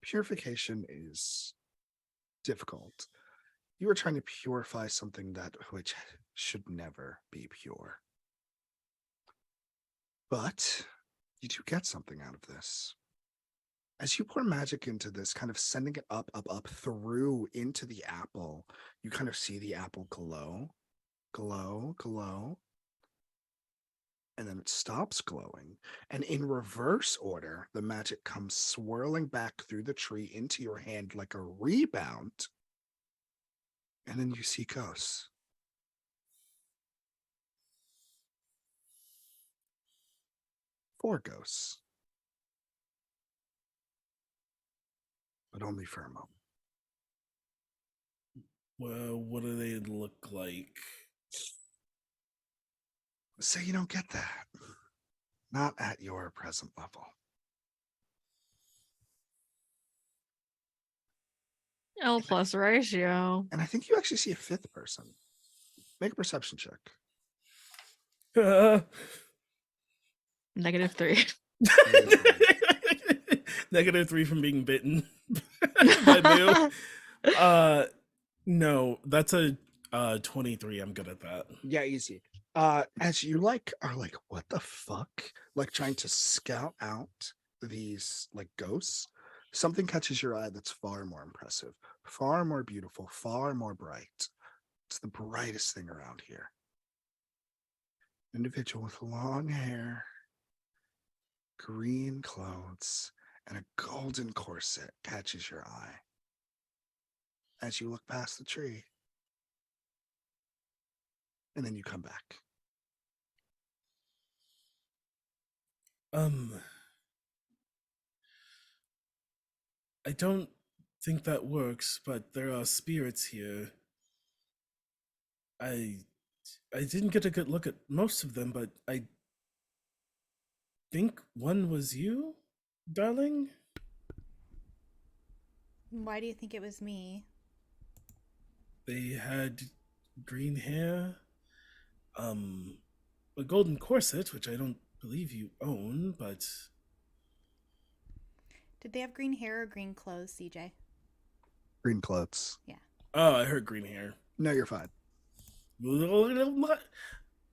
Purification is difficult. You are trying to purify something that which should never be pure. But you do get something out of this. As you pour magic into this, kind of sending it up through into the apple, you kind of see the apple glow, and then it stops glowing. And in reverse order, the magic comes swirling back through the tree into your hand like a rebound. And then you see ghosts. Four ghosts. But only for a moment. Well, what do they look like? So you don't get that. Not at your present level. L plus ratio. And I think you actually see a fifth person. Make a perception check. -3. -3 from being bitten by Moo. No, that's a 23. I'm good at that. Yeah, easy. As you are like, what the fuck? Like trying to scout out these like ghosts, something catches your eye that's far more impressive, far more beautiful, far more bright. It's the brightest thing around here. Individual with long hair, green clothes, and a golden corset catches your eye as you look past the tree. And then you come back. I don't think that works, but there are spirits here. I didn't get a good look at most of them, but I think one was you, darling? Why do you think it was me? They had green hair, a golden corset, which I don't believe you own, but Did they have green hair or green clothes, CJ? Green clothes. oh, I heard green hair. No, you're fine.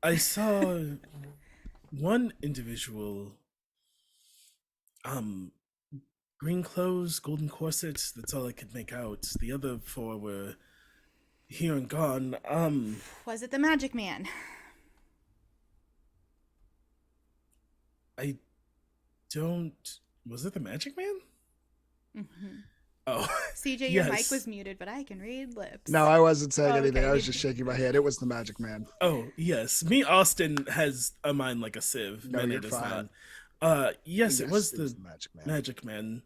I saw one individual green clothes, golden corsets. That's all I could make out. The other four were here and gone. Was it the Magic Man? I don't. Was it the Magic Man? Mm-hmm. Oh, CJ, your mic yes. was muted, but I can read lips. No, I wasn't saying Oh, anything. I okay. was just shaking my head. It was the Magic Man. Oh, yes. Me, Austin has a mind like a sieve. No, Mene you're does fine. not. Yes, it was It the was the Magic Man. Magic Man.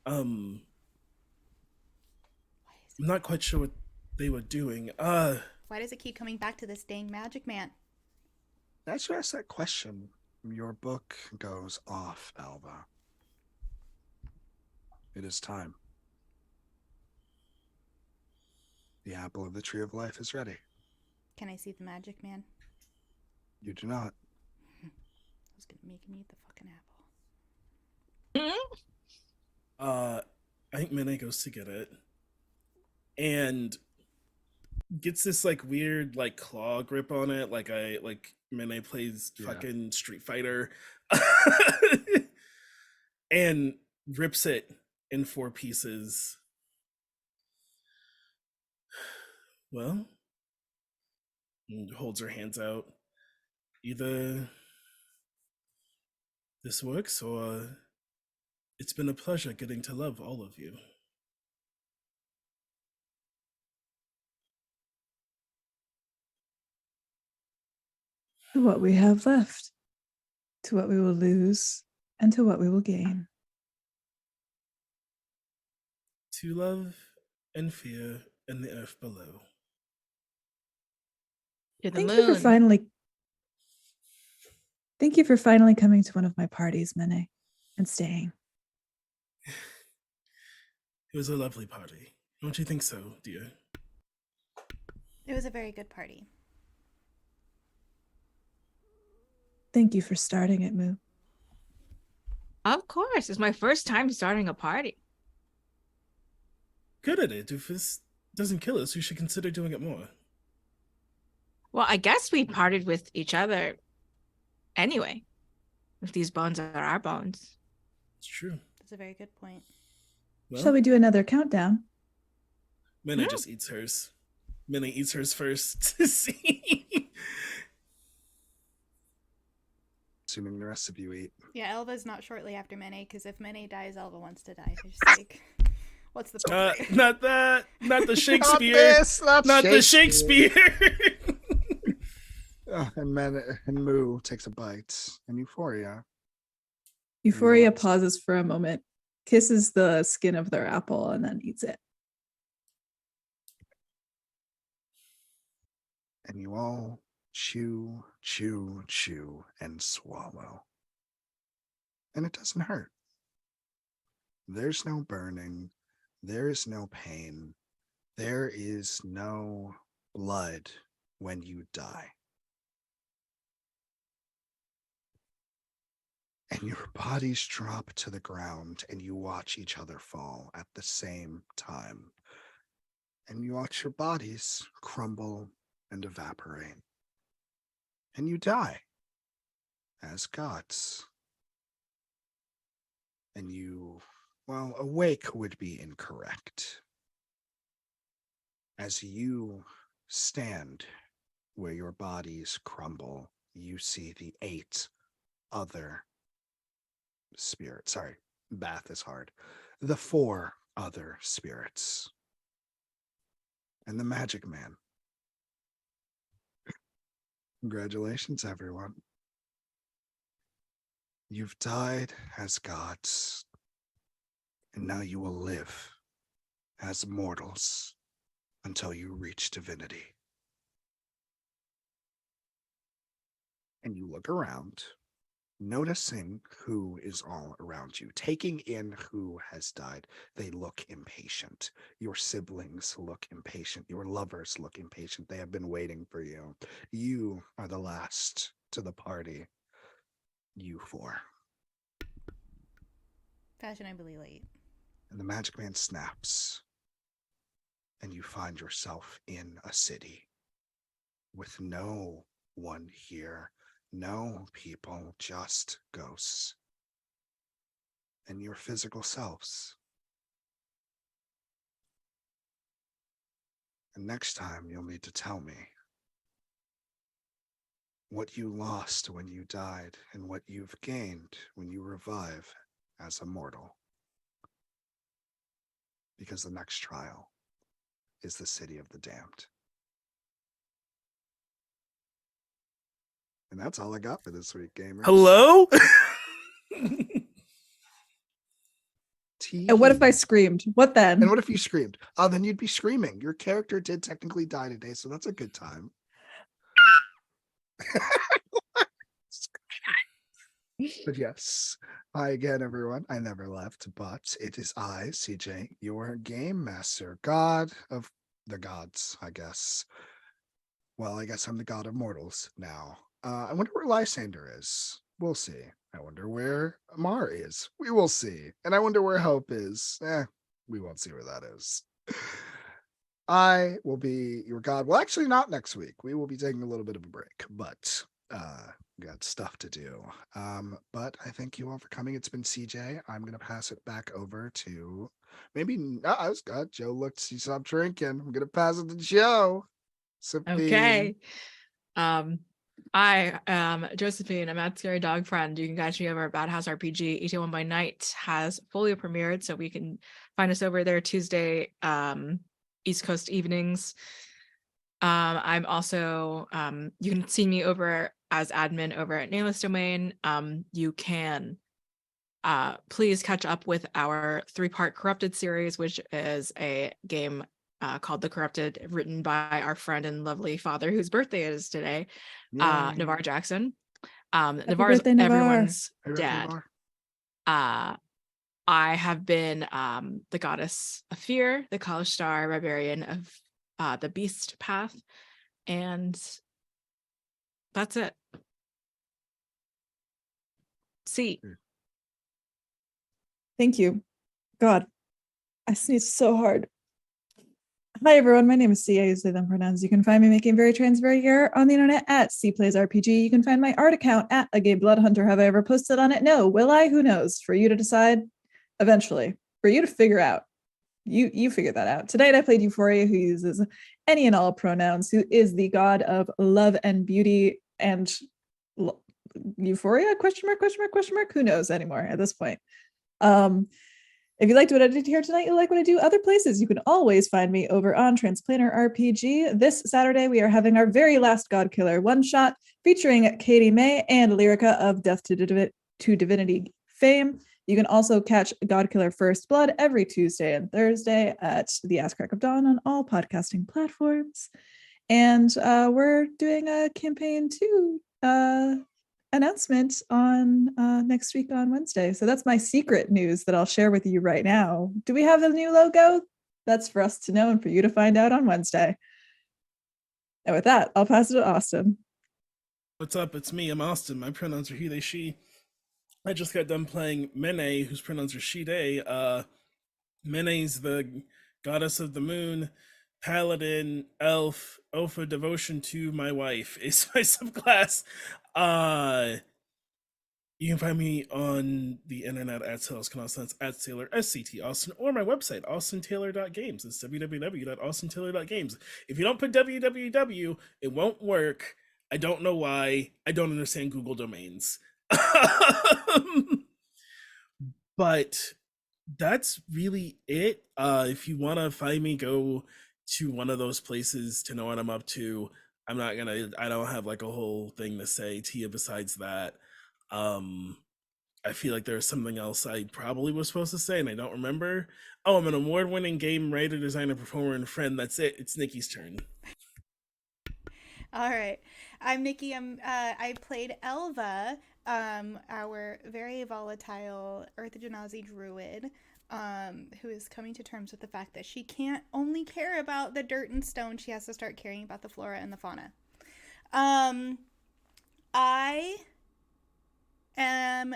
Why I'm is it- not quite sure what they were doing. Why does it keep coming back to this dang Magic Man? As you ask that question, your book goes off, Alva. It is time. The apple of the tree of life is ready. Can I see the Magic Man? You do not. I was gonna make him eat the fucking apple. I think Mene goes to get it. And gets this like weird like claw grip on it, like Mene plays Yeah. fucking Street Fighter. And rips it in 4 pieces. Well, and holds her hands out. Either this works or it's been a pleasure getting to love all of you. To what we have left, to what we will lose, and to what we will gain. To love and fear and the earth below. To the Thank moon. you for finally. Thank you for finally coming to one of my parties, Mene, and staying. It was a lovely party. Don't you think so, dear? It was a very good party. Thank you for starting it, Moo. Of course, it's my first time starting a party. Good at it. If this doesn't kill us, we should consider doing it more. Well, I guess we partied with each other anyway. If these bones are our bones. It's true. That's a very good point. Well, Shall we do another countdown? Mene just eats hers. Mene eats hers first to see. Assuming the rest of you eat. Yeah, Elva's not shortly after Mene, because if Mene dies, Elva wants to die. It's just like, what's the point? Not that. Not the Shakespeare. Not Not the Shakespeare. And Moo takes a bite. And Euphoria. Euphoria What? pauses for a moment, kisses the skin of their apple, and then eats it. And you all chew, chew, chew, and swallow. And it doesn't hurt. There's no burning. There is no pain. There is no blood when you die. And your bodies drop to the ground and you watch each other fall at the same time. And you watch your bodies crumble and evaporate. And you die as gods. And you, well, awake would be incorrect. As you stand where your bodies crumble, you see the 8 other spirits. Sorry, math is hard. The 4 other spirits. And the Magic Man. Congratulations, everyone. You've died as gods, and now you will live as mortals until you reach divinity. And you look around, noticing who is all around you, taking in who has died. They look impatient. Your siblings look impatient. Your lovers look impatient. They have been waiting for you. You are the last to the party. You 4. Fashionably late. And the Magic Man snaps. And you find yourself in a city with no one here. No people, just ghosts. and your physical selves. And next time you'll need to tell me what you lost when you died and what you've gained when you revive as a mortal. Because the next trial is the city of the damned. And that's all I got for this week, gamers. Hello? And what if I screamed? What then? And what if you screamed? Oh, then you'd be screaming. Your character did technically die today, so that's a good time. But yes, hi again, everyone. I never left, but it is I, CJ, your game master, god of the gods, I guess. Well, I guess I'm the god of mortals now. I wonder where Lysander is. We'll see. I wonder where Amar is. We will see. And I wonder where Hope is. We won't see where that is. I will be your god. Well, actually, not next week. We will be taking a little bit of a break, but got stuff to do. But I thank you all for coming. It's been CJ. I'm gonna pass it back over to maybe I was good. Joe looked, she stopped drinking. I'm gonna pass it to Joe. Okay. I am Josephine. I'm at Scary Dog Friend. You can catch me over at Bad House RPG. ET1 by Night has fully premiered, so we can find us over there Tuesday, East Coast evenings. I'm also you can see me over as admin over at Nameless Domain. You can please catch up with our 3-part Corrupted series, which is a game called The Corrupted, written by our friend and lovely father whose birthday it is today, Navarre Jackson. Navarre is birthday, Navarre. everyone's Hey, dad. Navarre. I have been the goddess of fear, the college star barbarian of the beast path, and that's it. See. Thank you. God, I sneezed so hard. Hi everyone, my name is C. I use they them pronouns. You can find me making very trans very here on the internet at C Plays RPG. You can find my art account at A Gay Blood Hunter. Have I ever posted on it? No. Will I? Who knows? For you to decide eventually. For you to figure out. You figure that out. Tonight I played Euphoria, who uses any and all pronouns, who is the god of love and beauty and Euphoria? Question mark, question mark, question mark? Who knows anymore at this point? If you liked what I did here tonight, you'll like what I do other places. You can always find me over on Transplanter RPG. This Saturday, we are having our very last God Killer one-shot featuring Katie May and Lyrica of Death to Divinity fame. You can also catch God Killer First Blood every Tuesday and Thursday at the Ass Crack of Dawn on all podcasting platforms. And we're doing a campaign 2 announcement on next week on Wednesday. So that's my secret news that I'll share with you right now. Do we have a new logo? That's for us to know and for you to find out on Wednesday. And with that, I'll pass it to Austin. What's up? It's me. I'm Austin. My pronouns are he, they, she. I just got done playing Mene, whose pronouns are she, they. Mene's the goddess of the moon, paladin, elf, oath devotion to my wife is my subclass. You can find me on the internet at Sales Constance at Sailor SCT Austin, or my website, austintaylor.games. It's www.austintaylor.games. If you don't put www, it won't work. I don't know why. I don't understand Google domains. But that's really it. If you want to find me, go to one of those places to know what I'm up to. I don't have like a whole thing to say to you besides that. I feel like there's something else I probably was supposed to say and I don't remember. Oh, I'm an award-winning game writer, designer, performer, and friend. That's it. It's Nikki's turn. All right. I'm Nikki. I played Elva, our very volatile Earth Genasi druid, who is coming to terms with the fact that she can't only care about the dirt and stone. She has to start caring about the flora and the fauna. I am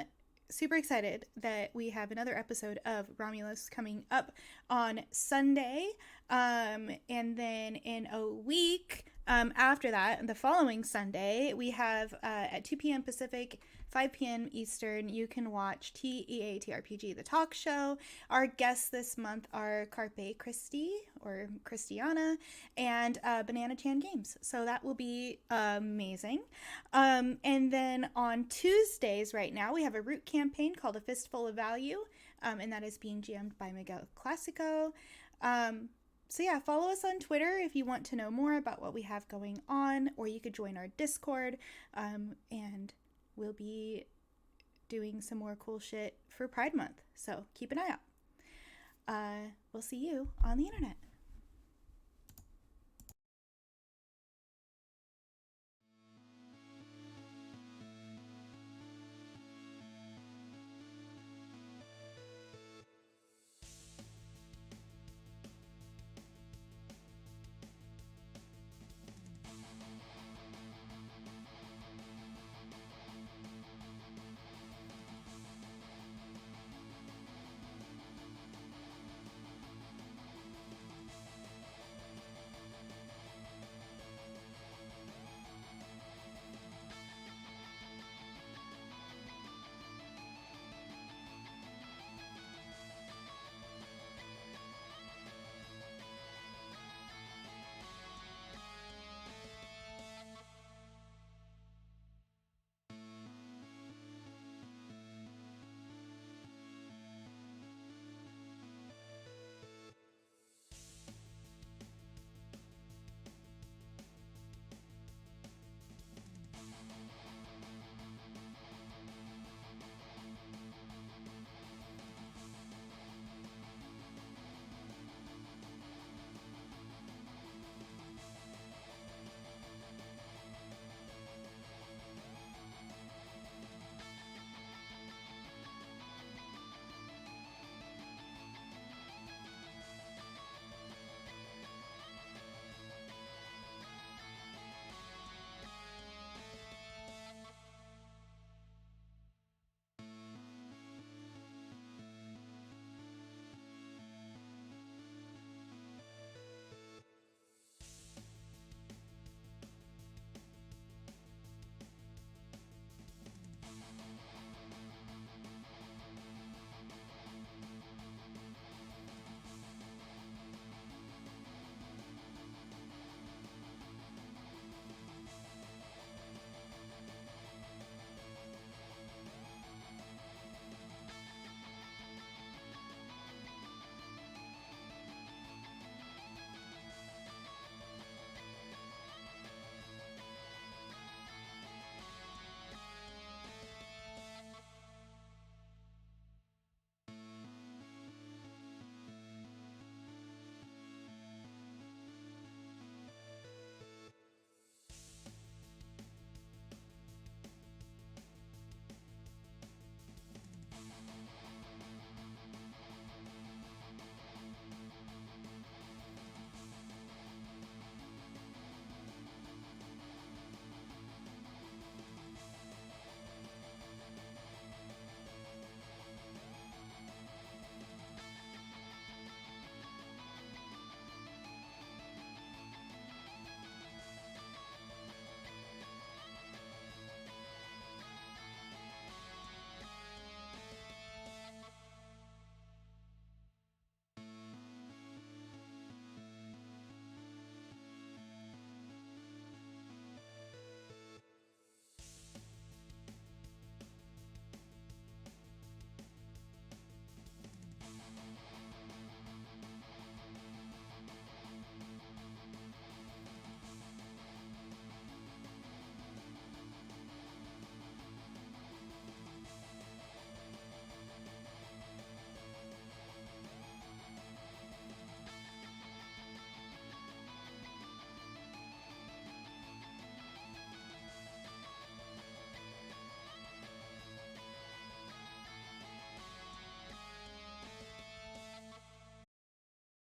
super excited that we have another episode of Romulus coming up on Sunday. And then in a week, After that, the following Sunday, we have at 2 p.m. Pacific, 5 p.m. Eastern, you can watch TEATRPG, the talk show. Our guests this month are Carpe Christi, or Christiana, and Banana Chan Games. So that will be amazing. And then on Tuesdays right now, we have a root campaign called A Fistful of Value, and that is being GM'd by Miguel Classico. So yeah, follow us on Twitter if you want to know more about what we have going on, or you could join our Discord, and we'll be doing some more cool shit for Pride Month. So keep an eye out. We'll see you on the internet.